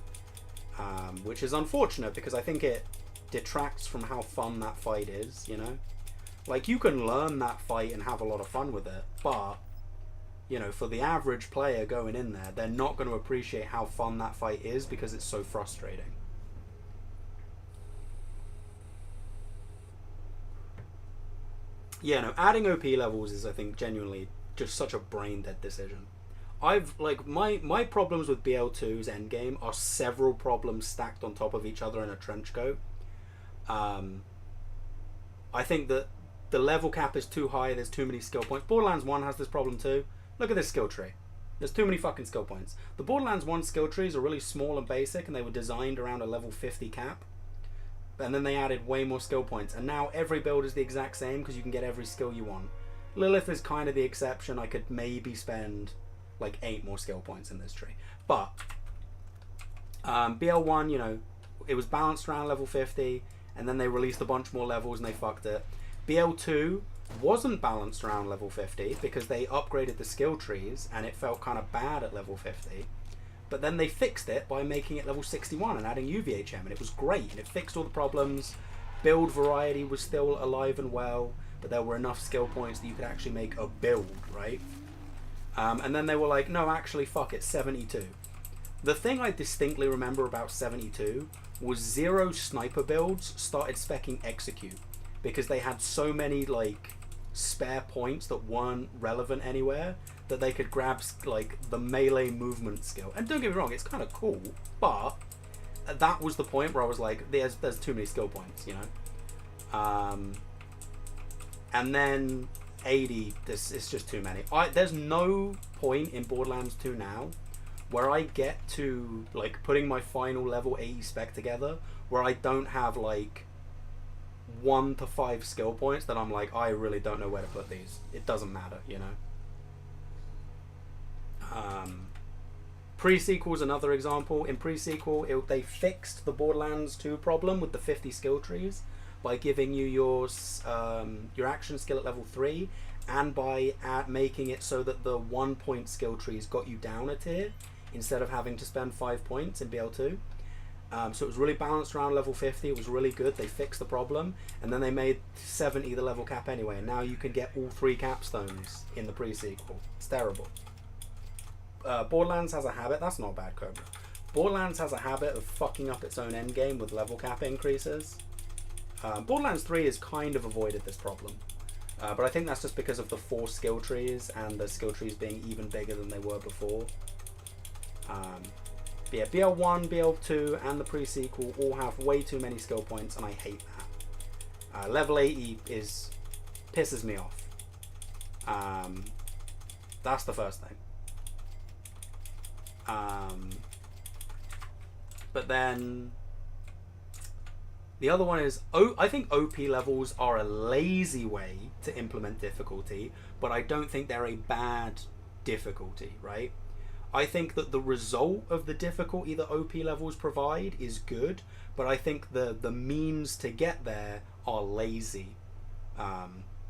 Which is unfortunate because I think it detracts from how fun that fight is, you know? Like, you can learn that fight and have a lot of fun with it, but, you know, for the average player going in there, they're not going to appreciate how fun that fight is because it's so frustrating. Yeah, no, adding OP levels is, I think, genuinely just such a brain-dead decision. My problems with BL2's endgame are several problems stacked on top of each other in a trench coat. I think that the level cap is too high, there's too many skill points. Borderlands 1 has this problem too. Look at this skill tree. There's too many fucking skill points. The Borderlands 1 skill trees are really small and basic, and they were designed around a level 50 cap. And then they added way more skill points, and now every build is the exact same because you can get every skill you want. Lilith is kind of the exception. I could maybe spend like 8 more skill points in this tree. But BL1, you know, it was balanced around level 50, and then they released a bunch more levels and they fucked it. BL2 wasn't balanced around level 50 because they upgraded the skill trees and it felt kind of bad at level 50. But then they fixed it by making it level 61 and adding UVHM, and it was great, and it fixed all the problems. Build variety was still alive and well, but there were enough skill points that you could actually make a build, right? And then they were like, no, actually, fuck it, 72. The thing I distinctly remember about 72 was 0 sniper builds started speccing execute because they had so many like spare points that weren't relevant anywhere that they could grab like the melee movement skill. And don't get me wrong, it's kind of cool, but that was the point where I was like, there's too many skill points, you know. And then 80, it's just too many. There's no point in Borderlands 2 now where I get to like putting my final level 80 spec together where I don't have like 1 to 5 skill points that I'm like, I really don't know where to put these. It doesn't matter, you know. Pre-sequel is another example. In pre-sequel, they fixed the Borderlands 2 problem with the 50 skill trees by giving you your action skill at level 3, and by making it so that the 1 point skill trees got you down a tier instead of having to spend 5 points in BL2. So it was really balanced around level 50. It was really good. They fixed the problem, and then they made 70 the level cap anyway, and now you can get all 3 capstones in the pre-sequel. It's terrible. Borderlands has a habit, that's not bad, Cobra. Borderlands has a habit of fucking up its own endgame with level cap increases. Borderlands 3 has kind of avoided this problem, but I think that's just because of the 4 skill trees and the skill trees being even bigger than they were before. But yeah, BL1, BL2 and the pre-sequel all have way too many skill points, and I hate that. Level 80 pisses me off. That's the first thing. But then the other one is, I think OP levels are a lazy way to implement difficulty, but I don't think they're a bad difficulty, right? I think that the result of the difficulty that OP levels provide is good, but I think the means to get there are lazy.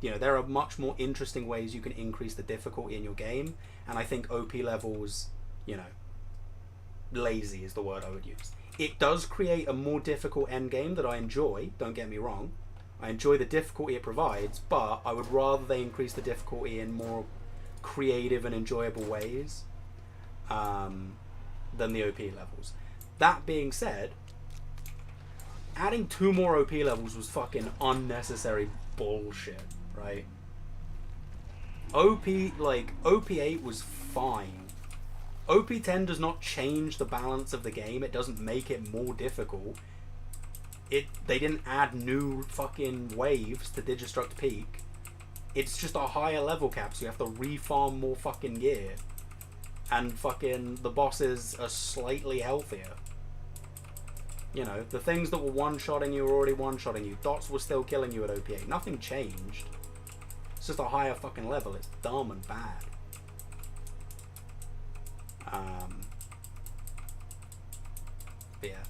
You know, there are much more interesting ways you can increase the difficulty in your game, and I think OP levels, you know, lazy is the word I would use. It does create a more difficult endgame that I enjoy, don't get me wrong. I enjoy the difficulty it provides, but I would rather they increase the difficulty in more creative and enjoyable ways than the OP levels. That being said, adding 2 more OP levels was fucking unnecessary bullshit, right? OP8 was fine. OP10 does not change the balance of the game. It doesn't make it more difficult. They didn't add new fucking waves to Digistruct Peak. It's just a higher level cap, so you have to refarm more fucking gear. And fucking the bosses are slightly healthier. You know, the things that were one-shotting you were already one-shotting you. Dots were still killing you at OP8. Nothing changed. It's just a higher fucking level. It's dumb and bad. But yeah.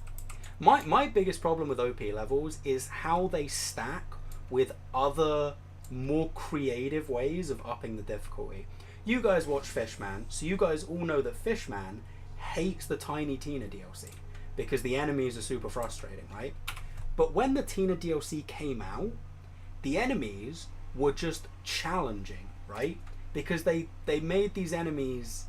My biggest problem with OP levels is how they stack with other more creative ways of upping the difficulty. You guys watch Fishman, so you guys all know that Fishman hates the Tiny Tina DLC because the enemies are super frustrating, right? But when the Tina DLC came out, the enemies were just challenging, right? Because they made these enemies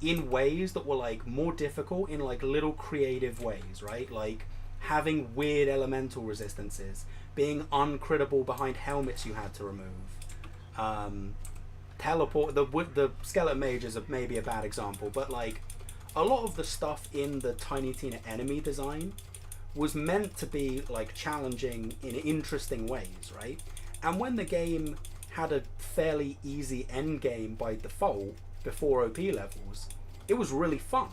in ways that were like more difficult in like little creative ways, right? Like having weird elemental resistances, being uncrittable behind helmets you had to remove, teleport. The skeleton mage is maybe a bad example, but like a lot of the stuff in the Tiny Tina enemy design was meant to be like challenging in interesting ways, right? And when the game had a fairly easy end game by default before OP levels, it was really fun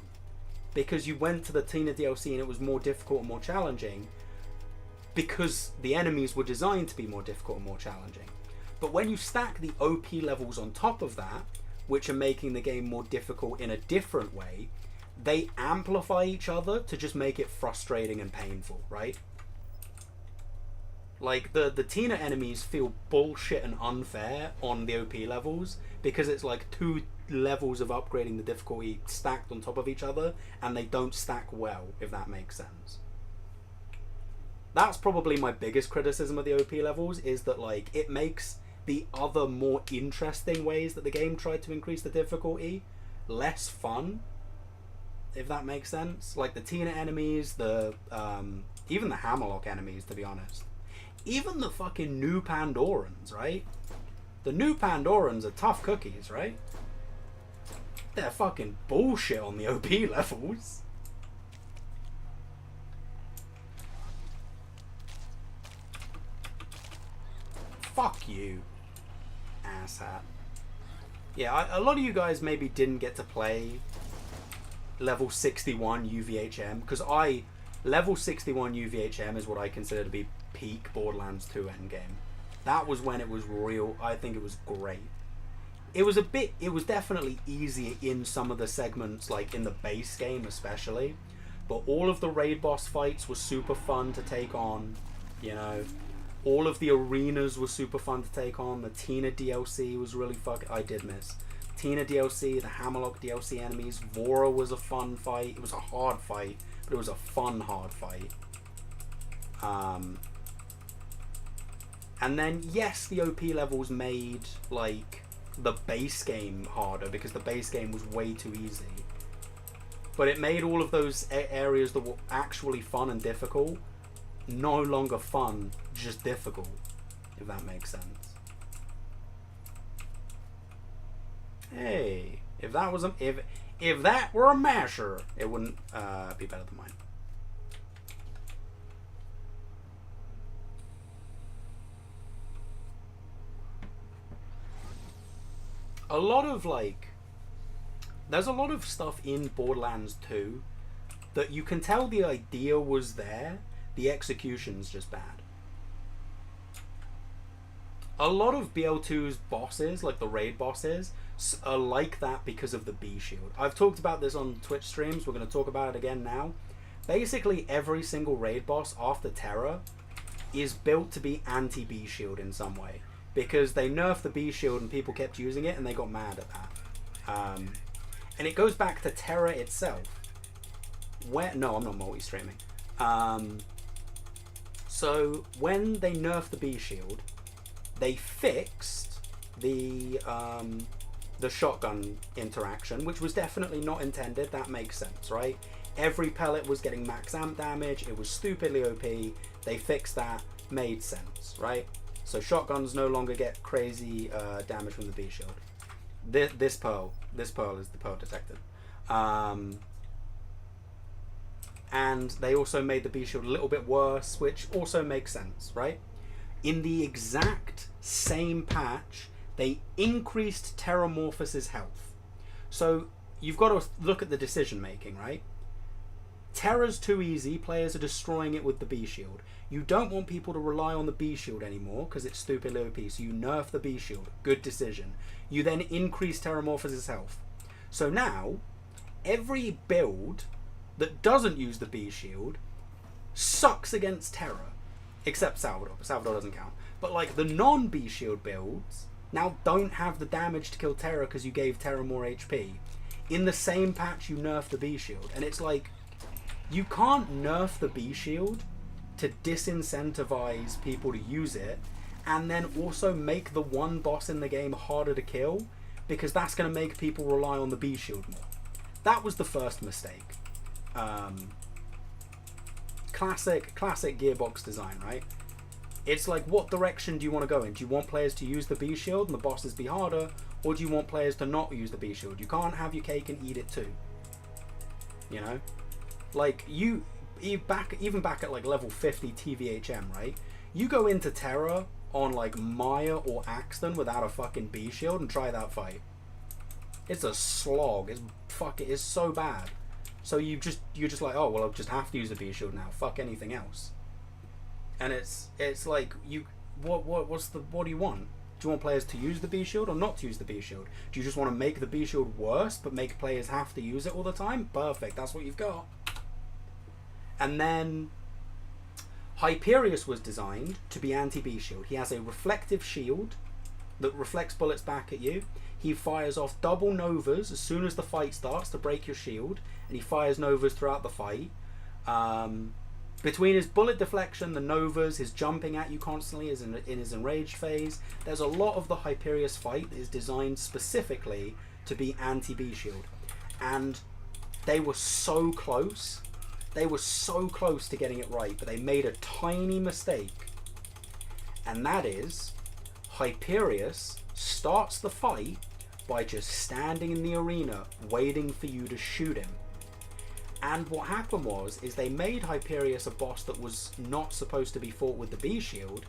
because you went to the Tina DLC and it was more difficult and more challenging because the enemies were designed to be more difficult and more challenging. But when you stack the OP levels on top of that, which are making the game more difficult in a different way, they amplify each other to just make it frustrating and painful, right? Like the Tina enemies feel bullshit and unfair on the OP levels because it's like 2 levels of upgrading the difficulty stacked on top of each other, and they don't stack well, if that makes sense. That's probably my biggest criticism of the OP levels, is that like it makes the other more interesting ways that the game tried to increase the difficulty less fun, if that makes sense. Like the Tina enemies, the even the Hammerlock enemies, to be honest. Even the fucking new Pandorans, right? The new Pandorans are tough cookies, right? They're fucking bullshit on the OP levels. Fuck you, asshat. Yeah, a lot of you guys maybe didn't get to play level 61 UVHM, because level 61 UVHM is what I consider to be peak Borderlands 2 endgame. That was when it was real. I think it was great. It was definitely easier in some of the segments, like in the base game especially, but all of the raid boss fights were super fun to take on, you know. All of the arenas were super fun to take on. The Tina DLC was really I did miss Tina DLC, the Hammerlock DLC enemies. Vora was a fun fight. It was a hard fight, but it was a fun hard fight. And then yes, the OP levels made like the base game harder because the base game was way too easy. But it made all of those areas that were actually fun and difficult no longer fun, just difficult, if that makes sense. Hey, if that was if that were a masher, it wouldn't be better than mine. A lot of there's a lot of stuff in Borderlands 2 that you can tell the idea was there, the execution's just bad. A lot of BL2's bosses, like the raid bosses, are like that because of the B shield. I've talked about this on Twitch streams, we're going to talk about it again now. Basically every single raid boss after Terra is built to be anti-B shield in some way, because they nerfed the B shield and people kept using it and they got mad at that. And it goes back to Terra itself. No, I'm not multi-streaming. So when they nerfed the B shield, they fixed the shotgun interaction, which was definitely not intended. That makes sense, right? Every pellet was getting max amp damage. It was stupidly OP. They fixed that. Made sense, right? So shotguns no longer get crazy damage from the B shield. This pearl is the pearl detected. And they also made the B shield a little bit worse, which also makes sense, right? In the exact same patch, they increased Terramorphos's health. So you've got to look at the decision making, right? Terra's too easy, players are destroying it with the B shield. You don't want people to rely on the B shield anymore because it's stupid OP, so you nerf the B shield. Good decision. You then increase Terramorphous' health. So now, every build that doesn't use the B shield sucks against Terra. Except Salvador. Salvador doesn't count. But like the non-B shield builds now don't have the damage to kill Terra because you gave Terra more HP. In the same patch you nerf the B shield. And it's like, you can't nerf the B shield to disincentivize people to use it and then also make the one boss in the game harder to kill, because that's going to make people rely on the B shield more. That was the first mistake. Classic Gearbox design, right? It's like, what direction do you want to go in? Do you want players to use the B shield and the bosses be harder, or do you want players to not use the B shield? You can't have your cake and eat it too. You know? Like, even back at like level 50 TVHM, right? You go into Terra on like Maya or Axton without a fucking B shield and try that fight. It's a slog. It's so bad. So you're just like, oh well, I'll just have to use the B shield now. Fuck anything else. And it's like, what do you want? Do you want players to use the B shield or not to use the B shield? Do you just want to make the B shield worse but make players have to use it all the time? Perfect. That's what you've got. And then Hyperius was designed to be anti-B shield. He has a reflective shield that reflects bullets back at you. He fires off double novas as soon as the fight starts to break your shield, and he fires novas throughout the fight. Between his bullet deflection, the novas, his jumping at you constantly is in his enraged phase, there's a lot of the Hyperius fight that is designed specifically to be anti-B shield. And they were so close. They were so close to getting it right, but they made a tiny mistake. And that is, Hyperius starts the fight by just standing in the arena waiting for you to shoot him. And what happened is they made Hyperius a boss that was not supposed to be fought with the B shield,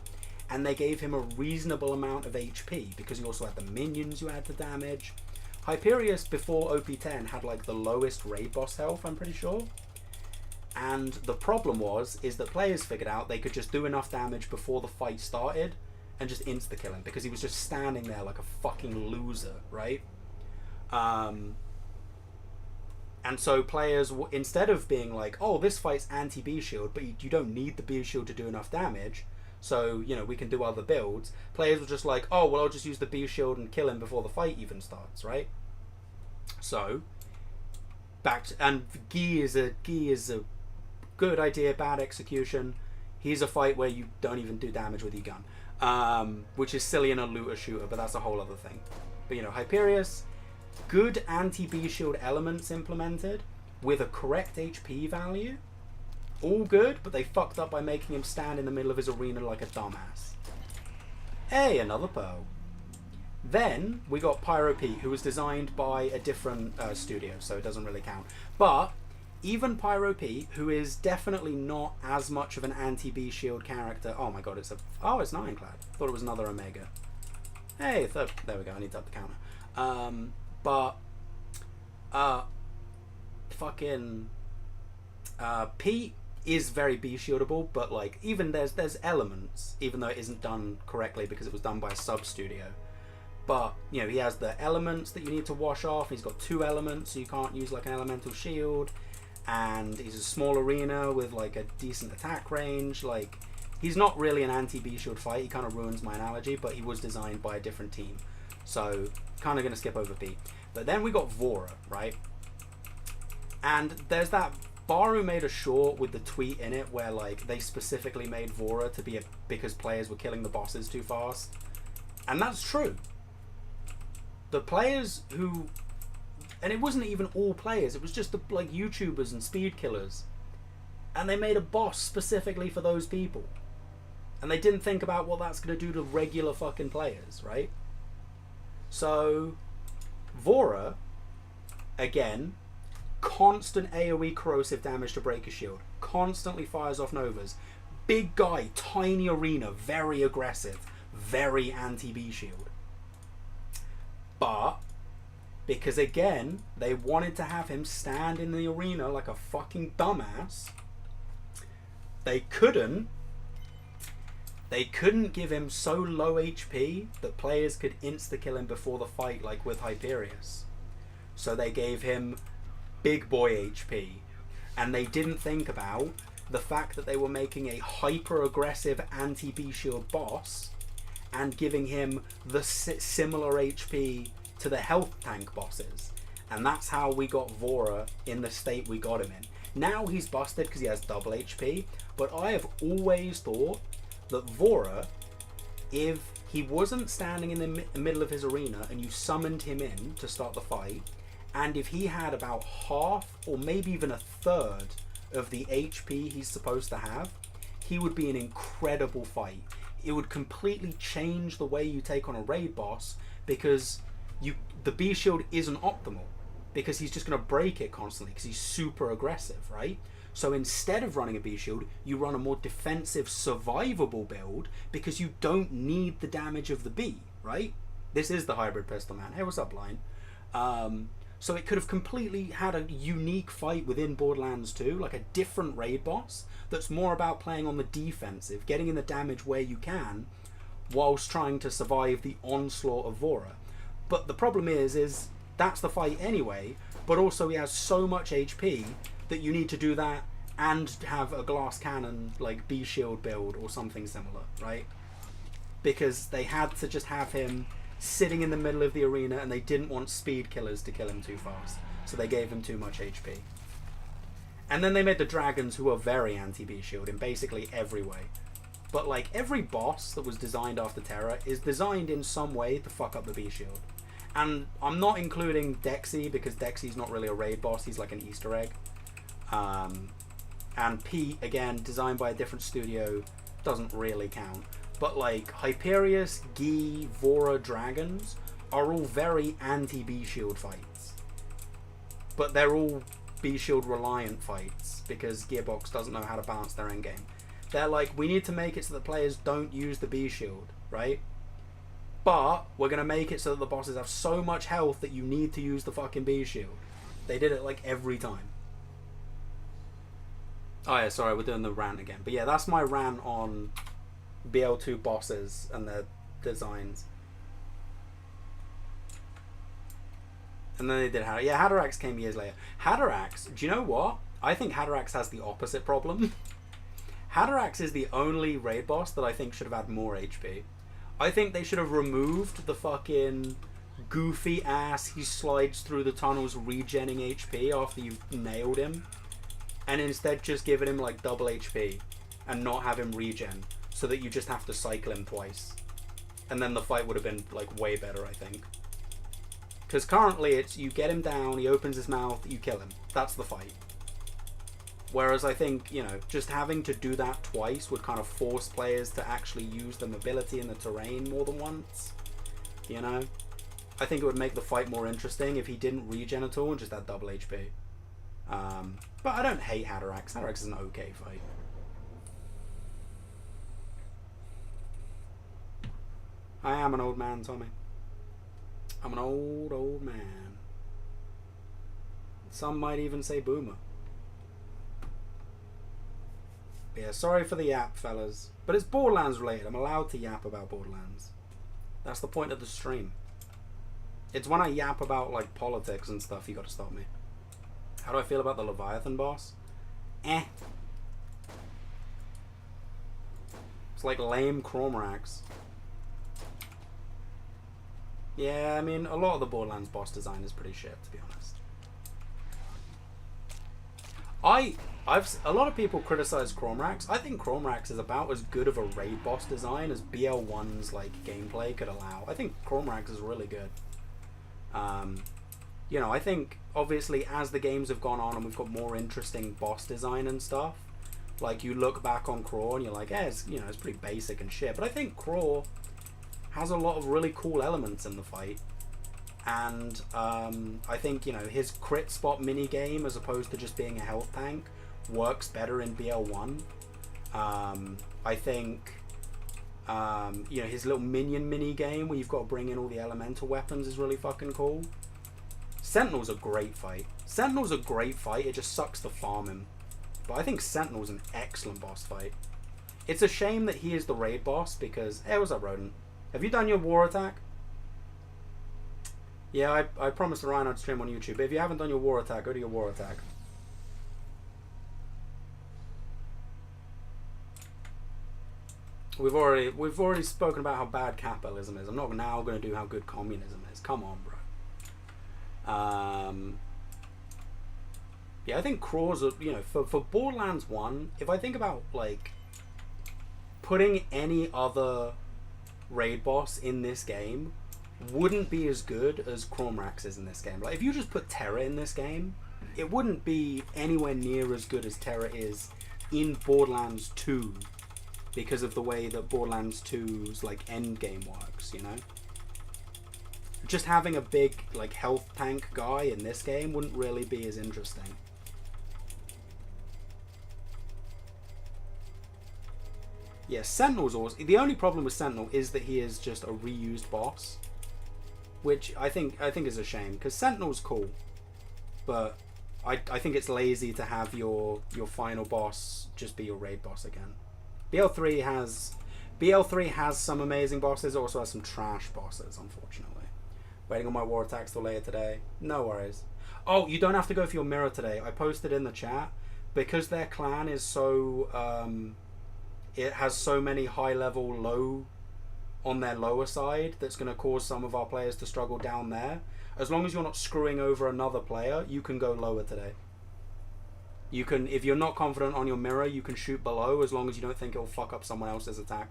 and they gave him a reasonable amount of HP because he also had the minions you had to damage. Hyperius before OP10 had like the lowest raid boss health, I'm pretty sure. And the problem is that players figured out they could just do enough damage before the fight started and just insta-kill him because he was just standing there like a fucking loser, right? And so players, instead of being like, oh, this fight's anti-B shield, but you don't need the B shield to do enough damage, so, you know, we can do other builds, players were just like, oh, well, I'll just use the B shield and kill him before the fight even starts, right? So, and Guy is a good idea, bad execution. He's a fight where you don't even do damage with your gun, which is silly in a looter shooter, but that's a whole other thing. But, you know, Hyperius, good anti-B shield elements implemented with a correct HP value. All good, but they fucked up by making him stand in the middle of his arena like a dumbass. Hey, another pearl. Then we got Pyro Pete, who was designed by a different studio, so it doesn't really count. But even Pyro Pete, who is definitely not as much of an anti-B shield character. Oh my god, it's Ironclad. Thought it was another Omega. Hey, there we go. I need to up the counter. Pete is very B shieldable, but like even there's elements, even though it isn't done correctly because it was done by a sub studio. But you know, he has the elements that you need to wash off. He's got 2 elements, so you can't use like an elemental shield. And he's a small arena with like a decent attack range. Like, he's not really an anti-B shield fight. He kind of ruins my analogy, but he was designed by a different team. So, kind of going to skip over Pete. But then we got Vora, right? And there's that Baru made a short with the tweet in it where like they specifically made Vora to be because players were killing the bosses too fast. And that's true. The players who... And it wasn't even all players. It was just the like YouTubers and speed killers. And they made a boss specifically for those people. And they didn't think about what that's going to do to regular fucking players, right? So, Vora, again, constant AoE corrosive damage to break your shield. Constantly fires off novas. Big guy, tiny arena, very aggressive. Very anti-B shield. But Because again, they wanted to have him stand in the arena like a fucking dumbass. They couldn't give him so low HP that players could insta-kill him before the fight, like with Hyperius. So they gave him big boy HP. And they didn't think about the fact that they were making a hyper-aggressive anti-B shield boss and giving him the similar HP to the health tank bosses. And that's how we got Vora in the state we got him in. Now he's busted because he has double HP, but I have always thought that Vora, if he wasn't standing in the middle of his arena and you summoned him in to start the fight, and if he had about half or maybe even a third of the HP he's supposed to have, he would be an incredible fight. It would completely change the way you take on a raid boss, because the B shield isn't optimal, because he's just going to break it constantly because he's super aggressive, right? So instead of running a B shield, you run a more defensive, survivable build because you don't need the damage of the B, right? This is the hybrid pistol man. Hey, what's up, Line? So it could have completely had a unique fight within Borderlands 2, like a different raid boss that's more about playing on the defensive, getting in the damage where you can, whilst trying to survive the onslaught of Vora. But the problem is that's the fight anyway, but also he has so much HP that you need to do that and have a glass cannon like B shield build or something similar, right? Because they had to just have him sitting in the middle of the arena and they didn't want speed killers to kill him too fast, so they gave him too much HP. And then they made the dragons, who are very anti-B shield in basically every way. But like every boss that was designed after Terra is designed in some way to fuck up the B shield. And I'm not including Dexy, because Dexy's not really a raid boss, he's like an Easter egg. And Pete, again, designed by a different studio, doesn't really count. But like Hyperius, Gi, Vora, Dragons are all very anti-B shield fights. But they're all B shield reliant fights because Gearbox doesn't know how to balance their endgame. They're like, we need to make it so that players don't use the B shield, right? But we're going to make it so that the bosses have so much health that you need to use the fucking B shield. They did it like every time. Oh yeah, sorry, we're doing the rant again. But yeah, that's my rant on BL2 bosses and their designs. And then they did Hatterax. Yeah, Hatterax came years later. Hatterax, do you know what? I think Hatterax has the opposite problem. Hatterax is the only raid boss that I think should have had more HP. I think they should have removed the fucking goofy ass he slides through the tunnels regenning HP after you've nailed him, and instead just given him like double HP and not have him regen, so that you just have to cycle him twice. And then the fight would have been like way better, I think. Because currently it's you get him down, he opens his mouth, you kill him. That's the fight. Whereas I think, you know, just having to do that twice would kind of force players to actually use the mobility in the terrain more than once. You know? I think it would make the fight more interesting if he didn't regen at all and just had double HP. But I don't hate Hatterax. Hatterax is an okay fight. I am an old man, Tommy. I'm an old man. Some might even say boomer. Yeah, sorry for the yap, fellas. But it's Borderlands related. I'm allowed to yap about Borderlands. That's the point of the stream. It's when I yap about, like, politics and stuff, you gotta stop me. How do I feel about the Leviathan boss? Eh. It's like lame Cormorax. Yeah, I mean, a lot of the Borderlands boss design is pretty shit, to be honest. A lot of people criticize Cormorax. I think Cormorax is about as good of a raid boss design as BL1's like gameplay could allow. I think Cormorax is really good. You know, I think obviously as the games have gone on and we've got more interesting boss design and stuff, like you look back on Craw and you're like, it's, you know, it's pretty basic and shit. But I think Craw has a lot of really cool elements in the fight. And I think, you know, his crit spot mini game as opposed to just being a health tank works better in BL1. I think you know, his little minion mini game where you've got to bring in all the elemental weapons is really fucking cool. Sentinel's a great fight. Sentinel's a great fight, it just sucks to farm him. But I think Sentinel's an excellent boss fight. It's a shame that he is the raid boss because... Hey, what's up, Rodent? Have you done your war attack? Yeah, I promised Ryan I'd stream on YouTube. If you haven't done your war attack, go to your war attack. We've already spoken about how bad capitalism is. I'm not now going to do how good communism is. Come on, bro. Yeah, I think crawls are, you know, for Borderlands 1, if I think about, like, putting any other raid boss in this game wouldn't be as good as Crawmrax is in this game. Like, if you just put Terra in this game, it wouldn't be anywhere near as good as Terra is in Borderlands 2 because of the way that Borderlands 2's, like, end game works, you know? Just having a big, like, health tank guy in this game wouldn't really be as interesting. Yeah, Sentinel's awesome. The only problem with Sentinel is that he is just a reused boss, which I think is a shame, because Sentinel's cool, but I think it's lazy to have your final boss just be your raid boss again. BL3 has some amazing bosses, it also has some trash bosses, unfortunately. Waiting on my war attacks till later today. No worries. Oh, you don't have to go for your mirror today. I posted in the chat, because their clan is so it has so many high level low on their lower side that's going to cause some of our players to struggle down there. As long as you're not screwing over another player, you can go lower today. You can, if you're not confident on your mirror, you can shoot below as long as you don't think it'll fuck up someone else's attack.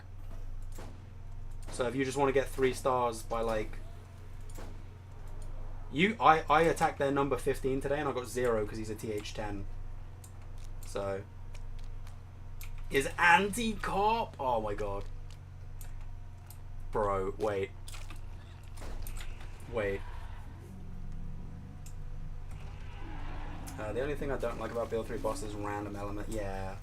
So if you just want to get 3 stars by, like, I attacked their number 15 today and I got 0 because he's a TH10. So is anti-cop? Oh my god. Bro, wait. The only thing I don't like about BL3 boss is random element. Yeah.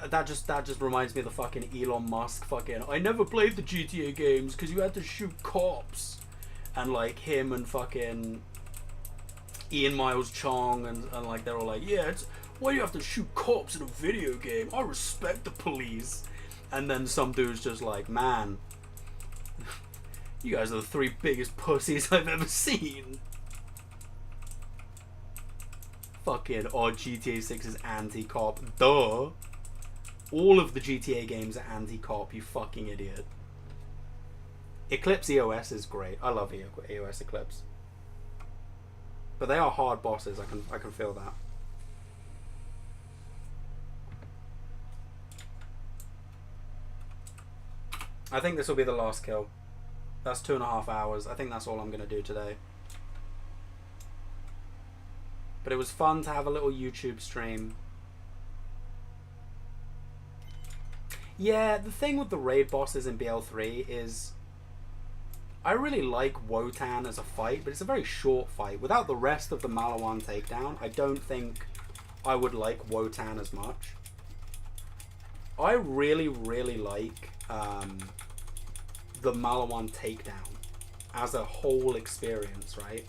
That just reminds me of the fucking Elon Musk fucking, I never played the GTA games because you had to shoot cops. And like him and fucking Ian Miles Chong and like they're all like, yeah, it's why do you have to shoot cops in a video game? I respect the police. And then some dude's just like, man, you guys are the 3 biggest pussies I've ever seen. Fucking GTA 6 is anti-cop. Duh. All of the GTA games are anti-cop, you fucking idiot. Eclipse EOS is great. I love EOS Eclipse. But they are hard bosses, I can feel that. I think this will be the last kill. That's 2.5 hours. I think that's all I'm going to do today. But it was fun to have a little YouTube stream. Yeah, the thing with the raid bosses in BL3 is I really like Wotan as a fight, but it's a very short fight. Without the rest of the Malawan takedown, I don't think I would like Wotan as much. I really, really like the Malawan takedown as a whole experience, right?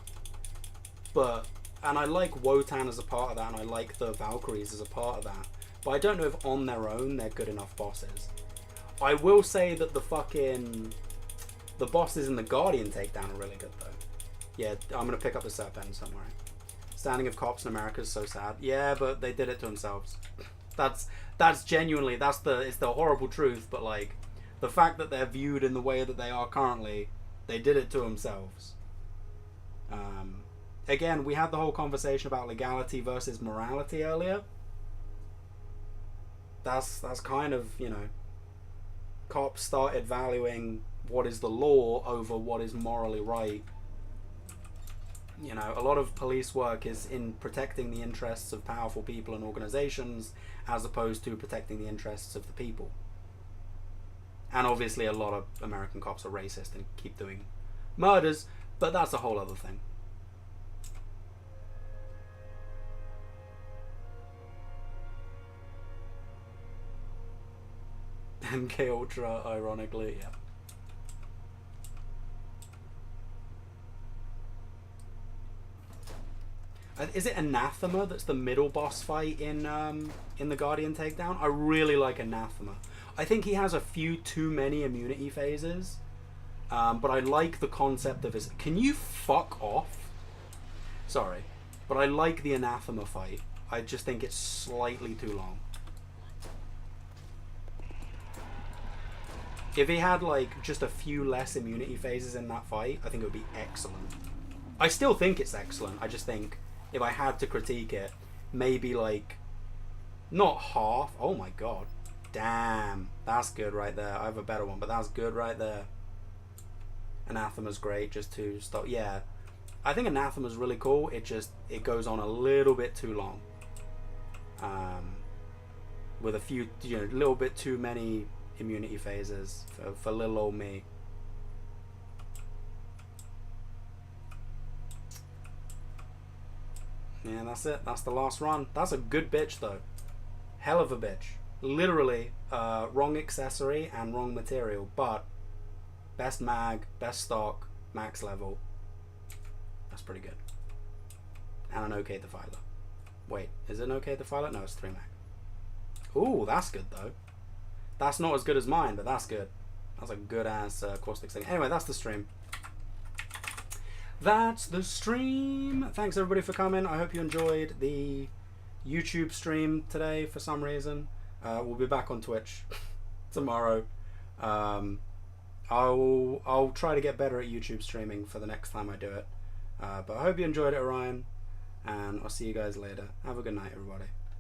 And I like Wotan as a part of that, and I like the Valkyries as a part of that. But I don't know if on their own they're good enough bosses. I will say that the bosses in the Guardian takedown are really good though. Yeah, I'm gonna pick up the Serpent somewhere. Standing of cops in America is so sad. Yeah, but they did it to themselves. That's genuinely, it's the horrible truth, but like, the fact that they're viewed in the way that they are currently, they did it to themselves. Again, we had the whole conversation about legality versus morality earlier. That's kind of, you know, cops started valuing what is the law over what is morally right. You know, a lot of police work is in protecting the interests of powerful people and organizations as opposed to protecting the interests of the people. And obviously a lot of American cops are racist and keep doing murders, but that's a whole other thing. MK Ultra, ironically, yeah. Is it Anathema that's the middle boss fight in the Guardian Takedown? I really like Anathema. I think he has a few too many immunity phases, but I like the concept of his... Can you fuck off? Sorry, but I like the Anathema fight. I just think it's slightly too long. If he had like just a few less immunity phases in that fight, I think it would be excellent. I still think it's excellent. I just think if I had to critique it, maybe like not half. Oh my god. Damn. That's good right there. I have a better one, but that's good right there. Anathema's great just to stop. Yeah. I think Anathema's really cool. It goes on a little bit too long. With a few, a little bit too many immunity phases for little old me. Yeah, that's it. That's the last run. That's a good bitch though. Hell of a bitch. Literally, wrong accessory and wrong material, but best mag, best stock, max level. That's pretty good. And an OK Defiler. Wait, is it an OK Defiler? No, it's 3 mag. Ooh, that's good though. That's not as good as mine, but that's good. That's a good ass caustic thing. Anyway, that's the stream. That's the stream. Thanks everybody for coming. I hope you enjoyed the YouTube stream today for some reason. We'll be back on Twitch tomorrow. I'll try to get better at YouTube streaming for the next time I do it. But I hope you enjoyed it, Orion. And I'll see you guys later. Have a good night, everybody.